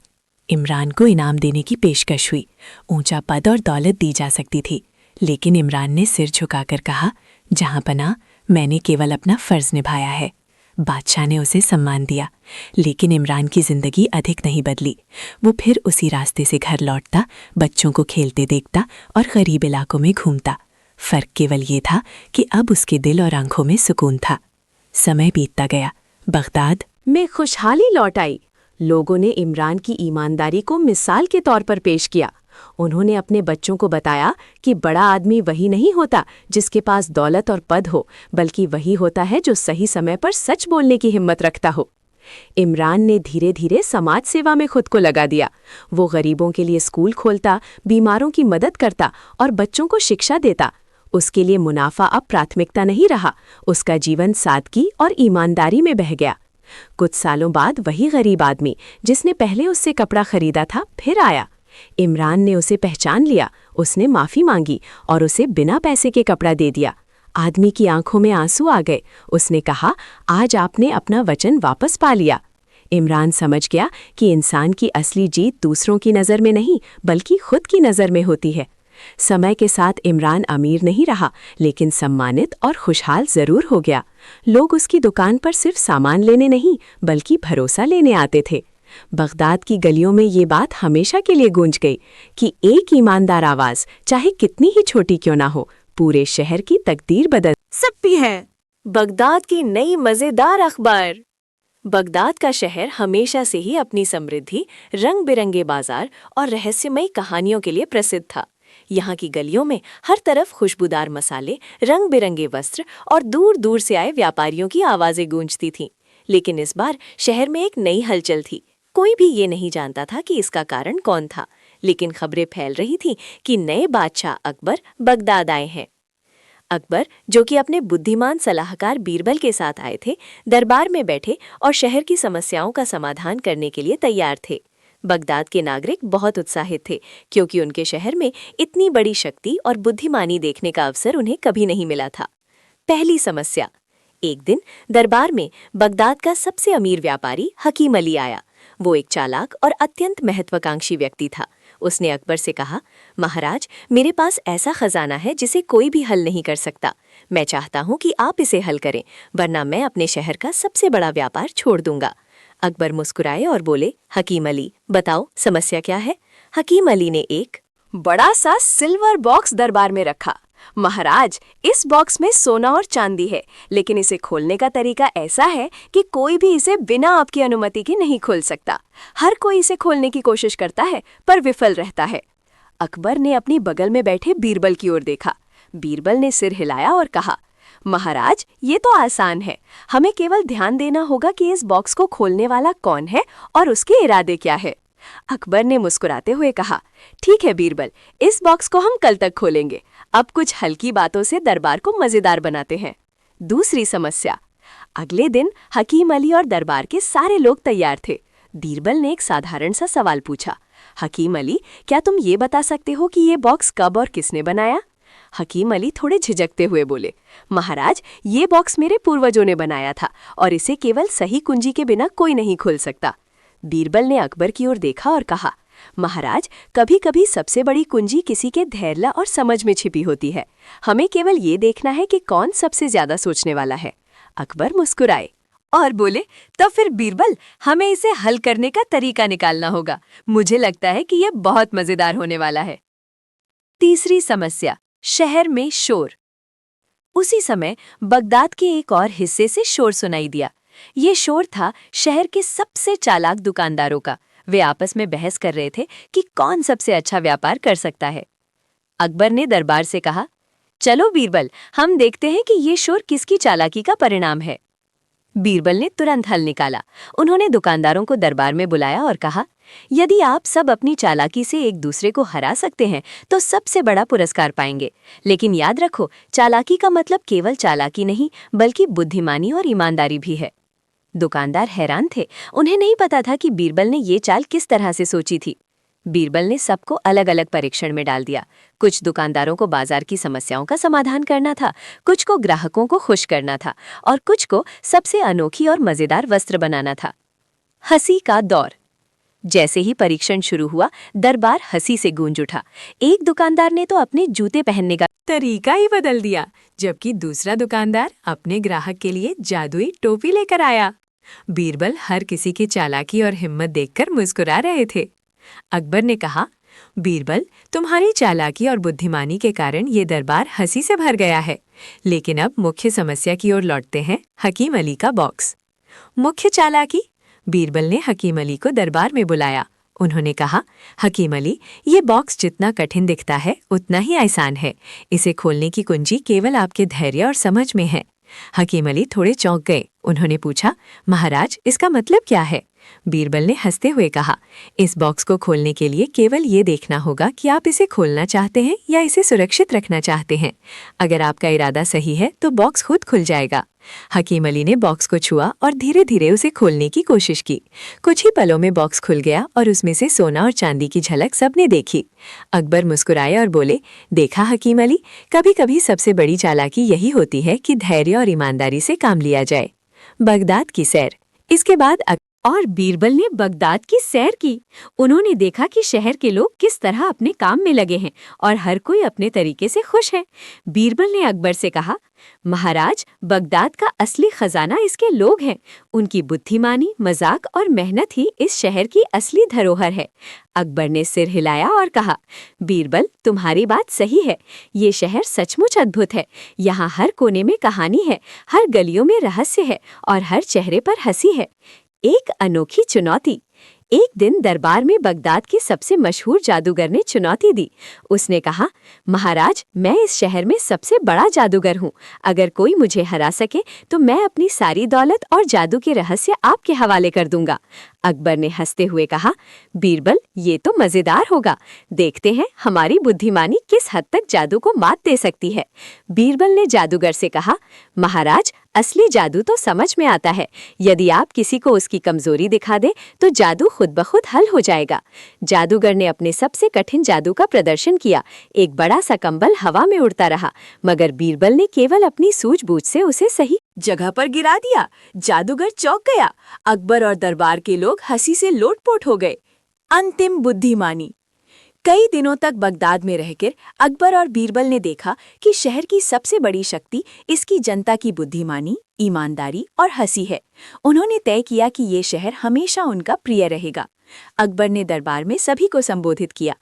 इमरान को इनाम देने की पेशकश हुई। ऊंचा पद और दौलत दी जा सकती थी, लेकिन इमरान ने सिर झुकाकर कहा, जहां पना, मैंने केवल अपना फर्ज निभाया है। बादशाह ने उसे सम्मान दिया, लेकिन इमरान की जिंदगी अधिक नहीं बदली। वो फिर उसी रास्ते से घर लौटता, बच्चों को खेलते देखता और गरीब इलाकों में घूमता। फर्क केवल ये था कि अब उसके दिल और आंखों में सुकून था। समय बीतता गया। बगदाद में खुशहाली लौट आई। लोगों ने इमरान की ईमानदारी को मिसाल के तौर पर पेश किया। उन्होंने अपने बच्चों को बताया कि बड़ा आदमी वही नहीं होता जिसके पास दौलत और पद हो, बल्कि वही होता है जो सही समय पर सच बोलने की हिम्मत रखता हो। इमरान ने धीरे धीरे समाज सेवा में खुद को लगा दिया। वो गरीबों के लिए स्कूल खोलता, बीमारों की मदद करता और बच्चों को शिक्षा देता। उसके लिए मुनाफा अब प्राथमिकता नहीं रहा। उसका जीवन सादगी और ईमानदारी में बह गया। कुछ सालों बाद वही गरीब आदमी जिसने पहले उससे कपड़ा खरीदा था, फिर आया। इमरान ने उसे पहचान लिया। उसने माफी मांगी और उसे बिना पैसे के कपड़ा दे दिया। आदमी की आंखों में आंसू आ गए। उसने कहा, आज आपने अपना वचन वापस पा लिया। इमरान समझ गया कि इंसान की असली जीत दूसरों की नज़र में नहीं, बल्कि खुद की नज़र में होती है। समय के साथ इमरान अमीर नहीं रहा, लेकिन सम्मानित और खुशहाल जरूर हो गया। लोग उसकी दुकान पर सिर्फ सामान लेने नहीं, बल्कि भरोसा लेने आते थे। बगदाद की गलियों में ये बात हमेशा के लिए गूंज गई कि एक ईमानदार आवाज़, चाहे कितनी ही छोटी क्यों ना हो, पूरे शहर की तकदीर बदल सकती है। बगदाद की नई मजेदार अखबार। बगदाद का शहर हमेशा से ही अपनी समृद्धि, रंग बिरंगे बाजार और रहस्यमयी कहानियों के लिए प्रसिद्ध था। यहाँ की गलियों में हर तरफ खुशबूदार मसाले, रंग बिरंगे वस्त्र और दूर दूर से आए व्यापारियों की आवाज़ें गूंजती थीं। लेकिन इस बार शहर में एक नई हलचल थी। कोई भी ये नहीं जानता था कि इसका कारण कौन था, लेकिन खबरें फैल रही थीं कि नए बादशाह अकबर बगदाद आए हैं। अकबर, जो कि अपने बुद्धिमान सलाहकार बीरबल के साथ आए थे, दरबार में बैठे और शहर की समस्याओं का समाधान करने के लिए तैयार थे। बगदाद के नागरिक बहुत उत्साहित थे, क्योंकि उनके शहर में इतनी बड़ी शक्ति और बुद्धिमानी देखने का अवसर उन्हें कभी नहीं मिला था। पहली समस्या। एक दिन दरबार में बगदाद का सबसे अमीर व्यापारी हकीम अली आया। वो एक चालाक और अत्यंत महत्वाकांक्षी व्यक्ति था। उसने अकबर से कहा, महाराज, मेरे पास ऐसा खजाना है जिसे कोई भी हल नहीं कर सकता। मैं चाहता हूँ कि आप इसे हल करें, वरना मैं अपने शहर का सबसे बड़ा व्यापार छोड़ दूंगा। अकबर मुस्कुराए और बोले, हकीम अली, बताओ समस्या क्या है। हकीम अली ने एक बड़ा सा सिल्वर बॉक्स दरबार में रखा। महाराज, इस बॉक्स में सोना और चांदी है, लेकिन इसे खोलने का तरीका ऐसा है कि कोई भी इसे बिना आपकी अनुमति के नहीं खोल सकता। हर कोई इसे खोलने की कोशिश करता है, पर विफल रहता है। अकबर ने अपनी बगल में बैठे बीरबल की ओर देखा। बीरबल ने सिर हिलाया और कहा, महाराज, ये तो आसान है। हमें केवल ध्यान देना होगा कि इस बॉक्स को खोलने वाला कौन है और उसके इरादे क्या है। अकबर ने मुस्कुराते हुए कहा, ठीक है बीरबल, इस बॉक्स को हम कल तक खोलेंगे। अब कुछ हल्की बातों से दरबार को मजेदार बनाते हैं। दूसरी समस्या। अगले दिन हकीम अली और दरबार के सारे लोग तैयार थे। बीरबल ने एक साधारण सा सवाल पूछा, हकीम अली, क्या तुम ये बता सकते हो कि ये बॉक्स कब और किसने बनाया? हकीम अली थोड़े झिझकते हुए बोले, महाराज, ये बॉक्स मेरे पूर्वजों ने बनाया था और इसे केवल सही कुंजी के बिना कोई नहीं खोल सकता। बीरबल ने अकबर की ओर देखा और कहा, महाराज, कभी कभी सबसे बड़ी कुंजी किसी के धैर्य और समझ में छिपी होती है। हमें केवल ये देखना है कि कौन सबसे ज्यादा सोचने वाला है। अकबर मुस्कुराए और बोले, तब फिर बीरबल, हमें इसे हल करने का तरीका निकालना होगा। मुझे लगता है कि यह बहुत मजेदार होने वाला है। तीसरी समस्या, शहर में शोर। उसी समय बगदाद के एक और हिस्से से शोर सुनाई दिया। ये शोर था शहर के सबसे चालाक दुकानदारों का। वे आपस में बहस कर रहे थे कि कौन सबसे अच्छा व्यापार कर सकता है। अकबर ने दरबार से कहा, चलो बीरबल, हम देखते हैं कि ये शोर किसकी चालाकी का परिणाम है। बीरबल ने तुरंत हल निकाला। उन्होंने दुकानदारों को दरबार में बुलाया और कहा, यदि आप सब अपनी चालाकी से एक दूसरे को हरा सकते हैं तो सबसे बड़ा पुरस्कार पाएंगे। लेकिन याद रखो, चालाकी का मतलब केवल चालाकी नहीं बल्कि बुद्धिमानी और ईमानदारी भी है। दुकानदार हैरान थे। उन्हें नहीं पता था कि बीरबल ने ये चाल किस तरह से सोची थी। बीरबल ने सबको अलग अलग परीक्षण में डाल दिया। कुछ दुकानदारों को बाजार की समस्याओं का समाधान करना था, कुछ को ग्राहकों को खुश करना था और कुछ को सबसे अनोखी और मजेदार वस्त्र बनाना था। हंसी का दौर। जैसे ही परीक्षण शुरू हुआ, दरबार हंसी से गूंज उठा। एक दुकानदार ने तो अपने जूते पहनने का तरीका ही बदल दिया, जबकि दूसरा दुकानदार अपने ग्राहक के लिए जादुई टोपी लेकर आया। बीरबल हर किसी की चालाकी और हिम्मत देखकर मुस्कुरा रहे थे। अकबर ने कहा, बीरबल, तुम्हारी चालाकी और बुद्धिमानी के कारण ये दरबार हंसी से भर गया है। लेकिन अब मुख्य समस्या की ओर लौटते हैं, हकीम अली का बॉक्स। मुख्य चालाकी। बीरबल ने हकीम अली को दरबार में बुलाया। उन्होंने कहा, हकीम अली, ये बॉक्स जितना कठिन दिखता है उतना ही आसान है। इसे खोलने की कुंजी केवल आपके धैर्य और समझ में है। हकीम अली थोड़े चौंक गए। उन्होंने पूछा, महाराज, इसका मतलब क्या है? बीरबल ने हंसते हुए कहा, इस बॉक्स को खोलने के लिए केवल ये देखना होगा कि आप इसे खोलना चाहते हैं या इसे सुरक्षित रखना चाहते हैं। अगर आपका इरादा सही है तो बॉक्स खुद खुल जाएगा। हकीम अली ने बॉक्स को छुआ और धीरे धीरे उसे खोलने की कोशिश की। कुछ ही पलों में बॉक्स खुल गया और उसमें से सोना और चांदी की झलक सबने देखी। अकबर मुस्कुराए और बोले, देखा हकीम अली, कभी कभी सबसे बड़ी चालाकी यही होती है कि धैर्य और ईमानदारी से काम लिया जाए। बगदाद की सैर। इसके बाद और बीरबल ने बगदाद की सैर की। उन्होंने देखा कि शहर के लोग किस तरह अपने काम में लगे हैं और हर कोई अपने तरीके से खुश है। बीरबल ने अकबर से कहा, महाराज, बगदाद का असली खजाना इसके लोग हैं। उनकी बुद्धिमानी, मजाक और मेहनत ही इस शहर की असली धरोहर है। अकबर ने सिर हिलाया और कहा, बीरबल, तुम्हारी बात सही है। ये शहर सचमुच अद्भुत है। यहाँ हर कोने में कहानी है, हर गलियों में रहस्य है और हर चेहरे पर हंसी है। एक अनोखी चुनौती। एक दिन दरबार में बगदाद के सबसे मशहूर जादूगर ने चुनौती दी। उसने कहा, महाराज, मैं इस शहर में सबसे बड़ा जादूगर हूँ। अगर कोई मुझे हरा सके तो मैं अपनी सारी दौलत और जादू के रहस्य आपके हवाले कर दूंगा। अकबर ने हंसते हुए कहा, बीरबल, ये तो मजेदार होगा। देखते हैं हमारी बुद्धिमानी किस हद तक जादू को मात दे सकती है। बीरबल ने जादूगर से कहा, महाराज, असली जादू तो समझ में आता है। यदि आप किसी को उसकी कमजोरी दिखा दे तो जादू खुद ब खुद हल हो जाएगा। जादूगर ने अपने सबसे कठिन जादू का प्रदर्शन किया। एक बड़ा सा कंबल हवा में उड़ता रहा, मगर बीरबल ने केवल अपनी सूझबूझ से उसे सही जगह पर गिरा दिया। जादूगर चौंक गया। अकबर और दरबार के लोग हंसी से लोटपोट हो गए। अंतिम बुद्धिमानी। कई दिनों तक बगदाद में रहकर अकबर और बीरबल ने देखा कि शहर की सबसे बड़ी शक्ति इसकी जनता की बुद्धिमानी, ईमानदारी और हंसी है। उन्होंने तय किया कि ये शहर हमेशा उनका प्रिय रहेगा। अकबर ने दरबार में सभी को संबोधित किया,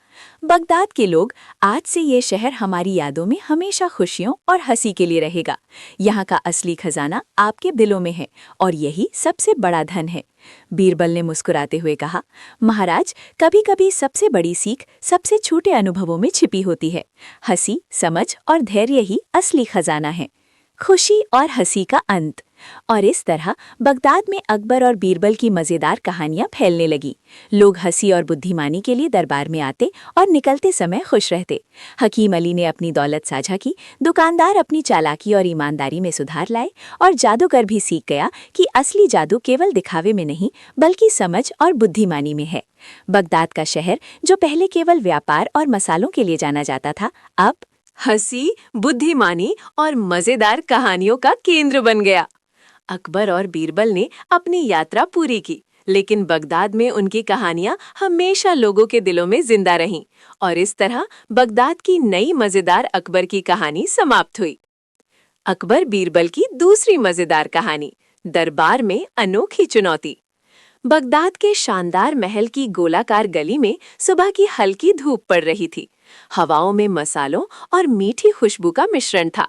बगदाद के लोग, आज से ये शहर हमारी यादों में हमेशा खुशियों और हंसी के लिए रहेगा। यहाँ का असली खजाना आपके दिलों में है और यही सबसे बड़ा धन है। बीरबल ने मुस्कुराते हुए कहा, महाराज, कभी कभी सबसे बड़ी सीख सबसे छोटे अनुभवों में छिपी होती है। हंसी, समझ और धैर्य ही असली खजाना है। खुशी और हंसी का अंत। और इस तरह बगदाद में अकबर और बीरबल की मजेदार कहानियां फैलने लगी। लोग हंसी और बुद्धिमानी के लिए दरबार में आते और निकलते समय खुश रहते। हकीम अली ने अपनी दौलत साझा की, दुकानदार अपनी चालाकी और ईमानदारी में सुधार लाए, और जादूगर भी सीख गया कि असली जादू केवल दिखावे में नहीं बल्कि समझ और बुद्धिमानी में है। बगदाद का शहर, जो पहले केवल व्यापार और मसालों के लिए जाना जाता था, अब हंसी, बुद्धिमानी और मजेदार कहानियों का केंद्र बन गया। अकबर और बीरबल ने अपनी यात्रा पूरी की, लेकिन बगदाद में उनकी कहानियां हमेशा लोगों के दिलों में जिंदा रहीं, और इस तरह बगदाद की नई मजेदार अकबर की कहानी समाप्त हुई। अकबर बीरबल की दूसरी मजेदार कहानी, दरबार में अनोखी चुनौती। बगदाद के शानदार महल की गोलाकार गली में सुबह की हल्की धूप पड़ रही थी। हवाओं में मसालों और मीठी खुशबू का मिश्रण था।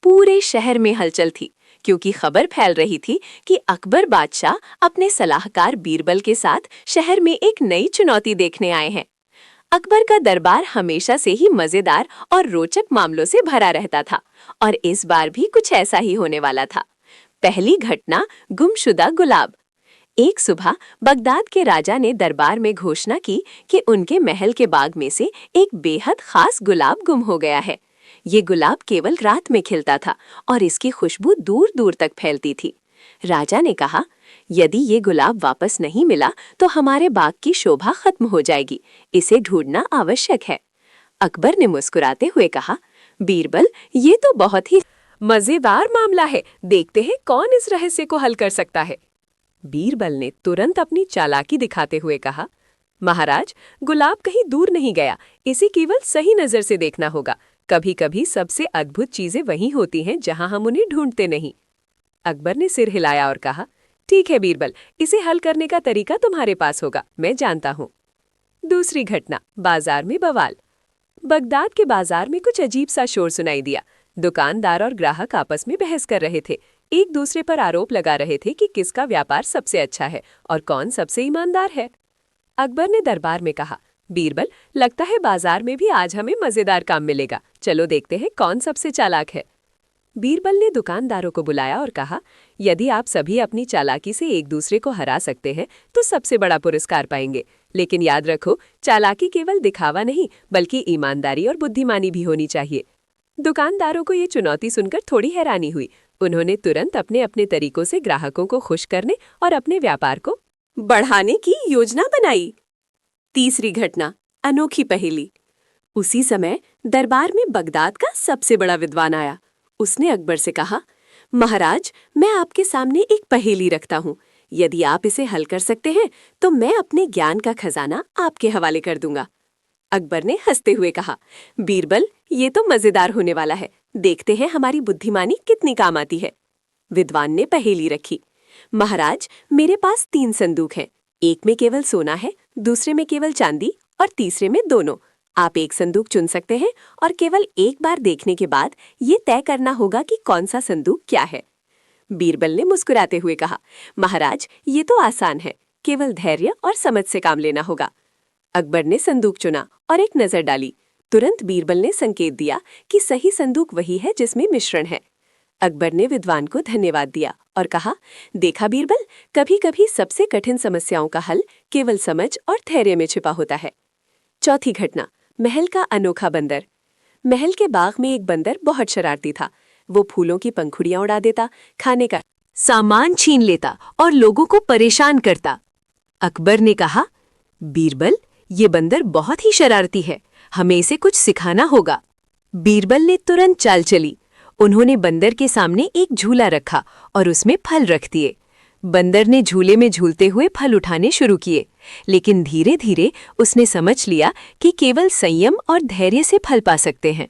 पूरे शहर में हलचल थी, क्योंकि खबर फैल रही थी कि अकबर बादशाह अपने सलाहकार बीरबल के साथ शहर में एक नई चुनौती देखने आए हैं। अकबर का दरबार हमेशा से ही मजेदार और रोचक मामलों से भरा रहता था, और इस बार भी कुछ ऐसा ही होने वाला था। पहली घटना, गुमशुदा गुलाब। एक सुबह बगदाद के राजा ने दरबार में घोषणा की कि उनके महल के बाग में से एक बेहद खास गुलाब गुम हो गया है। ये गुलाब केवल रात में खिलता था और इसकी खुशबू दूर दूर तक फैलती थी। राजा ने कहा, यदि ये गुलाब वापस नहीं मिला तो हमारे बाग की शोभा खत्म हो जाएगी। इसे ढूंढना आवश्यक है। अकबर ने मुस्कुराते हुए कहा, बीरबल, ये तो बहुत ही मजेदार मामला है। देखते हैं कौन इस रहस्य को हल कर सकता है। बीरबल ने तुरंत अपनी चालाकी दिखाते हुए कहा, महाराज, गुलाब कहीं दूर नहीं गया। इसे केवल सही नजर से देखना होगा। कभी कभी सबसे अद्भुत चीजें वही होती हैं जहां हम उन्हें ढूंढते नहीं। अकबर ने सिर हिलाया और कहा, ठीक है बीरबल, इसे हल करने का तरीका तुम्हारे पास होगा, मैं जानता हूँ। दूसरी घटना, बाजार में बवाल। बगदाद के बाजार में कुछ अजीब सा शोर सुनाई दिया। दुकानदार और ग्राहक आपस में बहस कर रहे थे, एक दूसरे पर आरोप लगा रहे थे कि किसका व्यापार सबसे अच्छा है और कौन सबसे ईमानदार है। अकबर ने दरबार में कहा, बीरबल, लगता है बाजार में भी आज हमें मजेदार काम मिलेगा। चलो देखते हैं कौन सबसे चालाक है। बीरबल ने दुकानदारों को बुलाया और कहा, यदि आप सभी अपनी चालाकी से एक दूसरे को हरा सकते हैं तो सबसे बड़ा पुरस्कार पाएंगे। लेकिन याद रखो, चालाकी केवल दिखावा नहीं बल्कि ईमानदारी और बुद्धिमानी भी होनी चाहिए। दुकानदारों को ये चुनौती सुनकर थोड़ी हैरानी हुई। उन्होंने तुरंत अपने अपने तरीकों से ग्राहकों को खुश करने और अपने व्यापार को बढ़ाने की योजना बनाई। तीसरी घटना, अनोखी पहेली। उसी समय दरबार में बगदाद का सबसे बड़ा विद्वान आया। उसने अकबर से कहा, महाराज, मैं आपके सामने एक पहेली रखता हूँ। यदि आप इसे हल कर सकते हैं तो मैं अपने ज्ञान का खजाना आपके हवाले कर दूंगा। अकबर ने हंसते हुए कहा, बीरबल, ये तो मजेदार होने वाला है। देखते हैं हमारी बुद्धिमानी कितनी काम आती है। विद्वान ने पहेली रखी, महाराज, मेरे पास 3 संदूक हैं। एक में केवल सोना है, दूसरे में केवल चांदी और तीसरे में दोनों। आप एक संदूक चुन सकते हैं और केवल एक बार देखने के बाद ये तय करना होगा कि कौन सा संदूक क्या है। बीरबल ने मुस्कुराते हुए कहा, महाराज, ये तो आसान है, केवल धैर्य और समझ से काम लेना होगा। अकबर ने संदूक चुना और एक नजर डाली। तुरंत बीरबल ने संकेत दिया कि सही संदूक वही है जिसमें मिश्रण है। अकबर ने विद्वान को धन्यवाद दिया और कहा, देखा बीरबल, कभी कभी सबसे कठिन समस्याओं का हल केवल समझ और धैर्य में छिपा होता है। चौथी घटना, महल का अनोखा बंदर। महल के बाग में एक बंदर बहुत शरारती था। वो फूलों की पंखुड़ियां उड़ा देता, खाने का सामान छीन लेता और लोगों को परेशान करता। अकबर ने कहा, बीरबल, ये बंदर बहुत ही शरारती है, हमें इसे कुछ सिखाना होगा। बीरबल ने तुरंत चाल चली। उन्होंने बंदर के सामने एक झूला रखा और उसमें फल रख दिए। बंदर ने झूले में झूलते हुए फल उठाने शुरू किए, लेकिन धीरे धीरे उसने समझ लिया कि केवल संयम और धैर्य से फल पा सकते हैं।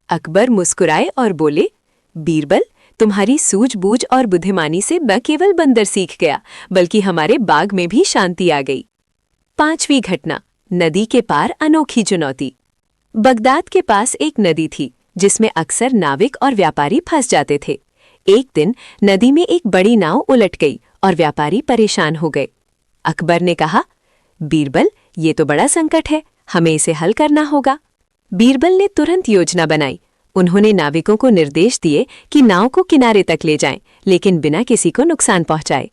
अकबर मुस्कुराए और बोले, बीरबल, तुम्हारी सूझबूझ और बुद्धिमानी से न केवल बंदर सीख गया बल्कि हमारे बाग में भी शांति आ गई। पांचवी घटना, नदी के पार अनोखी चुनौती। बगदाद के पास एक नदी थी जिसमें अक्सर नाविक और व्यापारी फंस जाते थे। एक दिन नदी में एक बड़ी नाव उलट गई और व्यापारी परेशान हो गए। अकबर ने कहा, बीरबल, ये तो बड़ा संकट है, हमें इसे हल करना होगा। बीरबल ने तुरंत योजना बनाई। उन्होंने नाविकों को निर्देश दिए कि नाव को किनारे तक ले जाएं, लेकिन बिना किसी को नुकसान पहुंचाए।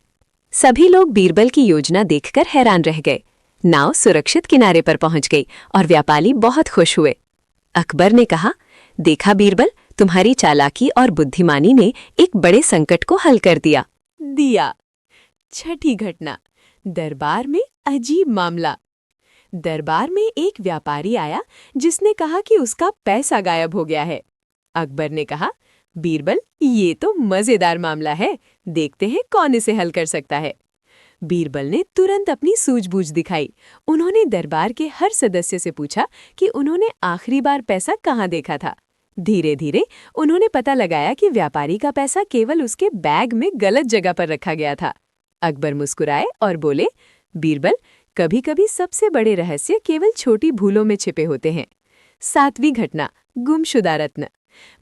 सभी लोग बीरबल की योजना देखकर हैरान रह गए। नाव सुरक्षित किनारे पर पहुंच गई और व्यापारी बहुत खुश हुए। अकबर ने कहा, देखा बीरबल, तुम्हारी चालाकी और बुद्धिमानी ने एक बड़े संकट को हल कर दिया। छठी घटना, दरबार में अजीब मामला। दरबार में एक व्यापारी आया जिसने कहा कि उसका पैसा गायब हो गया है। अकबर ने कहा, बीरबल, ये तो मजेदार मामला है, देखते हैं कौन इसे हल कर सकता है। बीरबल ने तुरंत अपनी सूझबूझ दिखाई। उन्होंने दरबार के हर सदस्य से पूछा कि उन्होंने आखिरी बार पैसा कहाँ देखा था। धीरे धीरे उन्होंने पता लगाया कि व्यापारी का पैसा केवल उसके बैग में गलत जगह पर रखा गया था। अकबर मुस्कुराए और बोले, बीरबल, कभी कभी सबसे बड़े रहस्य केवल छोटी भूलों में छिपे होते हैं। 7वीं घटना, गुमशुदा रत्न।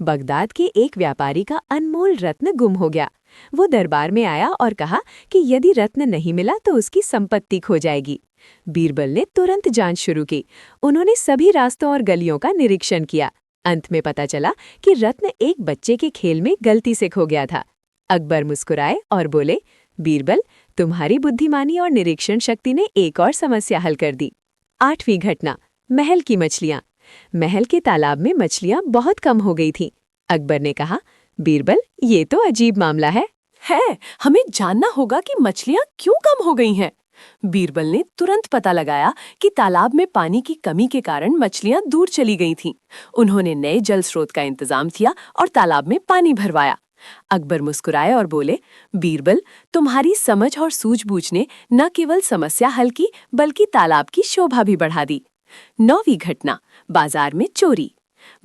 बगदाद के एक व्यापारी का अनमोल रत्न गुम हो गया। वो दरबार में आया और कहा कि यदि रत्न नहीं मिला तो उसकी संपत्ति खो जाएगी। बीरबल ने तुरंत जांच शुरू की। उन्होंने सभी रास्तों और गलियों का निरीक्षण किया। अंत में पता चला कि रत्न एक बच्चे के खेल में गलती से खो गया था। अकबर मुस्कुराए और बोले, बीरबल, तुम्हारी बुद्धिमानी और निरीक्षण शक्ति ने एक और समस्या हल कर दी। 8वीं घटना, महल की मछलियां। महल के तालाब में मछलियां बहुत कम हो गई थीं। अकबर ने कहा, बीरबल, ये तो अजीब मामला है। हमें जानना होगा कि मछलियां क्यों कम हो गई हैं। बीरबल ने तुरंत पता लगाया कि तालाब में पानी की कमी के कारण मछलियां दूर चली गई थीं। उन्होंने नए जल स्रोत का इंतजाम किया और तालाब में पानी भरवाया। अकबर मुस्कुराए और बोले, बीरबल, तुम्हारी समझ और सूझबूझ ने न केवल समस्या हल की बल्कि तालाब की शोभा भी बढ़ा दी। 9वीं घटना, बाजार में चोरी।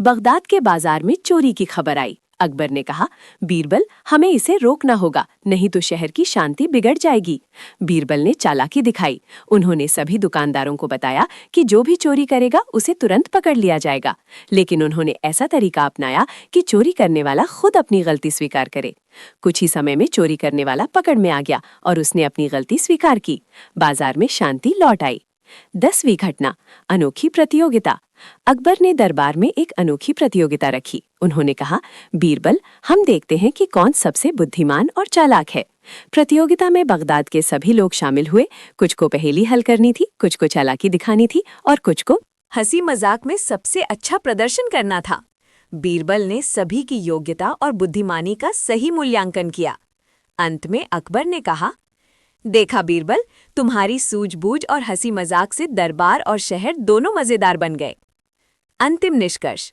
बगदाद के बाजार में चोरी की खबर आई। अकबर ने कहा, बीरबल, हमें इसे रोकना होगा, नहीं तो शहर की शांति बिगड़ जाएगी। बीरबल ने चालाकी दिखाई। उन्होंने सभी दुकानदारों को बताया कि जो भी चोरी करेगा उसे तुरंत पकड़ लिया जाएगा। लेकिन उन्होंने ऐसा तरीका अपनाया कि चोरी करने वाला खुद अपनी गलती स्वीकार करे। कुछ ही समय में चोरी करने वाला पकड़ में आ गया और उसने अपनी गलती स्वीकार की। बाजार में शांति लौट आई। 10वीं घटना, अनोखी प्रतियोगिता। अकबर ने दरबार में एक अनोखी प्रतियोगिता रखी। उन्होंने कहा, बीरबल, हम देखते हैं कि कौन सबसे बुद्धिमान और चालाक है। प्रतियोगिता में बगदाद के सभी लोग शामिल हुए। कुछ को पहेली हल करनी थी, कुछ को चालाकी दिखानी थी और कुछ को हंसी मजाक में सबसे अच्छा प्रदर्शन करना था। बीरबल ने सभी की योग्यता और बुद्धिमानी का सही मूल्यांकन किया। अंत में अकबर ने कहा, देखा बीरबल, तुम्हारी सूझबूझ और हंसी मजाक से दरबार और शहर दोनों मजेदार बन गए। अंतिम निष्कर्ष,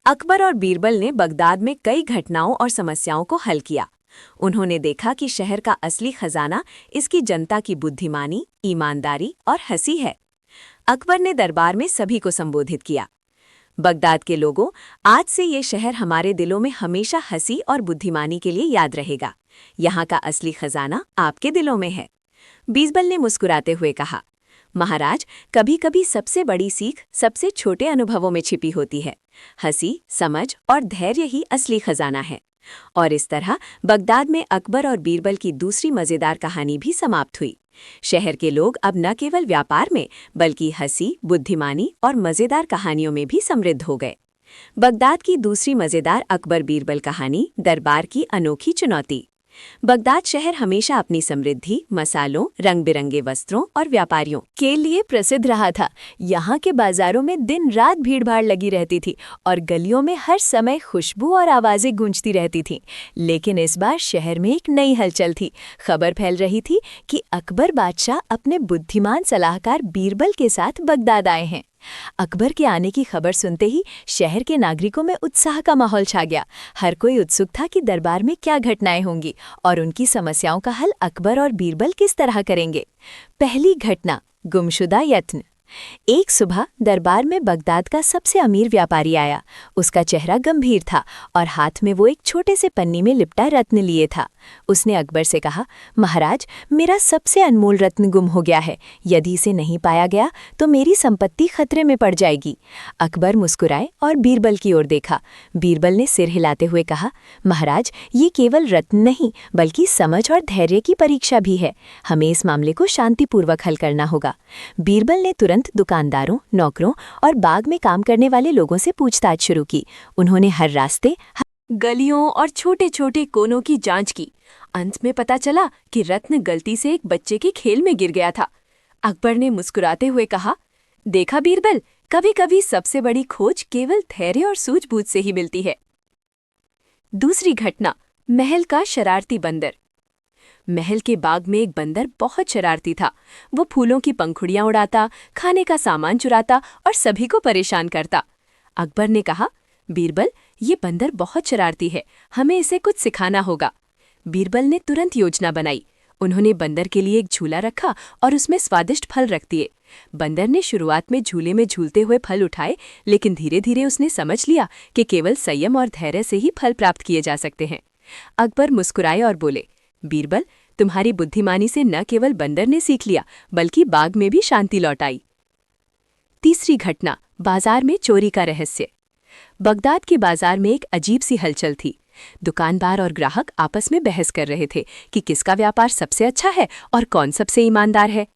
अकबर और बीरबल ने बगदाद में कई घटनाओं और समस्याओं को हल किया। उन्होंने देखा कि शहर का असली खजाना इसकी जनता की बुद्धिमानी, ईमानदारी और हंसी है। अकबर ने दरबार में सभी को संबोधित किया, बगदाद के लोगों, आज से ये शहर हमारे दिलों में हमेशा हंसी और बुद्धिमानी के लिए याद रहेगा। यहाँ का असली खजाना आपके दिलों में है। बीरबल ने मुस्कुराते हुए कहा, महाराज, कभी कभी सबसे बड़ी सीख सबसे छोटे अनुभवों में छिपी होती है। हंसी, समझ और धैर्य ही असली खजाना है। और इस तरह बगदाद में अकबर और बीरबल की दूसरी मजेदार कहानी भी समाप्त हुई। शहर के लोग अब न केवल व्यापार में बल्कि हंसी, बुद्धिमानी और मजेदार कहानियों में भी समृद्ध हो गए। बगदाद की दूसरी मजेदार अकबर बीरबल कहानी, दरबार की अनोखी चुनौती। बगदाद शहर हमेशा अपनी समृद्धि, मसालों, रंग बिरंगे वस्त्रों और व्यापारियों के लिए प्रसिद्ध रहा था। यहाँ के बाजारों में दिन रात भीड़भाड़ लगी रहती थी और गलियों में हर समय खुशबू और आवाजें गूंजती रहती थीं। लेकिन इस बार शहर में एक नई हलचल थी। खबर फैल रही थी कि अकबर बादशाह अपने बुद्धिमान सलाहकार बीरबल के साथ बगदाद आए हैं। अकबर के आने की खबर सुनते ही शहर के नागरिकों में उत्साह का माहौल छा गया। हर कोई उत्सुक था कि दरबार में क्या घटनाएं होंगी और उनकी समस्याओं का हल अकबर और बीरबल किस तरह करेंगे। पहली घटना, गुमशुदा यत्न। एक सुबह दरबार में बगदाद का सबसे अमीर व्यापारी आया। उसका चेहरा गंभीर था और हाथ में वो एक छोटे से पन्नी में लिपटा रत्न लिए था। उसने अकबर से कहा, महाराज, मेरा सबसे अनमोल रत्न गुम हो गया है। यदि इसे नहीं पाया गया तो मेरी संपत्ति खतरे में पड़ जाएगी। अकबर मुस्कुराए और बीरबल की ओर देखा। बीरबल ने सिर हिलाते हुए कहा, महाराज, ये केवल रत्न नहीं बल्कि समझ और धैर्य की परीक्षा भी है। हमें इस मामले को शांतिपूर्वक हल करना होगा। बीरबल ने तुरंत तुरंत दुकानदारों, नौकरों और बाग में काम करने वाले लोगों से पूछताछ शुरू की। उन्होंने हर रास्ते, गलियों और छोटे छोटे कोनों की जांच की। अंत में पता चला कि रत्न गलती से एक बच्चे के खेल में गिर गया था। अकबर ने मुस्कुराते हुए कहा, देखा बीरबल, कभी कभी सबसे बड़ी खोज केवल धैर्य और सूझबूझ से ही मिलती है। दूसरी घटना, महल का शरारती बंदर। महल के बाग में एक बंदर बहुत शरारती था। वो फूलों की पंखुड़ियां उड़ाता, खाने का सामान चुराता और सभी को परेशान करता। अकबर ने कहा, बीरबल, ये बंदर बहुत शरारती है, हमें इसे कुछ सिखाना होगा। बीरबल ने तुरंत योजना बनाई। उन्होंने बंदर के लिए एक झूला रखा और उसमें स्वादिष्ट फल रख दिए। बंदर ने शुरुआत में झूले में झूलते हुए फल उठाए, लेकिन धीरे धीरे उसने समझ लिया कि केवल संयम और धैर्य से ही फल प्राप्त किए जा सकते हैं। अकबर मुस्कुराए और बोले, बीरबल, तुम्हारी बुद्धिमानी से न केवल बंदर ने सीख लिया, बल्कि बाग में भी शांति लौट आई। तीसरी घटना, बाजार में चोरी का रहस्य। बगदाद के बाजार में एक अजीब सी हलचल थी। दुकानदार और ग्राहक आपस में बहस कर रहे थे कि किसका व्यापार सबसे अच्छा है और कौन सबसे ईमानदार है।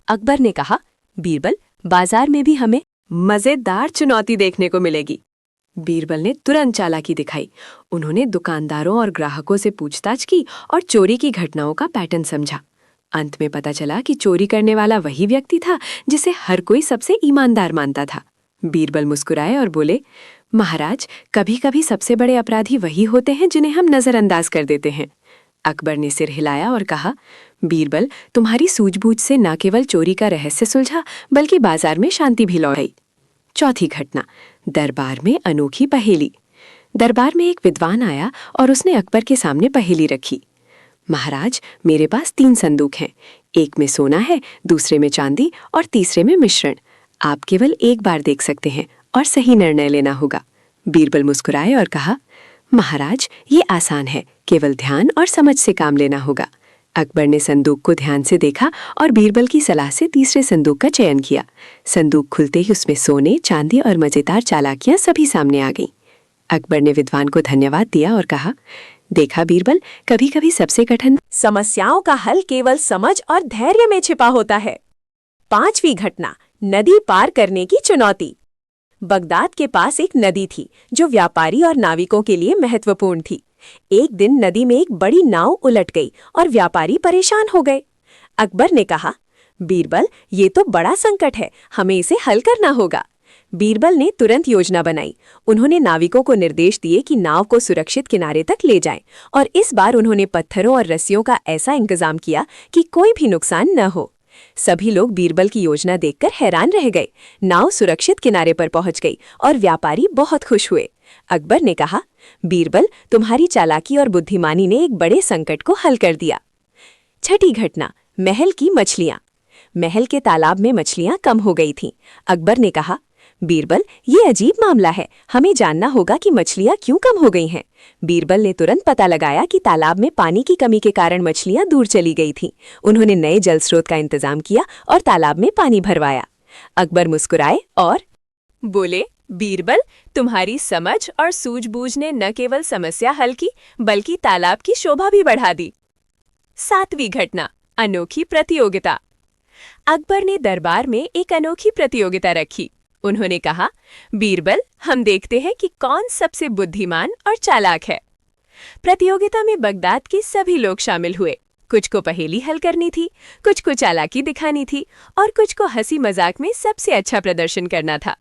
अकबर ने कहा, बीरबल, बाजार में भी हमें मजेदार चुनौती देखने को मिलेगी। बीरबल ने तुरंत चालाकी दिखाई। उन्होंने दुकानदारों और ग्राहकों से पूछताछ की और चोरी की घटनाओं का पैटर्न समझा। अंत में पता चला कि चोरी करने वाला वही व्यक्ति था जिसे हर कोई सबसे ईमानदार मानता था। बीरबल मुस्कुराए और बोले, महाराज, कभी कभी सबसे बड़े अपराधी वही होते हैं जिन्हें हम नजरअंदाज कर देते हैं। अकबर ने सिर हिलाया और कहा, बीरबल, तुम्हारी सूझबूझ से न केवल चोरी का रहस्य सुलझा, बल्कि बाजार में शांति भी लौट आई। चौथी घटना, दरबार में अनोखी पहेली। दरबार में एक विद्वान आया और उसने अकबर के सामने पहेली रखी। महाराज, मेरे पास 3 संदूक हैं। एक में सोना है, दूसरे में चांदी और तीसरे में मिश्रण। आप केवल एक बार देख सकते हैं और सही निर्णय लेना होगा। बीरबल मुस्कुराए और कहा, महाराज, ये आसान है, केवल ध्यान और समझ से काम लेना होगा। अकबर ने संदूक को ध्यान से देखा और बीरबल की सलाह से तीसरे संदूक का चयन किया। संदूक खुलते ही उसमें सोने, चांदी और मजेदार चालाकियां सभी सामने आ गईं। अकबर ने विद्वान को धन्यवाद दिया और कहा, देखा बीरबल, कभी कभी सबसे कठिन समस्याओं का हल केवल समझ और धैर्य में छिपा होता है। पांचवी घटना, नदी पार करने की चुनौती। बगदाद के पास एक नदी थी जो व्यापारी और नाविकों के लिए महत्वपूर्ण थी। एक दिन नदी में एक बड़ी नाव उलट गई और व्यापारी परेशान हो गए। अकबर ने कहा, बीरबल, ये तो बड़ा संकट है, हमें इसे हल करना होगा। बीरबल ने तुरंत योजना बनाई। उन्होंने नाविकों को निर्देश दिए कि नाव को सुरक्षित किनारे तक ले जाएं, और इस बार उन्होंने पत्थरों और रस्सियों का ऐसा इंतजाम किया कि कोई भी नुकसान न हो। सभी लोग बीरबल की योजना देखकर हैरान रह गए। नाव सुरक्षित किनारे पर पहुंच गई और व्यापारी बहुत खुश हुए। अकबर ने कहा, बीरबल, तुम्हारी चालाकी और बुद्धिमानी ने एक बड़े संकट को हल कर दिया। छठी घटना, महल की मछलियां। महल के तालाब में मछलियां कम हो गई थीं। अकबर ने कहा, बीरबल, ये अजीब मामला है, हमें जानना होगा कि मछलियां क्यों कम हो गई हैं। बीरबल ने तुरंत पता लगाया कि तालाब में पानी की कमी के कारण मछलियां दूर चली गई थीं। उन्होंने नए जल स्रोत का इंतजाम किया और तालाब में पानी भरवाया। अकबर मुस्कुराए और बोले, बीरबल, तुम्हारी समझ और सूझबूझ ने न केवल समस्या हल की, बल्कि तालाब की शोभा भी बढ़ा दी। सातवीं घटना, अनोखी प्रतियोगिता। अकबर ने दरबार में एक अनोखी प्रतियोगिता रखी। उन्होंने कहा, बीरबल, हम देखते हैं कि कौन सबसे बुद्धिमान और चालाक है। प्रतियोगिता में बगदाद के सभी लोग शामिल हुए। कुछ को पहेली हल करनी थी, कुछ को चालाकी दिखानी थी और कुछ को हंसी मजाक में सबसे अच्छा प्रदर्शन करना था।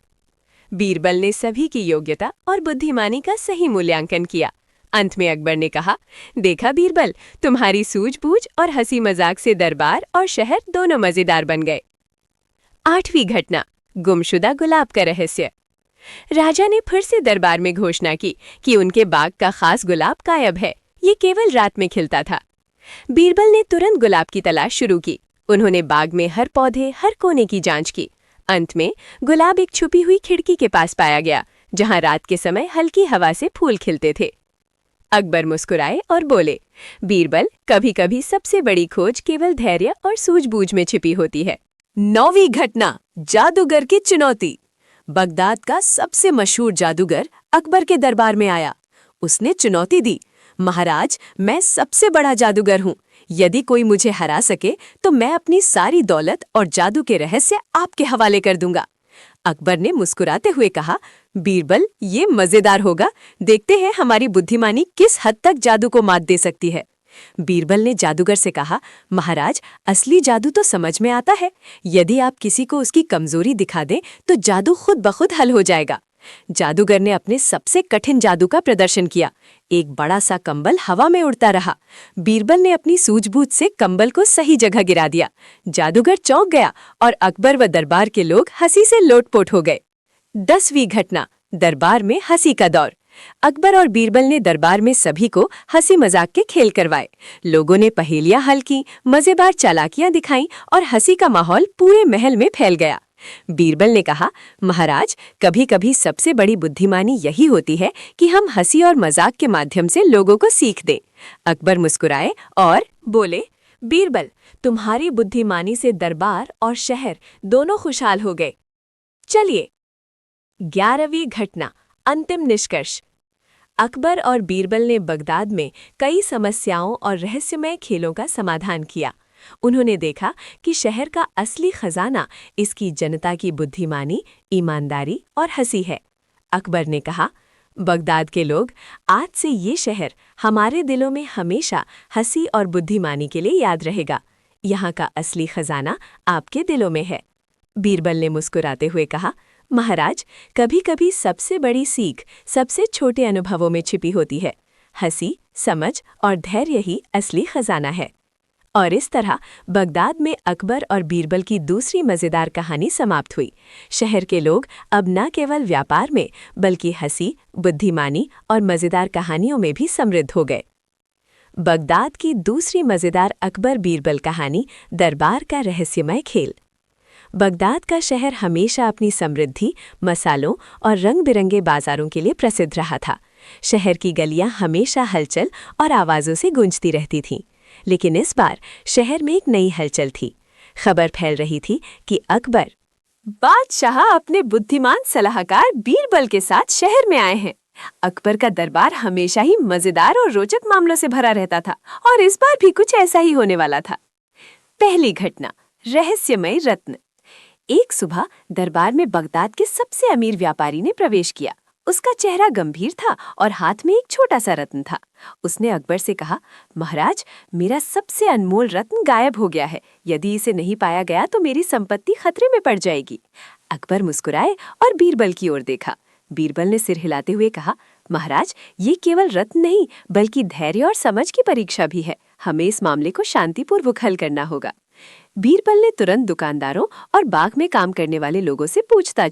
बीरबल ने सभी की योग्यता और बुद्धिमानी का सही मूल्यांकन किया। अंत में अकबर ने कहा, देखा बीरबल, तुम्हारी सूझबूझ और हंसी मजाक से दरबार और शहर दोनों मजेदार बन गए। आठवीं घटना, गुमशुदा गुलाब का रहस्य। राजा ने फिर से दरबार में घोषणा की कि उनके बाग का खास गुलाब गायब है, ये केवल रात में खिलता था। बीरबल ने तुरंत गुलाब की तलाश शुरू की। उन्होंने बाग में हर पौधे, हर कोने की जांच की। अंत में गुलाब एक छुपी हुई खिड़की के पास पाया गया, जहां रात के समय हल्की हवा से फूल खिलते थे। अकबर मुस्कुराए और बोले, बीरबल, कभी कभी सबसे बड़ी खोज केवल धैर्य और सूझबूझ में छिपी होती है। नौवीं घटना, जादूगर की चुनौती। बगदाद का सबसे मशहूर जादूगर अकबर के दरबार में आया। उसने चुनौती दी, महाराज, मैं सबसे बड़ा जादूगर हूँ, यदि कोई मुझे हरा सके तो मैं अपनी सारी दौलत और जादू के रहस्य आपके हवाले कर दूंगा। अकबर ने मुस्कुराते हुए कहा, बीरबल, ये मजेदार होगा। देखते हैं हमारी बुद्धिमानी किस हद तक जादू को मात दे सकती है। बीरबल ने जादूगर से कहा, महाराज, असली जादू तो समझ में आता है। यदि आप किसी को उसकी कमजोरी दिखा दें तो जादू खुद ब खुद हल हो जाएगा। जादूगर ने अपने सबसे कठिन जादू का प्रदर्शन किया। एक बड़ा सा कंबल हवा में उड़ता रहा। बीरबल ने अपनी सूझबूझ से कंबल को सही जगह गिरा दिया। जादूगर चौंक गया और अकबर व दरबार के लोग हंसी से लोटपोट हो गए। 10वीं घटना, दरबार में हंसी का दौर। अकबर और बीरबल ने दरबार में सभी को हंसी मजाक के खेल करवाए। लोगों ने पहेलियां हल की, मजेदार चालाकियां दिखाईं और हंसी का माहौल पूरे महल में फैल गया। बीरबल ने कहा, महाराज, कभी कभी सबसे बड़ी बुद्धिमानी यही होती है कि हम हंसी और मजाक के माध्यम से लोगों को सीख दें। अकबर मुस्कुराए और बोले, बीरबल, तुम्हारी बुद्धिमानी से दरबार और शहर दोनों खुशहाल हो गए। चलिए, 11वीं घटना, अंतिम निष्कर्ष। अकबर और बीरबल ने बगदाद में कई समस्याओं और रहस्यमय खेलों का समाधान किया। उन्होंने देखा कि शहर का असली खजाना इसकी जनता की बुद्धिमानी, ईमानदारी और हंसी है। अकबर ने कहा, बगदाद के लोग, आज से ये शहर हमारे दिलों में हमेशा हंसी और बुद्धिमानी के लिए याद रहेगा। यहाँ का असली खजाना आपके दिलों में है। बीरबल ने मुस्कुराते हुए कहा, महाराज, कभी कभी सबसे बड़ी सीख सबसे छोटे अनुभवों में छिपी होती है। हंसी, समझ और धैर्य ही असली खजाना है। और इस तरह बगदाद में अकबर और बीरबल की दूसरी मजेदार कहानी समाप्त हुई। शहर के लोग अब न केवल व्यापार में बल्कि हंसी, बुद्धिमानी और मजेदार कहानियों में भी समृद्ध हो गए। बगदाद की दूसरी मजेदार अकबर बीरबल कहानी, दरबार का रहस्यमय खेल। बगदाद का शहर हमेशा अपनी समृद्धि, मसालों और रंग बिरंगे बाजारों के लिए प्रसिद्ध रहा था। शहर की गलियां हमेशा हलचल और आवाज़ों से गूंजती रहती थीं। लेकिन इस बार शहर में एक नई हलचल थी। खबर फैल रही थी कि अकबर बादशाह अपने बुद्धिमान सलाहकार बीरबल के साथ शहर में आए हैं। अकबर का दरबार हमेशा ही मजेदार और रोचक मामलों से भरा रहता था और इस बार भी कुछ ऐसा ही होने वाला था। पहली घटना, रहस्यमय रत्न। एक सुबह दरबार में बगदाद के सबसे अमीर व्यापारी ने प्रवेश किया। उसका चेहरा गंभीर था और हाथ में एक छोटा सा रत्न था। उसने अकबर से कहा, महाराज, मेरा सबसे अनमोल रत्न गायब हो गया है। यदि इसे नहीं पाया गया तो मेरी संपत्ति खतरे में पड़ जाएगी। अकबर मुस्कुराए और बीरबल की ओर देखा। बीरबल ने सिर हिलाते हुए कहा, महाराज, ये केवल रत्न नहीं बल्कि धैर्य और समझ की परीक्षा भी है। हमें इस मामले को शांतिपूर्वक हल करना होगा। बीरबल ने तुरंत दुकानदारों और बाग में काम करने वाले लोगों से पूछताछ